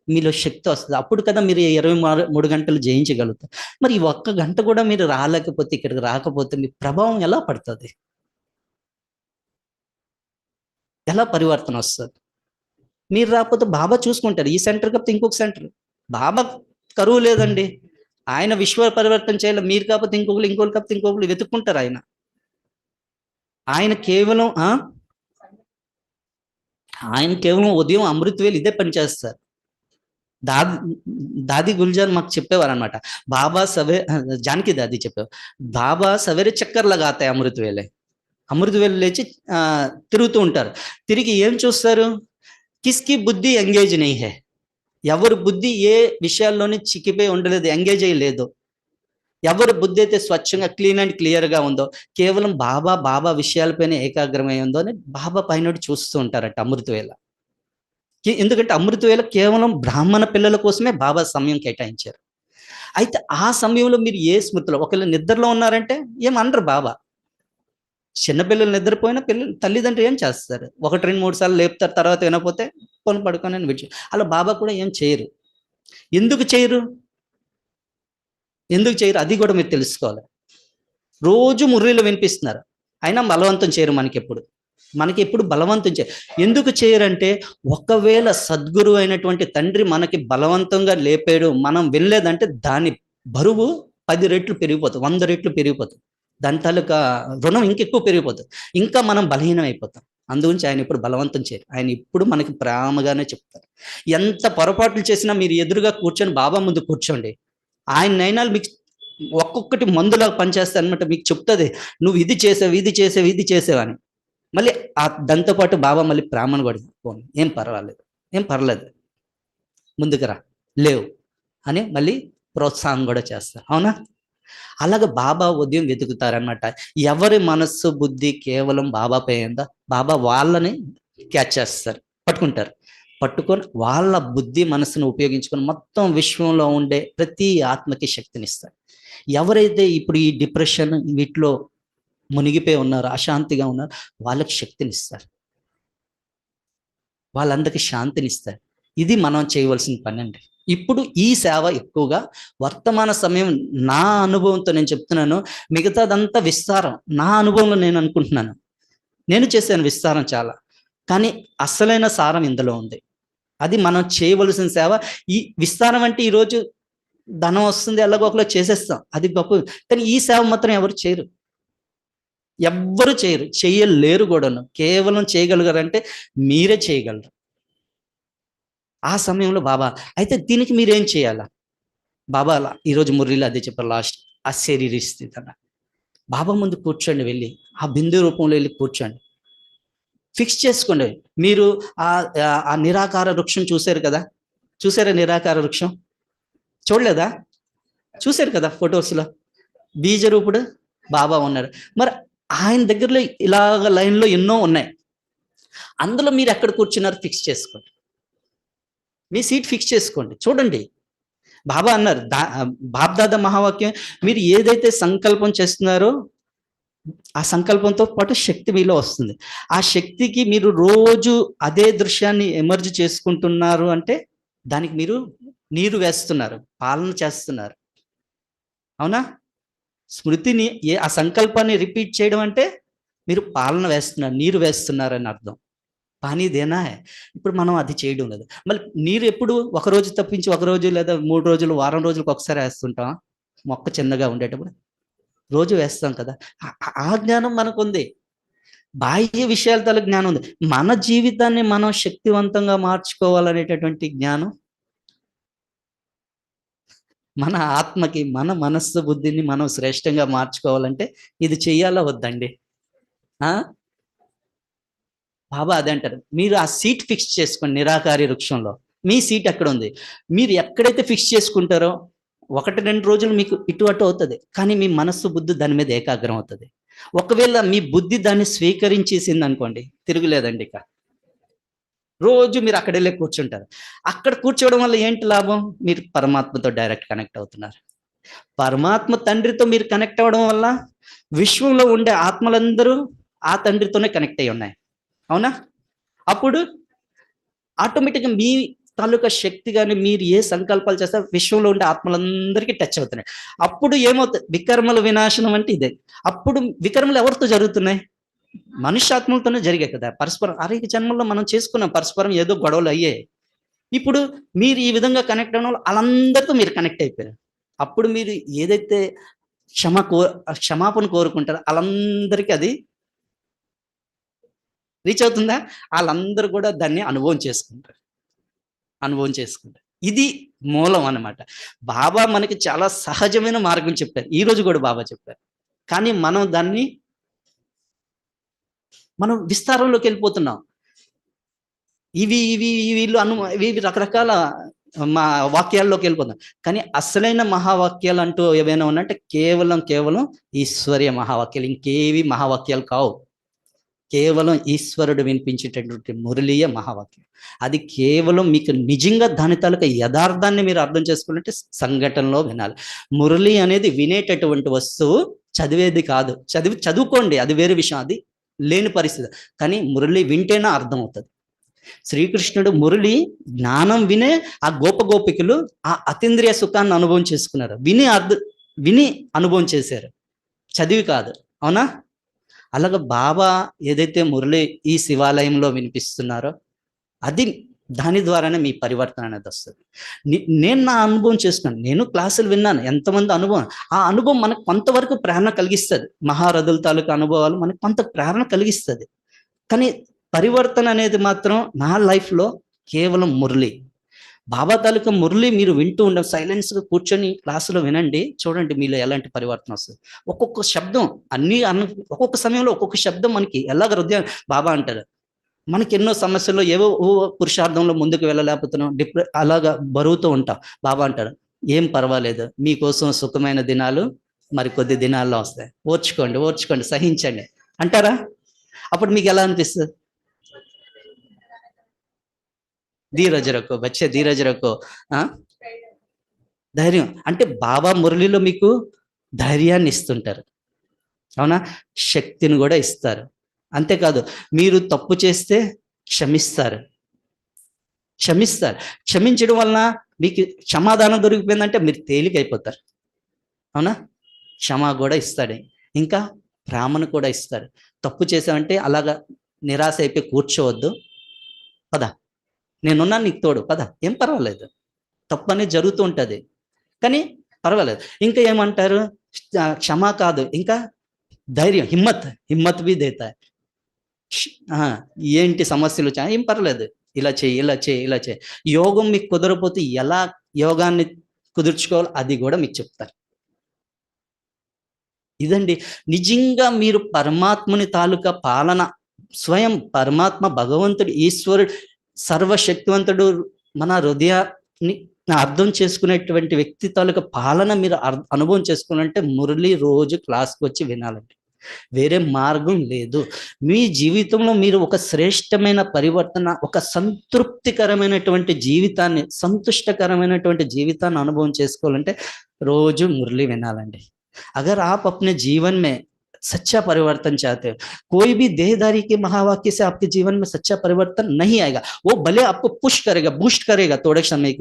మీలో శక్తి వస్తుంది. అప్పుడు కదా మీరు 23 గంటలు జయించగలుగుతారు. మరి ఈ 1 గంట కూడా మీరు రాలేకపోతే, ఇక్కడికి రాకపోతే మీ ప్రభావం ఎలా పడుతుంది? ఎలా పరివర్తన వస్తుంది? మీరు రాకపోతే బాబా చూసుకుంటారు. ఈ సెంటర్ కాకపోతే ఇంకొక సెంటర్. బాబా కరువు లేదండి. ఆయన విశ్వ పరివర్తన చేయాలి. మీరు కాకపోతే ఇంకొకరు కాకపోతే ఇంకొకరు వెతుక్కుంటారు ఆయన. ఆయన కేవలం ఉదయం అమృతవేలు ఇదే పని చేస్తారు. దాది గుల్జార్ మాకు చెప్పేవారు అనమాట. బాబా జానకి దాది చెప్పేవారు, బాబా సవేరే చక్కర్ లగాతాయి అమృతవేలు లేచి తిరుగుతూ ఉంటారు. తిరిగి ఏం చూస్తారు? కిస్కి బుద్ధి ఎంగేజ్ నహీ హై, ఎవరి బుద్ధి ఏ విషయాల్లోని చిక్కిపోయి ఉండలేదు, ఎంగేజ్ అయ్యి లేదు, ఎవరి బుద్ధి అయితే స్వచ్ఛంగా క్లీన్ అండ్ క్లియర్గా ఉందో, కేవలం బాబా విషయాలపైన ఏకాగ్రమై ఉందో అని బాబా పైన చూస్తూ ఉంటారట అమృతవేళ. ఎందుకంటే అమృతవేళ కేవలం బ్రాహ్మణ పిల్లల కోసమే బాబా సమయం కేటాయించారు. అయితే ఆ సమయంలో మీరు ఏ స్మృతిలో, ఒకవేళ నిద్రలో ఉన్నారంటే ఏమనరు బాబా. చిన్నపిల్లలు నిద్రపోయినా తల్లిదండ్రులు ఏం చేస్తారు? 1, 2, 3 సార్లు లేపుతారు, తర్వాత వినకపోతే పని పడుకొని అని విడిచి. అలా బాబా కూడా ఏం చేయరు. ఎందుకు చేయరు? అది కూడా మీరు తెలుసుకోవాలి. రోజు ముర్రీలు వినిపిస్తున్నారు, అయినా బలవంతం చేయరు. మనకి ఎప్పుడు బలవంతం చేయరు. ఎందుకు చేయరంటే, ఒకవేళ సద్గురు అయినటువంటి తండ్రి మనకి బలవంతంగా లేపాడు, మనం వెళ్ళలేదంటే దాని బరువు 10 రెట్లు పెరిగిపోతుంది, 100 రెట్లు పెరిగిపోతుంది. దాని తాలూకా రుణం ఇంకెక్కువ పెరిగిపోతుంది, ఇంకా మనం బలహీనం అయిపోతాం. అందుగురించి ఆయన ఇప్పుడు బలవంతం చేయరు. ఆయన ఇప్పుడు మనకి ప్రేమగానే చెప్తారు. ఎంత పొరపాట్లు చేసినా మీరు ఎదురుగా కూర్చొని బాబా ముందు కూర్చోండి. ఆయన నైనాలు మీకు ఒక్కొక్కటి మందులాగా పనిచేస్తాయి అనమాట. మీకు చెప్తుంది, నువ్వు ఇది చేసావు అని. మళ్ళీ దాంతోపాటు బాబా మళ్ళీ ప్రేమను కూడా, ఏం పర్వాలేదు, ముందుకు రా, లేవు అని మళ్ళీ ప్రోత్సాహం కూడా చేస్తారు. అవునా? అలాగ బాబా ఉదయం వెతుకుతారనమాట. ఎవరి మనస్సు బుద్ధి కేవలం బాబా పై ఉందా, బాబా వాళ్ళని క్యాచ్ చేస్తారు, పట్టుకొని వాళ్ళ బుద్ధి మనస్సును ఉపయోగించుకొని మొత్తం విశ్వంలో ఉండే ప్రతి ఆత్మకి శక్తినిస్తారు. ఎవరైతే ఇప్పుడు ఈ డిప్రెషన్ వీటిలో మునిగిపోయి ఉన్నారో, అశాంతిగా ఉన్నారో, వాళ్ళకి శక్తినిస్తారు, వాళ్ళందరికీ శాంతినిస్తారు. ఇది మనం చేయవలసిన పని అండి. ఇప్పుడు ఈ సేవ ఎక్కువగా వర్తమాన సమయం, నా అనుభవంతో నేను చెప్తున్నాను, మిగతాదంతా విస్తారం. నా అనుభవంలో నేను అనుకుంటున్నాను, నేను చేశాను విస్తారం చాలా, కానీ అసలైన సారం ఇందులో ఉంది. అది మనం చేయవలసిన సేవ. ఈ విస్తారం అంటే ఈరోజు ధనం వస్తుంది, ఎలాగోకలో చేసేస్తాం, అది గొప్ప. కానీ ఈ సేవ మాత్రం ఎవరు చేయలేరు కూడాను. కేవలం చేయగలిగారంటే మీరే చేయగలరు. ఆ సమయంలో బాబా, అయితే దీనికి మీరేం చేయాలా? బాబా అలా ఈరోజు మురళిలో అదే చెప్పారు, లాస్ట్ ఆ శరీర స్థితి అన్న. బాబా ముందు కూర్చోండి, వెళ్ళి ఆ బిందు రూపంలో వెళ్ళి కూర్చోండి, ఫిక్స్ చేసుకోండి. మీరు ఆ నిరాకార వృక్షం చూసారా? నిరాకార వృక్షం చూడలేదా? చూశారు కదా ఫొటోస్లో, బీజరూపుడు బాబా ఉన్నారు. మరి ఆయన దగ్గరలో ఇలాగ లైన్లో ఎన్నో ఉన్నాయి. అందులో మీరు ఎక్కడ కూర్చున్నారు ఫిక్స్ చేసుకోండి, మీ సీట్ ఫిక్స్ చేసుకోండి, చూడండి. బాబా అన్నారు, బాప్దాదా మహావాక్యం, మీరు ఏదైతే సంకల్పం చేస్తున్నారో ఆ సంకల్పంతో పాటు శక్తి మీలో వస్తుంది. ఆ శక్తికి మీరు రోజు అదే దృశ్యాన్ని ఎమర్జ్ చేసుకుంటున్నారు అంటే దానికి మీరు నీరు వేస్తున్నారు, పాలన చేస్తున్నారు. అవునా? స్మృతిని ఆ సంకల్పాన్ని రిపీట్ చేయడం అంటే మీరు పాలన వేస్తున్నారు, నీరు వేస్తున్నారని అర్థం. పానీ దేనా హై. ఇప్పుడు మనం అది చేయడం లేదు. మళ్ళీ నీరు ఎప్పుడు ఒకరోజు తప్పించి ఒకరోజు లేదా 3 రోజులు, వారం రోజులకు ఒకసారి వేస్తుంటాం. మొక్క చిన్నగా ఉండేటప్పుడు రోజు వేస్తాం కదా. ఆ జ్ఞానం మనకుంది. బాహ్య విషయాల తల జ్ఞానం ఉంది. మన జీవితాన్ని మనం శక్తివంతంగా మార్చుకోవాలనేటటువంటి జ్ఞానం, మన ఆత్మకి, మన మనస్సు బుద్ధిని మనం శ్రేష్టంగా మార్చుకోవాలంటే ఇది చెయ్యాలా వద్దండి? బాబా అదే అంటారు, మీరు ఆ సీట్ ఫిక్స్ చేసుకోండి. నిరాకారి వృక్షంలో మీ సీట్ ఎక్కడ ఉంది? మీరు ఎక్కడైతే ఫిక్స్ చేసుకుంటారో 1-2 రోజులు మీకు ఇటు అటు అవుతుంది, కానీ మీ మనస్సు బుద్ధి దాని మీద ఏకాగ్రం అవుతుంది. ఒకవేళ మీ బుద్ధి దాన్ని స్వీకరించేసింది అనుకోండి, తిరుగులేదండి. ఇక రోజు మీరు అక్కడ వెళ్ళి కూర్చుంటారు. అక్కడ కూర్చోవడం వల్ల ఏంటి లాభం? మీరు పరమాత్మతో డైరెక్ట్ కనెక్ట్ అవుతున్నారు. పరమాత్మ తండ్రితో మీరు కనెక్ట్ అవ్వడం వల్ల విశ్వంలో ఉండే ఆత్మలందరూ ఆ తండ్రితోనే కనెక్ట్ అయి ఉన్నాయి. అవునా? అప్పుడు ఆటోమేటిక్గా మీ తాలూకా శక్తి కానీ మీరు ఏ సంకల్పాలు చేస్తారో విశ్వంలో ఉండే ఆత్మలందరికీ టచ్ అవుతున్నాయి. అప్పుడు ఏమవుతుంది? వికర్మల వినాశనం అంటే ఇదే. అప్పుడు వికర్మలు ఎవరితో జరుగుతున్నాయి? మనుష్యాత్మలతోనే జరిగాయి కదా. పరస్పరం అరే జన్మల్లో మనం చేసుకున్నాం, పరస్పరం ఏదో గొడవలు అయ్యాయి. ఇప్పుడు మీరు ఈ విధంగా కనెక్ట్ అవ్వడం వల్ల వాళ్ళందరితో మీరు కనెక్ట్ అయిపోయారు. అప్పుడు మీరు ఏదైతే క్షమాపణ కోరుకుంటారో వాళ్ళందరికీ అది రీచ్ అవుతుందా? వాళ్ళందరూ కూడా దాన్ని అనుభవం చేసుకుంటారు. ఇది మూలం అన్నమాట. బాబా మనకి చాలా సహజమైన మార్గం చెప్పారు. ఈ రోజు కూడా బాబా చెప్పారు. కానీ మనం దాన్ని విస్తారంలోకి వెళ్ళిపోతున్నాం. ఇవి రకరకాల వాక్యాల్లోకి వెళ్ళిపోతాం. కానీ అసలైన మహావాక్యాలు అంటూ ఏవైనా ఉన్నట్టే కేవలం ఈశ్వర్య మహావాక్యాలు, ఇంకేవి మహావాక్యాలు కావు. కేవలం ఈశ్వరుడు వినిపించేటటువంటి మురళీయ మహావాక్యం. అది కేవలం మీకు నిజంగా దాని తాలూకా యథార్థాన్ని మీరు అర్థం చేసుకున్నట్టే సంఘటనలో వినాలి. మురళి అనేది వినేటటువంటి వస్తువు, చదివేది కాదు. చదువుకోండి, అది వేరే విషయం, అది లేని పరిస్థితి. కానీ మురళి వింటేనే అర్థం అవుతుంది. శ్రీకృష్ణుడు మురళి జ్ఞానం వినే ఆ గోపికలు ఆ అతీంద్రియ సుఖాన్ని అనుభవం చేసుకున్నారు. విని అనుభవం చేశారు, చదివి కాదు. అవునా? అలాగ బాబా ఏదైతే మురళి ఈ శివాలయంలో వినిపిస్తున్నారో అది దాని ద్వారానే మీ పరివర్తన అనేది వస్తుంది. నేను నా అనుభవం చేసుకున్నాను. నేను క్లాసులు విన్నాను, ఎంతమంది అనుభవం. ఆ అనుభవం మనకు కొంతవరకు ప్రేరణ కలిగిస్తుంది. మహారథుల తాలూకా అనుభవాలు మనకు కొంత ప్రేరణ కలిగిస్తుంది. కానీ పరివర్తన అనేది మాత్రం నా లైఫ్లో కేవలం మురళి, బాబా తాలూకా మురళి మీరు వింటూ ఉండే సైలెన్స్గా కూర్చొని క్లాసులో వినండి, చూడండి మీలో ఎలాంటి పరివర్తన వస్తుంది. ఒక్కొక్క శబ్దం ఒక్కొక్క సమయంలో ఒక్కొక్క శబ్దం మనకి ఎలాగ హృదయం. బాబా అంటారు మనకి ఎన్నో సమస్యల్లో ఏవో పురుషార్థంలో ముందుకు వెళ్ళలేకపోతున్నాం, అలాగా బరువుతూ ఉంటాం. బాబా అంటారు ఏం పర్వాలేదు, మీకోసం సుఖమైన దినాలు మరి కొద్ది దినాల్లో వస్తాయి, ఓర్చుకోండి, సహించండి అంటారా? అప్పుడు మీకు ఎలా అనిపిస్తుంది? ధీరజ్ రఖో ధైర్యం అంటే బాబా మురళిలో మీకు ధైర్యాన్ని ఇస్తుంటారు. అవునా? శక్తిని కూడా ఇస్తారు. అంతేకాదు మీరు తప్పు చేస్తే క్షమిస్తారు. క్షమించడం వలన మీకు క్షమాదానం దొరికిపోయిందంటే మీరు తేలికైపోతారు. అవునా? క్షమ కూడా ఇస్తాడు, ఇంకా ప్రేమను కూడా ఇస్తాడు. తప్పు చేసామంటే అలాగా నిరాశ అయిపోయి కూర్చోవద్దు. పద, నేనున్నాను నీకు తోడు, పద, ఏం పర్వాలేదు. తప్పు అనేది జరుగుతూ ఉంటుంది కానీ పర్వాలేదు. ఇంకా ఏమంటారు? క్షమ కాదు, ఇంకా ధైర్యం, హిమ్మత్ బి దేతా. ఏంటి సమస్యలు ఏం పర్లేదు, ఇలా చేయి. యోగం మీకు కుదరపోతే ఎలా యోగాన్ని కుదుర్చుకోవాలో అది కూడా మీకు చెప్తారు. ఇదండి నిజంగా మీరు పరమాత్ముని తాలూకా పాలన, స్వయం పరమాత్మ భగవంతుడు ఈశ్వరుడు సర్వశక్తివంతుడు మన హృదయాన్ని అర్థం చేసుకునేటువంటి వ్యక్తి తాలూకా పాలన మీరు అనుభవం చేసుకోవాలంటే మురళి రోజు క్లాస్కి వచ్చి వినాలండి. వేరే మార్గం లేదు. మీ జీవితంలో మీరు ఒక శ్రేష్టమైన పరివర్తన, ఒక సంతృప్తికరమైనటువంటి జీవితాన్ని, సంతుష్టకరమైనటువంటి జీవితాన్ని అనుభవం చేసుకోవాలంటే రోజు మురళి వినాలండి. अगर आप अपने जीवन में सच्चा परिवर्तन चाहते हो, कोई भी देहदारी के महावाक्य से आपके जीवन में सच्चा परिवर्तन नहीं आएगा. वो भले आपको पुश करेगा, बूस्ट करेगा, थोड़े समय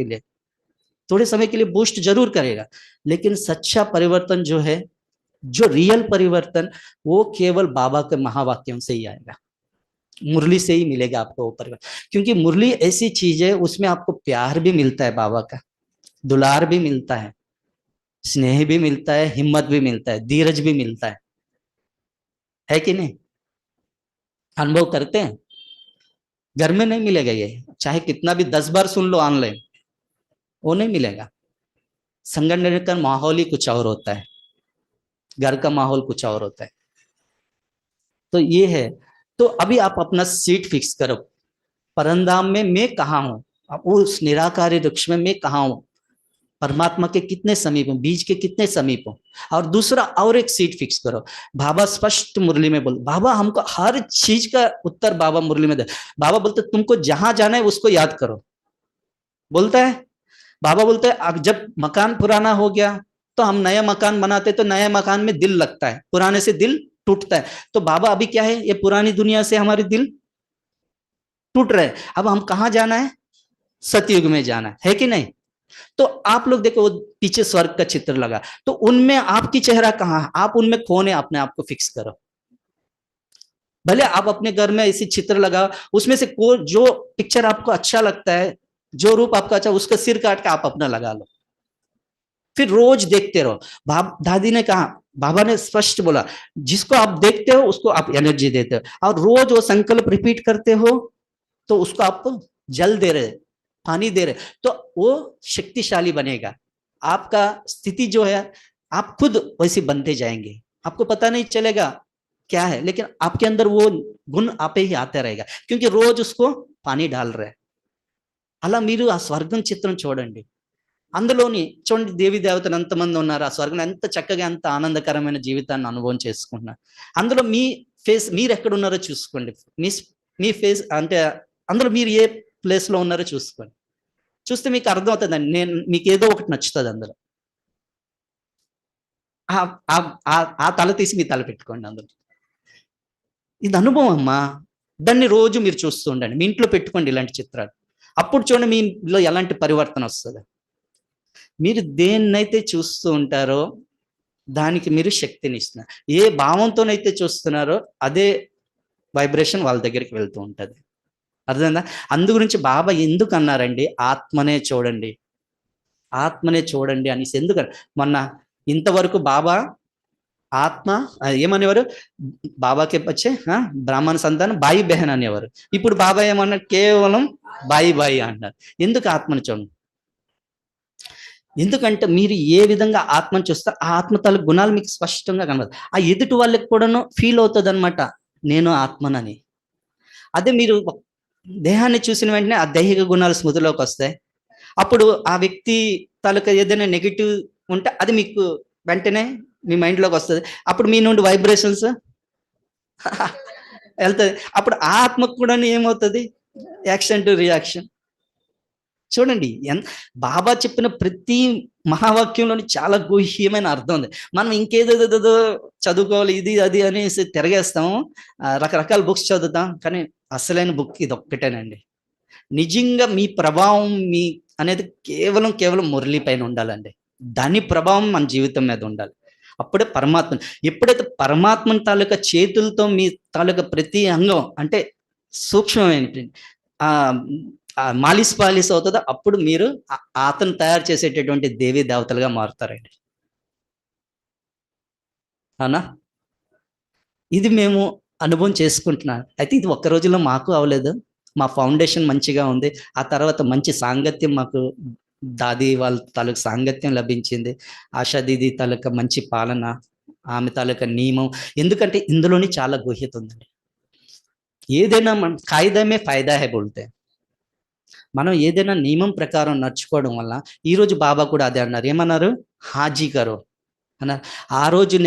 के लिए बूस्ट जरूर करेगा, लेकिन सच्चा परिवर्तन जो है जो रियल परिवर्तन वो केवल बाबा के महावाक्यों से ही आएगा, मुरली से ही मिलेगा आपको वो परिवर्तन। क्योंकि मुरली ऐसी चीज है, उसमें आपको प्यार भी मिलता है, बाबा का दुलार भी मिलता है, स्नेह भी मिलता है, हिम्मत भी मिलता है, धीरज भी मिलता है कि नहीं? अनुभव करते हैं? घर में नहीं मिलेगा ये, चाहे कितना भी 10 बार सुन लो ऑनलाइन, वो नहीं मिलेगा। संगठन का माहौल ही कुछ और होता है, घर का माहौल कुछ और होता है। तो ये है। तो अभी आप अपना सीट फिक्स करो, परंधाम में मैं कहाँ हूं, उस निराकारी वृक्ष में मैं कहाँ हूं, परमात्मा के कितने समीप हूं, बीज के कितने समीप हूं। और दूसरा और एक सीट फिक्स करो। बाबा स्पष्ट मुरली में बोल, बाबा हमको हर चीज का उत्तर बाबा मुरली में दे। बाबा बोलते तुमको जहां जाना है उसको याद करो, बोलता है बाबा। बोलते हैं अब जब मकान पुराना हो गया तो हम नया मकान बनाते, तो नया मकान में दिल लगता है, पुराने से दिल टूटता है। तो बाबा अभी क्या है, ये पुरानी दुनिया से हमारे दिल टूट रहे, अब हम कहाँ जाना है, सतयुग में जाना है कि नहीं? तो आप लोग देखो, वो पीछे स्वर्ग का चित्र लगा, तो उनमें आपकी चेहरा कहाँ है, आप उनमें कौन है, अपने आप को फिक्स करो। भले आप अपने घर में ऐसी चित्र लगाओ, उसमें से को जो पिक्चर आपको अच्छा लगता है, जो रूप आपका अच्छा, उसका सिर काट के आप अपना लगा लो, फिर रोज देखते रहो। दादी ने कहा, बाबा ने स्पष्ट बोला, जिसको आप देखते हो उसको आप एनर्जी देते हो, और रोज वो संकल्प रिपीट करते हो तो उसको आप जल दे रहे, पानी दे रहे, तो वो शक्तिशाली बनेगा। आपका स्थिति जो है, आप खुद वैसे बनते जाएंगे, आपको पता नहीं चलेगा क्या है, लेकिन आपके अंदर वो गुण आपे ही आते रहेगा, क्योंकि रोज उसको पानी डाल रहे। అలా మీరు ఆ స్వర్గం చిత్రం చూడండి, అందులోని చూడండి దేవి దేవతలు ఎంతమంది ఉన్నారు, ఆ స్వర్గం ఎంత చక్కగా, ఎంత ఆనందకరమైన జీవితాన్ని అనుభవం చేసుకుంటున్నారు. అందులో మీ ఫేస్, మీరు ఎక్కడ ఉన్నారో చూసుకోండి, మీ ఫేస్ అంటే అందులో మీరు ఏ ప్లేస్ లో ఉన్నారో చూసుకోండి. చూస్తే మీకు అర్థం అవుతుందండి, మీకు ఏదో ఒకటి నచ్చుతుంది అందులో. ఆ తల తీసి మీ తల పెట్టుకోండి అందులో. ఇది అనుభవం అమ్మా, దాన్ని రోజు మీరు చూస్తూ ఉండండి, మీ ఇంట్లో పెట్టుకోండి ఇలాంటి చిత్రాలు. అప్పుడు చూడండి మీలో ఎలాంటి పరివర్తన వస్తుంది. మీరు దేన్నైతే చూస్తూ ఉంటారో దానికి మీరు శక్తిని ఇస్తున్నారు, ఏ భావంతోనైతే చూస్తున్నారో అదే వైబ్రేషన్ వాళ్ళ దగ్గరికి వెళ్తూ ఉంటుంది. అర్థమైందా? అందు గురించి బాబా ఎందుకు అన్నారండి, ఆత్మనే చూడండి, ఆత్మనే చూడండి అనేసి. ఎందుకని మొన్న ఇంతవరకు బాబా ఆత్మ ఏమనేవారు, బాబాకి వచ్చే బ్రాహ్మణ సంతానం బాయి బెహన్ అనేవారు. ఇప్పుడు బాబా ఏమన్నారు, కేవలం బాయి బాయి అంటారు. ఎందుకు ఆత్మను చూడండి? ఎందుకంటే మీరు ఏ విధంగా ఆత్మను చూస్తే ఆ ఆత్మ తల గుణాలు మీకు స్పష్టంగా కనబడదు. ఆ ఎదుటి వాళ్ళకి కూడాను ఫీల్ అవుతుంది అనమాట, నేను ఆత్మనని. అదే మీరు దేహాన్ని చూసిన వెంటనే ఆ దైహిక గుణాలు స్మృతిలోకి వస్తాయి. అప్పుడు ఆ వ్యక్తి తాలూకా ఏదైనా నెగిటివ్ ఉంటే అది మీకు వెంటనే మీ మైండ్లోకి వస్తుంది. అప్పుడు మీ నుండి వైబ్రేషన్స్ వెళ్తుంది. అప్పుడు ఆ ఆత్మకు కూడా ఏమవుతుంది, యాక్షన్ టు రియాక్షన్. చూడండి, బాబా చెప్పిన ప్రతి మహావాక్యంలోని చాలా గుహ్యమైన అర్థం ఉంది. మనం ఇంకేదో చదువుకోవాలి, ఇది అది అనేసి తిరగేస్తాము, రకరకాల బుక్స్ చదువుతాం, కానీ అసలైన బుక్ ఇది ఒక్కటేనండి. నిజంగా మీ ప్రభావం మీ అనేది కేవలం మురళి పైన ఉండాలండి. దాని ప్రభావం మన జీవితం మీద ఉండాలి. అప్పుడే పరమాత్మ, ఎప్పుడైతే పరమాత్మ తాలూకా చేతులతో మీ తాలూకా ప్రతి అంగం అంటే సూక్ష్మమైన మాలిస్ పాలిస్ అవుతుందో, అప్పుడు మీరు అతను తయారు చేసేటటువంటి దేవీ దేవతలుగా మారుతారండి. అవునా? ఇది మేము అనుభవం చేసుకుంటున్నాం. అయితే ఇది ఒక్క రోజులో మాకు అవ్వలేదు, మా ఫౌండేషన్ మంచిగా ఉంది. ఆ తర్వాత మంచి సాంగత్యం, మాకు దాది వాళ్ళ తాలూకు సాంగత్యం లభించింది, ఆశా దీది తాలూకా మంచి పాలన, ఆమె తాలూకా నియమం. ఎందుకంటే ఇందులోని చాలా గుహ్యత ఉందండి. ఏదైనా మన కాయిదమే ఫైదా హై బోల్తే, మనం ఏదైనా నియమం ప్రకారం నడుచుకోవడం వల్ల, ఈరోజు బాబా కూడా అదే అన్నారు. ఏమన్నారు? హాజీ కరో అన్నారు. ఆ రోజు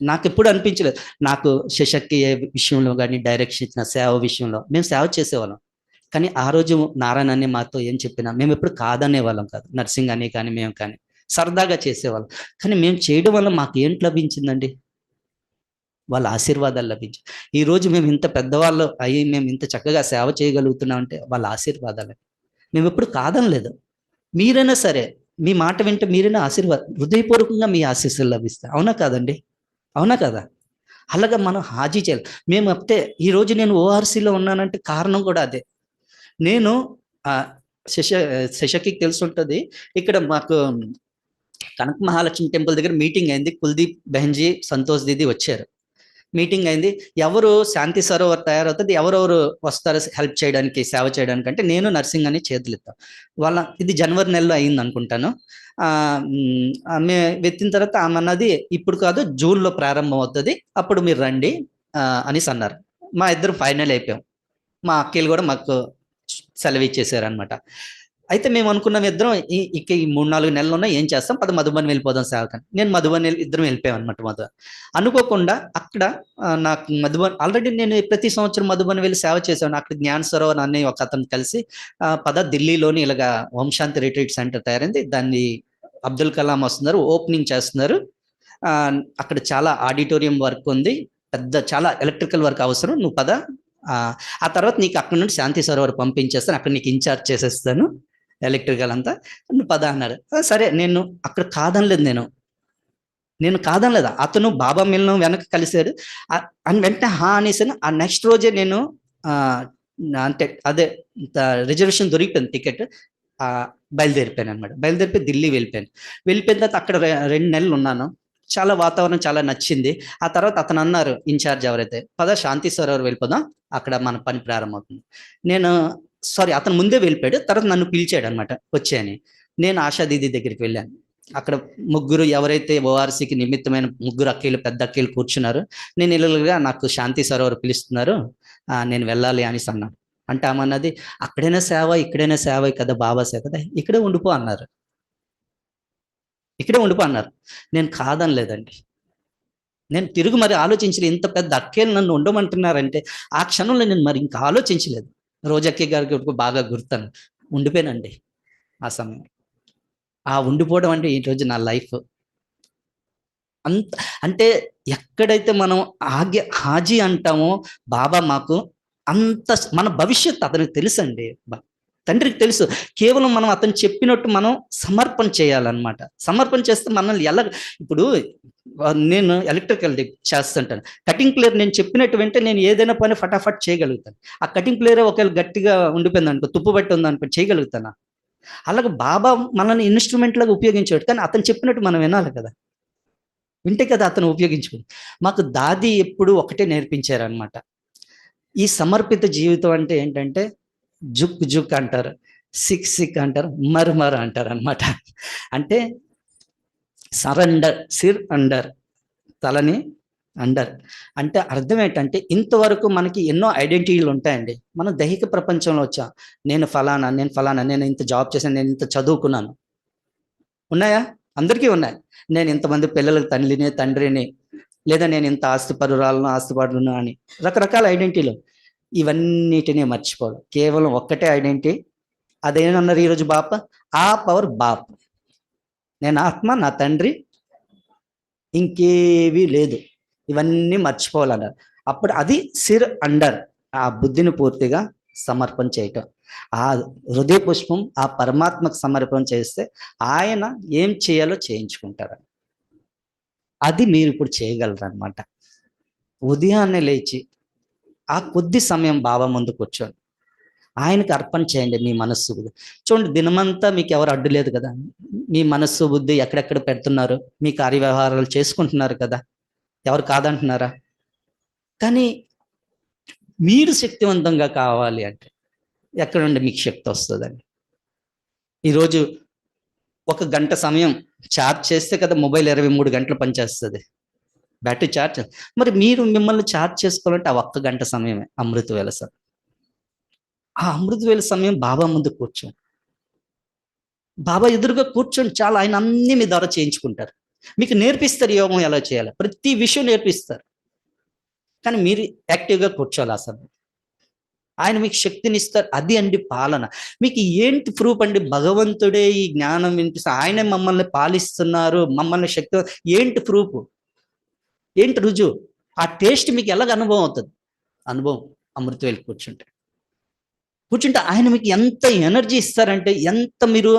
నాకు ఎప్పుడు అనిపించలేదు, నాకు శశక్తి ఏ విషయంలో కానీ, డైరెక్షన్ ఇచ్చిన సేవ విషయంలో మేము సేవ చేసేవాళ్ళం. కానీ ఆ రోజు నారాయణ అని మాతో ఏం చెప్పినా మేము ఎప్పుడు కాదనే వాళ్ళం కాదు. నర్సింగ్ అని కానీ మేము కానీ సరదాగా చేసేవాళ్ళం. కానీ మేము చేయడం వల్ల మాకు ఏంటి లభించిందండి? వాళ్ళ ఆశీర్వాదాలు లభించాయి. ఈరోజు మేము ఇంత పెద్దవాళ్ళు అయ్యి మేము ఇంత చక్కగా సేవ చేయగలుగుతున్నాం అంటే వాళ్ళ ఆశీర్వాదాలే. మేము ఎప్పుడు కాదనలేదు. మీరైనా సరే మీ మాట వింటే మీరైనా హృదయపూర్వకంగా మీ ఆశీస్సులు లభిస్తాయి. అవునా కాదండి? అవునా కదా? అలాగా మనం హాజీ చేయాలి. మేము అంటే ఈరోజు నేను ఓఆర్సీలో ఉన్నానంటే కారణం కూడా అదే. నేను శశకి తెలుసుంటుంది. ఇక్కడ మాకు కనక మహాలక్ష్మి టెంపుల్ దగ్గర మీటింగ్ అయింది. కుల్దీప్ బెహన్జీ, సంతోష్ దీది వచ్చారు. మీటింగ్ అయింది. ఎవరు శాంతి సరోవర్ తయారవుతుంది, ఎవరెవరు వస్తారు హెల్ప్ చేయడానికి, సేవ చేయడానికి అంటే నేను నర్సింగ్ అని చేతులు ఎత్తాం. ఇది జనవరి నెలలో అయింది అనుకుంటాను. ఆమె వెత్తిన తర్వాత ఆమె అన్నది ఇప్పుడు కాదు జూన్లో ప్రారంభం అవుతుంది, అప్పుడు మీరు రండి అనేసి అన్నారు. మా ఇద్దరు ఫైనల్ అయిపోయాం. మా అక్కలు కూడా మాకు సెలవు ఇచ్చేసారు అనమాట. అయితే మేము అనుకున్నాం ఇద్దరం ఈ 3-4 నెలలు ఉన్నాయి, ఏం చేస్తాం, మధుబన్ వెళ్ళిపోదాం సేవకని. నేను మధుబన్ ఇద్దరం వెళ్ళిపోయాం అనమాట. అనుకోకుండా అక్కడ నాకు మధుబన్ ఆల్రెడీ నేను ప్రతి సంవత్సరం మధుబన్ వెళ్ళి సేవ చేశాను. అక్కడ జ్ఞాన్ సరోవర్ అనే ఒక అతను కలిసి ఢిల్లీలోని ఇలాగా ఓంశాంతి రిట్రీట్ సెంటర్ తయారైంది, దాన్ని అబ్దుల్ కలాం వస్తున్నారు, ఓపెనింగ్ చేస్తున్నారు. అక్కడ చాలా ఆడిటోరియం వర్క్ ఉంది, పెద్ద చాలా ఎలక్ట్రికల్ వర్క్ అవసరం, నువ్వు పద, ఆ తర్వాత నీకు అక్కడ నుండి శాంతి సరోవర్ పంపించేస్తాను, అక్కడ నీకు ఇన్ఛార్జ్ చేసేస్తాను ఎలక్ట్రికల్ అంతా, నువ్వు పద అన్నారు. సరే, నేను అక్కడ కాదనలేదు, నేను కాదనలేదు. అతను బాబా మిల్లం వెనక కలిశాడు అని వెంటనే అనేసాను. ఆ నెక్స్ట్ రోజే నేను అంటే అదే రిజర్వేషన్ దొరికిపోయింది, టికెట్. బయలుదేరిపోయాను అనమాట. బయలుదేరిపోయి ఢిల్లీ వెళ్ళిపోయిన తర్వాత అక్కడ 2 నెలలు ఉన్నాను. చాలా వాతావరణం చాలా నచ్చింది. ఆ తర్వాత అతను అన్నారు, ఇన్ఛార్జ్ ఎవరైతే, పద శాంతి సరోవర్ వెళ్ళిపోదాం, అక్కడ మన పని ప్రారంభమవుతుంది. అతను ముందే వెళ్ళిపోయాడు. తర్వాత నన్ను పిలిచాడు అనమాట, వచ్చాయని. నేను ఆశా దీది దగ్గరికి వెళ్ళాను. అక్కడ ముగ్గురు ఎవరైతే ఓఆర్సీకి నిమిత్తమైన 3 అక్కలు, పెద్ద అక్కలు కూర్చున్నారు. నేను ఇలాగా నాకు శాంతి సరోవర్ పిలుస్తున్నారు, నేను వెళ్ళాలి అని అన్నాను. అంటే ఆమెన్నది, అక్కడైనా సేవ, ఇక్కడైనా సేవ కదా, బాబా సేవ కదా, ఇక్కడే ఉండిపో అన్నారు. నేను కాదనలేదండి. నేను తిరుగు మరి ఆలోచించలేదు. ఇంత పెద్ద అక్కేలు నన్ను ఉండమంటున్నారంటే ఆ క్షణంలో నేను మరి ఇంకా ఆలోచించలేదు. రోజక్కే గారికి బాగా గుర్తాను, ఉండిపోయానండి ఆ సమయం. ఆ ఉండిపోవడం అంటే ఈరోజు నా లైఫ్. అంటే ఎక్కడైతే మనం హాజీ అంటామో, బాబా మాకు అంత మన భవిష్యత్తు అతనికి తెలుసండి, తండ్రికి తెలుసు. కేవలం మనం అతను చెప్పినట్టు మనం సమర్పణ చేయాలన్నమాట. సమర్పణ చేస్తే మనల్ని ఇప్పుడు నేను ఎలక్ట్రికల్ చేస్తుంటాను, కటింగ్ ప్లేయర్ నేను చెప్పినట్టు వెంటే నేను ఏదైనా పని ఫటాఫట్ చేయగలుగుతాను. ఆ కటింగ్ ప్లేయర్ ఒకవేళ గట్టిగా ఉండిపోయింది అనుకో, తుప్పు బట్టి ఉంది అనుకో, చేయగలుగుతాను. అలాగే బాబా మనల్ని ఇన్స్ట్రుమెంట్ లాగా ఉపయోగించాడు, కానీ అతను చెప్పినట్టు మనం వినాలి కదా, వింటే కదా అతను ఉపయోగించుకుంది. మాకు దాది ఎప్పుడు ఒకటే నేర్పించారనమాట. ఈ సమర్పిత జీవితం అంటే ఏంటంటే, జుక్ జుక్ అంటారు, సిక్ సిక్ అంటారు, మర్ అంటారు అనమాట. అంటే సరెండర్, సిర్ అండర్, తలని అండర్. అంటే అర్థం ఏంటంటే, ఇంతవరకు మనకి ఎన్నో ఐడెంటిటీలు ఉంటాయండి. మనం దైహిక ప్రపంచంలో వచ్చాం, నేను ఫలానా, నేను ఇంత జాబ్ చేశాను, నేను ఇంత చదువుకున్నాను, ఉన్నాయా? అందరికీ ఉన్నాయి. నేను ఇంతమంది పిల్లలకు తండ్రిని, లేదా నేను ఇంత ఆస్తిపరులను అని రకరకాల ఐడెంటిటీలు. ఇవన్నిటినీ మర్చిపోవాలి. కేవలం ఒక్కటే ఐడెంటిటీ. అదేనన్నారు ఈరోజు బాప, ఆ పవర్ బాప్, నేను ఆత్మ, నా తండ్రి, ఇంకేవీ లేదు. ఇవన్నీ మర్చిపోవాలన్నారు. అప్పుడు అది సిర్ అండర్, ఆ బుద్ధిని పూర్తిగా సమర్పణ చేయటం. ఆ హృదయ పుష్పం ఆ పరమాత్మకు సమర్పణ చేస్తే ఆయన ఏం చేయాలో చేయించుకుంటారు. అది మీరు ఇప్పుడు చేయగలరు అనమాట. ఉదయాన్నే లేచి ఆ కొద్ది సమయం బాబా ముందు కూర్చోండి, ఆయనకు అర్పణ చేయండి మీ మనస్సు బుద్ధి. చూడండి, దినమంతా మీకు ఎవరు అడ్డు లేదు కదా, మీ మనస్సు బుద్ధి ఎక్కడెక్కడ పెడుతున్నారు, మీ కార్యవ్యవహారాలు చేసుకుంటున్నారు కదా, ఎవరు కాదంటున్నారా? కానీ మీరు శక్తివంతంగా కావాలి అంటే ఎక్కడ నుండి మీకు శక్తి వస్తుందండి? ఈరోజు 1 గంట సమయం ఛార్జ్ చేస్తే కదా మొబైల్ 23 గంటలు పనిచేస్తుంది, బ్యాటరీ ఛార్జ్. మరి మీరు మిమ్మల్ని ఛార్జ్ చేసుకోవాలంటే ఆ 1 గంట సమయమే అమృత వేళ సమయం. ఆ అమృత వేళ సమయం బాబా ముందు కూర్చోండి, బాబా ఎదురుగా కూర్చొని చాలా, ఆయన అన్ని మీ ద్వారా చేయించుకుంటారు. మీకు నేర్పిస్తారు యోగం ఎలా చేయాలి, ప్రతి విషయం నేర్పిస్తారు. కానీ మీరు యాక్టివ్గా కూర్చోవాలి ఆ సమయం. ఆయన మీకు శక్తిని ఇస్తారు. అది అండి పాలన. మీకు ఏంటి ప్రూఫ్ అండి? భగవంతుడే ఈ జ్ఞానం వినిపిస్తారు, ఆయనే మమ్మల్ని పాలిస్తున్నారు, మమ్మల్ని శక్తి, ఏంటి ప్రూఫ్, ఏంటి రుజువు? ఆ టేస్ట్ మీకు ఎలాగ అనుభవం అవుతుంది? అనుభవం అమృత వెళ్ళి కూర్చుంటే ఆయన మీకు ఎంత ఎనర్జీ ఇస్తారంటే, ఎంత మీరు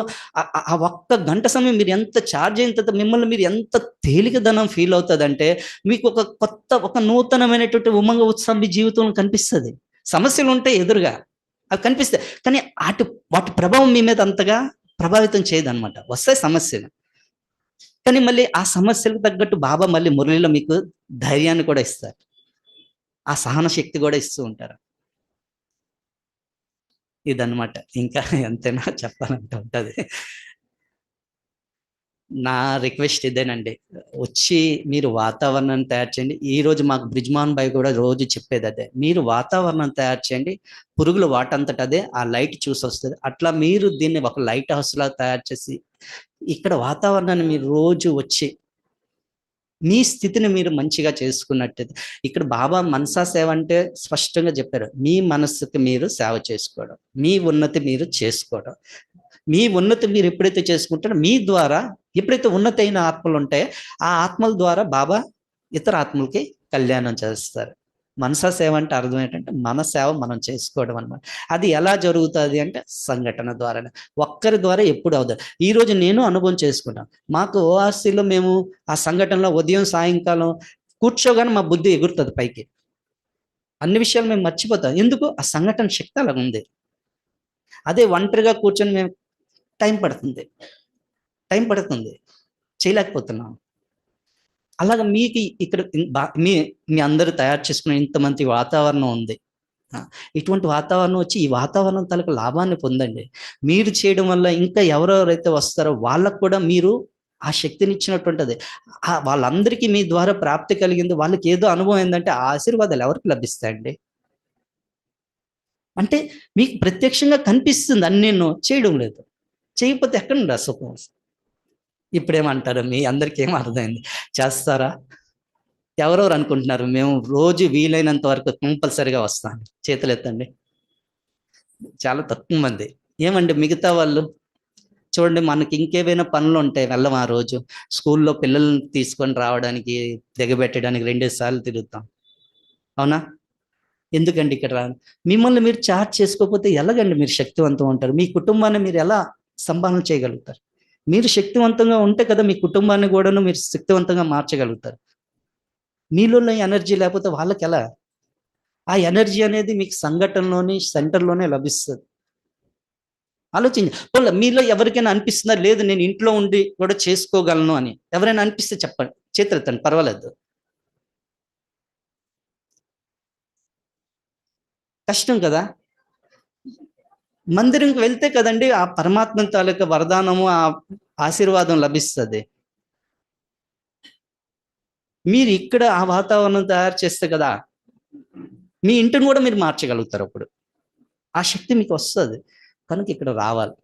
ఆ ఒక్క గంట సమయం మీరు ఎంత ఛార్జ్ అయిన తర్వాత మిమ్మల్ని మీరు ఎంత తేలికదనం ఫీల్ అవుతుందంటే, మీకు ఒక నూతనమైనటువంటి ఉమంగ ఉత్సాహం మీ జీవితంలో కనిపిస్తుంది. సమస్యలు ఉంటాయి ఎదురుగా, అవి కనిపిస్తాయి, కానీ వాటి ప్రభావం మీ మీద అంతగా ప్రభావితం చేయదన్నమాట. వస్తాయి సమస్యలు, కానీ మళ్ళీ ఆ సమస్యలకు తగ్గట్టు బాబా మళ్ళీ మురళిలో మీకు ధైర్యాన్ని కూడా ఇస్తారు, ఆ సహన శక్తి కూడా ఇస్తూ ఉంటారు. ఇదన్నమాట. ఇంకా ఎంతైనా చెప్పాలంటే ఉంటుంది. నా రిక్వెస్ట్ ఇదేనండి, వచ్చి మీరు వాతావరణాన్ని తయారు చేయండి. ఈరోజు మాకు బ్రిజ్మాన్ భాయ్ కూడా రోజు చెప్పేది అదే, మీరు వాతావరణం తయారు చేయండి, పురుగులు వాటంతట అదే ఆ లైట్ చూసి వస్తుంది. అట్లా మీరు దీన్ని ఒక లైట్ హౌస్లా తయారు చేసి ఇక్కడ వాతావరణాన్ని మీరు రోజు వచ్చి మీ స్థితిని మీరు మంచిగా చేసుకున్నట్టయితే, ఇక్కడ బాబా మనసా సేవ అంటే స్పష్టంగా చెప్పారు, మీ మనస్సుకి మీరు సేవ చేసుకోవడం, మీ ఉన్నతి మీరు చేసుకోవడం. మీ ఉన్నతి మీరు ఎప్పుడైతే చేసుకుంటారో, మీ ద్వారా ఎప్పుడైతే ఉన్నతైన ఆత్మలు ఉంటాయో, ఆ ఆత్మల ద్వారా బాబా ఇతర ఆత్మలకి కళ్యాణం చేస్తారు. మనసా సేవ అంటే అర్థం ఏంటంటే మన సేవ మనం చేసుకోవడం అన్నమాట. అది ఎలా జరుగుతుంది అంటే సంఘటన ద్వారానే, ఒక్కరి ద్వారా ఎప్పుడు అవుతుంది. ఈరోజు నేను అనుభవం చేసుకున్నాను. మాకు ఓఆర్సీలో మేము ఆ సంఘటనలో ఉదయం సాయంకాలం కూర్చోగానే మా బుద్ధి ఎగురుతుంది పైకి, అన్ని విషయాలు మేము మర్చిపోతాం. ఎందుకు? ఆ సంఘటన శక్తి అలా ఉంది. అదే ఒంటరిగా కూర్చొని మేము టైం పడుతుంది, చేయలేకపోతున్నాం. అలాగా మీకు ఇక్కడ మీ అందరూ తయారు చేసుకున్న ఇంతమంది వాతావరణం ఉంది. ఇటువంటి వాతావరణం వచ్చి ఈ వాతావరణం తాలూకు లాభాన్ని పొందండి. మీరు చేయడం వల్ల ఇంకా ఎవరెవరైతే వస్తారో వాళ్ళకు కూడా మీరు ఆ శక్తిని ఇచ్చినటువంటిది. వాళ్ళందరికీ మీ ద్వారా ప్రాప్తి కలిగింది. వాళ్ళకి ఏదో అనుభవం ఏంటంటే ఆ ఆశీర్వాదాలు ఎవరికి లభిస్తాయండి? అంటే మీకు ప్రత్యక్షంగా కనిపిస్తుంది, అన్ని నేను చేయడం లేదు. చేయకపోతే ఎక్కడ నుండి సుఖం? ఇప్పుడేమంటారు? మీ అందరికీ ఏం అర్థమైంది? చేస్తారా? ఎవరెవరు అనుకుంటున్నారు మేము రోజు వీలైనంత వరకు కంపల్సరిగా వస్తాను? చేతులు ఎత్తండి. చాలా తక్కువ మంది. ఏమండి మిగతా వాళ్ళు? చూడండి, మనకి ఇంకేమైనా పనులు ఉంటాయి, వెళ్ళం. ఆ రోజు స్కూల్లో పిల్లల్ని తీసుకొని రావడానికి, దిగబెట్టడానికి 2 సార్లు తిరుగుతాం, అవునా? ఎందుకండి ఇక్కడ మిమ్మల్ని మీరు చార్జ్ చేసుకోకపోతే ఎలాగండి మీరు శక్తివంతం ఉంటారు? మీ కుటుంబాన్ని మీరు ఎలా సంపాదన చేయగలుగుతారు? మీరు శక్తివంతంగా ఉంటే కదా మీ కుటుంబాన్ని కూడాను మీరు శక్తివంతంగా మార్చగలుగుతారు. మీలో ఎనర్జీ లేకపోతే వాళ్ళకి ఎలా? ఆ ఎనర్జీ అనేది మీకు సంఘటనలోని సెంటర్లోనే లభిస్తుంది. ఆలోచించండి. మీలో ఎవరికైనా అనిపిస్తుందా, లేదు నేను ఇంట్లో ఉండి కూడా చేసుకోగలను అని? ఎవరైనా అనిపిస్తే చెప్పండి, చేతులెత్తండి, పర్వాలేదు. కష్టం కదా? మందిరంకి వెళ్తే కదండి ఆ పరమాత్మ తాలూకా వరదానము, ఆ ఆశీర్వాదం లభిస్తుంది. మీరు ఇక్కడ ఆ వాతావరణం తయారు చేస్తే కదా మీ ఇంటిని కూడా మీరు మార్చగలుగుతారు. అప్పుడు ఆ శక్తి మీకు వస్తుంది. కనుక ఇక్కడ రావాలి.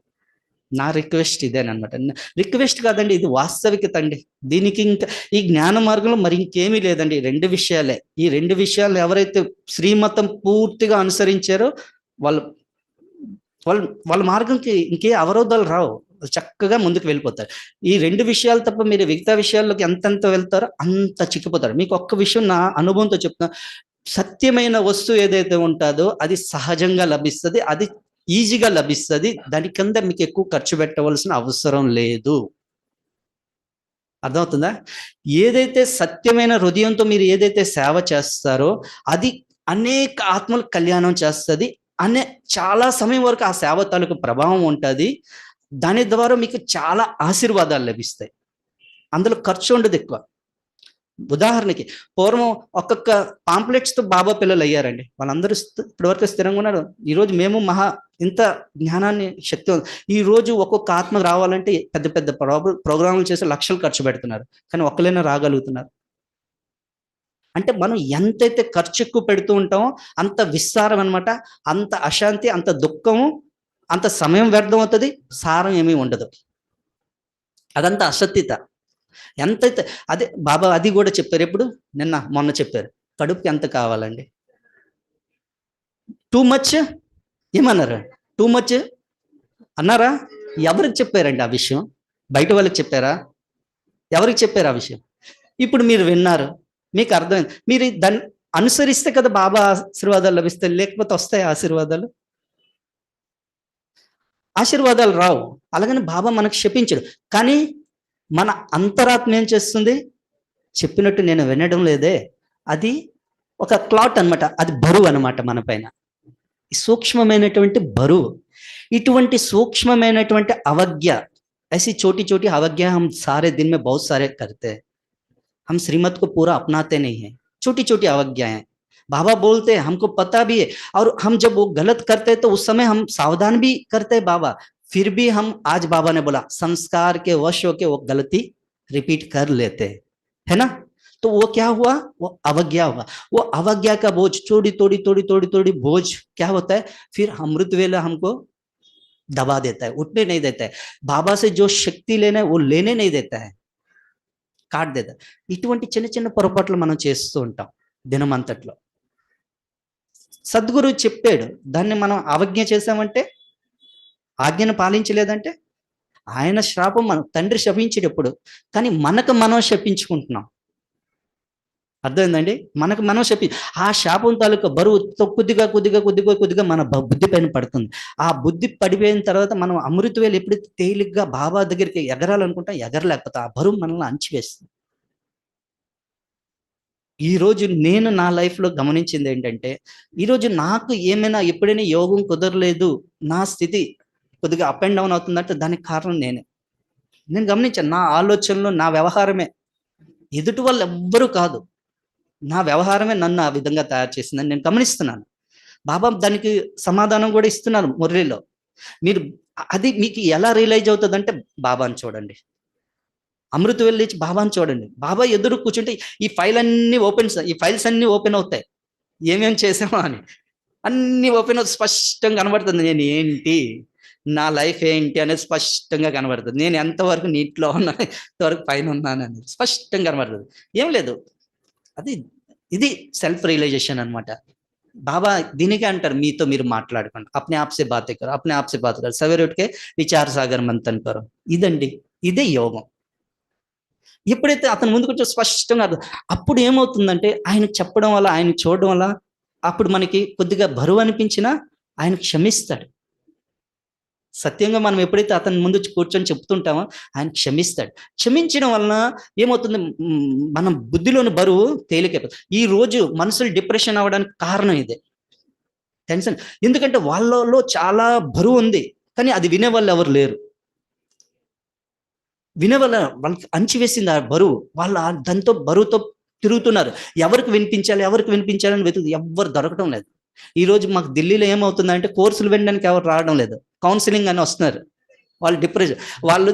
నా రిక్వెస్ట్ ఇదేనమాట. రిక్వెస్ట్ కాదండి, ఇది వాస్తవికత అండి. దీనికి ఇంకా ఈ జ్ఞాన మార్గంలో మరి ఇంకేమీ లేదండి. 2 విషయాలే. ఈ 2 విషయాలు ఎవరైతే శ్రీమతం పూర్తిగా అనుసరించారో వాళ్ళ మార్గంకి ఇంకే అవరోధాలు రావు, చక్కగా ముందుకు వెళ్ళిపోతారు. ఈ 2 విషయాలు తప్ప మీరు మిగతా విషయాల్లోకి ఎంతెంత వెళ్తారో అంత చిక్కిపోతారు. మీకు ఒక్క విషయం నా అనుభవంతో చెప్తున్నా, సత్యమైన వస్తువు ఏదైతే ఉంటుందో అది సహజంగా లభిస్తుంది, అది ఈజీగా లభిస్తుంది. దాని కింద మీకు ఎక్కువ ఖర్చు పెట్టవలసిన అవసరం లేదు. అర్థమవుతుందా? ఏదైతే సత్యమైన హృదయంతో మీరు ఏదైతే సేవ చేస్తారో అది అనేక ఆత్మలకు కళ్యాణం చేస్తుంది. చాలా సమయం వరకు ఆ సేవ తాలూకు ప్రభావం ఉంటుంది. దాని ద్వారా మీకు చాలా ఆశీర్వాదాలు లభిస్తాయి. అందులో ఖర్చు ఉండదు ఎక్కువ. ఉదాహరణకి పూర్వం ఒక్కొక్క పాంప్లెట్స్తో బాబా పిల్లలు అయ్యారండి. వాళ్ళందరూ ఇప్పటివరకు స్థిరంగా ఉన్నారు. ఈరోజు మేము ఇంత జ్ఞానాన్ని శక్తి, ఈరోజు ఒక్కొక్క ఆత్మ రావాలంటే పెద్ద పెద్ద ప్రోగ్రాములు చేసి లక్షలు ఖర్చు పెడుతున్నారు, కానీ ఒక్కలైనా రాగలుగుతున్నారు. అంటే మనం ఎంతైతే ఖర్చు ఎక్కువ పెడుతూ ఉంటామో అంత విస్తారం అనమాట, అంత అశాంతి, అంత దుఃఖము, అంత సమయం వ్యర్థం అవుతుంది, సారం ఏమీ ఉండదు. అదంతా అసత్యత. ఎంతైతే అదే బాబా అది కూడా చెప్పారు. ఎప్పుడు? మొన్న చెప్పారు. కడుపుకి ఎంత కావాలండి? టూ మచ్ ఏమన్నారు? టూ మచ్ అన్నారా? ఎవరికి చెప్పారండి ఆ విషయం? బయట వాళ్ళకి చెప్పారా? ఎవరికి చెప్పారు ఆ విషయం? ఇప్పుడు మీరు విన్నారు, మీకు అర్థమైంది. మీరు దాన్ని అనుసరిస్తే కదా బాబా ఆశీర్వాదాలు లభిస్తాయి, లేకపోతే వస్తాయి ఆశీర్వాదాలు? ఆశీర్వాదాలు రావు. అలాగని బాబా మనకు శపించడు. కానీ మన అంతరాత్మ ఏం చేస్తుంది? చెప్పినట్టు నేను వినడం లేదే, అది ఒక క్లాట్ అన్నమాట, అది బరువు అన్నమాట మన పైన, సూక్ష్మమైనటువంటి బరువు. ఇటువంటి సూక్ష్మమైనటువంటి అవజ్ఞ, ऐसी छोटी छोटी अवज्ञा हम सारे दिन में बहुत सारे करते हैं, हम श्रीमत को पूरा अपनाते नहीं है, छोटी छोटी अवज्ञाएं बाबा बोलते हैं, हमको पता भी है, और हम जब वो गलत करते हैं तो उस समय हम सावधान भी करते हैं बाबा, फिर भी हम, आज बाबा ने बोला संस्कार के वश होके वो गलती रिपीट कर लेते हैं, है ना? तो वो क्या हुआ? वो अवज्ञा हुआ। वो अवज्ञा का बोझ थोड़ी थोड़ी थोड़ी थोड़ी थोड़ी बोझ क्या होता है, फिर अमृत वेला हमको दबा देता है, उठने नहीं देता है, बाबा से जो शक्ति लेना है वो लेने नहीं देता है, కాట్ దేదా. ఇటువంటి చిన్న చిన్న పొరపాట్లు మనం చేస్తూ ఉంటాం దినమంతట్లో. సద్గురు చెప్పాడు, దాన్ని మనం అవజ్ఞ చేసామంటే, ఆజ్ఞను పాలించలేదంటే, ఆయన శ్రాపం మనం, తండ్రి శపించేటప్పుడు, కానీ మనకు మనం శపించుకుంటున్నాం. అర్థమైందండి? మనకు మనం ఆ శాపం తాలూకా బరువు కొద్దిగా కొద్దిగా కొద్దిగా కొద్దిగా మన బుద్ధి పైన పడుతుంది. ఆ బుద్ధి పడిపోయిన తర్వాత మనం అమృతవేలు ఎప్పుడైతే తేలిగ్గా బాబా దగ్గరికి ఎగరాలనుకుంటా, ఎగరలేకపోతే ఆ బరువు మనల్ని అణచివేస్తుంది. ఈరోజు నేను నా లైఫ్లో గమనించింది ఏంటంటే, ఈరోజు నాకు ఏమైనా ఎప్పుడైనా యోగం కుదరలేదు, నా స్థితి కొద్దిగా అప్ అండ్ డౌన్ అవుతుందంటే దానికి కారణం నేనే. నేను గమనించాను, నా ఆలోచనలు, నా వ్యవహారమే, ఎదుటి వాళ్ళు ఎవ్వరూ కాదు, నా వ్యవహారమే నన్ను ఆ విధంగా తయారు చేసిందని నేను గమనిస్తున్నాను. బాబా దానికి సమాధానం కూడా ఇస్తున్నారు మురళిలో. మీరు అది మీకు ఎలా రియలైజ్ అవుతుందంటే, బాబాని చూడండి, అమృత వెళ్ళి బాబాని చూడండి. బాబా ఎదురు కూర్చుంటే ఈ ఫైల్స్ అన్ని ఓపెన్ అవుతాయి, ఏమేమి చేసామో అని అన్ని ఓపెన్ అవుతాయి, స్పష్టంగా కనబడుతుంది. నేను ఏంటి, నా లైఫ్ ఏంటి అనేది స్పష్టంగా కనబడుతుంది. నేను ఎంతవరకు నీటిలో ఉన్నాను, ఎంతవరకు పైన ఉన్నాను అనేది స్పష్టంగా కనబడుతుంది. ఏం లేదు, ఇది సెల్ఫ్ రియలైజేషన్ అనమాట. బాబా దీనికే అంటారు, మీతో మీరు మాట్లాడుకోండి, అప్నే ఆప్సే బాతే కరో, అప్నే ఆప్సే బాతే కరో, సవేరే ఉఠకే విచార సాగర్ మంతన్ కరో. ఇదండి, ఇదే యోగం. ఎప్పుడైతే అతను ముందు కొంచెం స్పష్టంగా అప్పుడు ఏమవుతుందంటే, ఆయన చెప్పడం వల్ల, ఆయన చూడడం వల్ల, అప్పుడు మనకి కొద్దిగా బరువు అనిపించినా ఆయన క్షమిస్తాడు. సత్యంగా మనం ఎప్పుడైతే అతని ముందు కూర్చొని చెప్తుంటామో ఆయన క్షమిస్తాడు. క్షమించడం వలన ఏమవుతుంది, మనం బుద్ధిలోని బరువు తేలికైపోతుంది. ఈ రోజు మనుషులు డిప్రెషన్ అవ్వడానికి కారణం ఇదే, టెన్షన్. ఎందుకంటే వాళ్ళలో చాలా బరువు ఉంది, కానీ అది వినే వాళ్ళు ఎవరు లేరు. వినే వాళ్ళకి అంచివేసింది ఆ బరువు, వాళ్ళ దాంతో బరువుతో తిరుగుతున్నారు. ఎవరికి వినిపించాలని వెతుకు, ఎవ్వరు దొరకడం లేదు. ఈ రోజు మాకు ఢిల్లీలో ఏమవుతుందంటే, కోర్సులు వినడానికి ఎవరు రావడం లేదు, కౌన్సిలింగ్ అని వస్తున్నారు. వాళ్ళు డిప్రెషన్, వాళ్ళు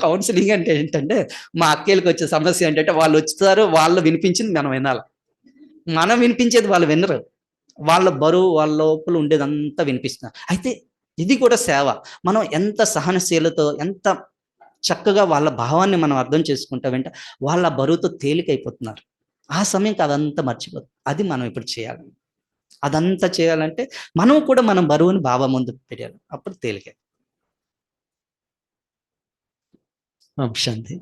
కౌన్సిలింగ్ అంటే ఏంటంటే, మా అక్కలకి వచ్చే సమస్య ఏంటంటే, వాళ్ళు వచ్చారు, వాళ్ళు వినిపించింది మనం వినాలి, మనం వినిపించేది వాళ్ళు వినరు. వాళ్ళ బరువు, వాళ్ళ లోపల ఉండేదంతా వినిపిస్తున్నారు. అయితే ఇది కూడా సేవ. మనం ఎంత సహనశీలతో, ఎంత చక్కగా వాళ్ళ భావాన్ని మనం అర్థం చేసుకుంటామంటే, వాళ్ళ బరువుతో తేలికైపోతున్నారు. ఆ సమయంకి అదంతా మర్చిపోతుంది. అది మనం ఇప్పుడు చేయాలి. అదంతా చేయాలంటే మనం కూడా మనం బరువుని బాబా ముందు పెట్టాలి, అప్పుడు తేలికే. శాంతి.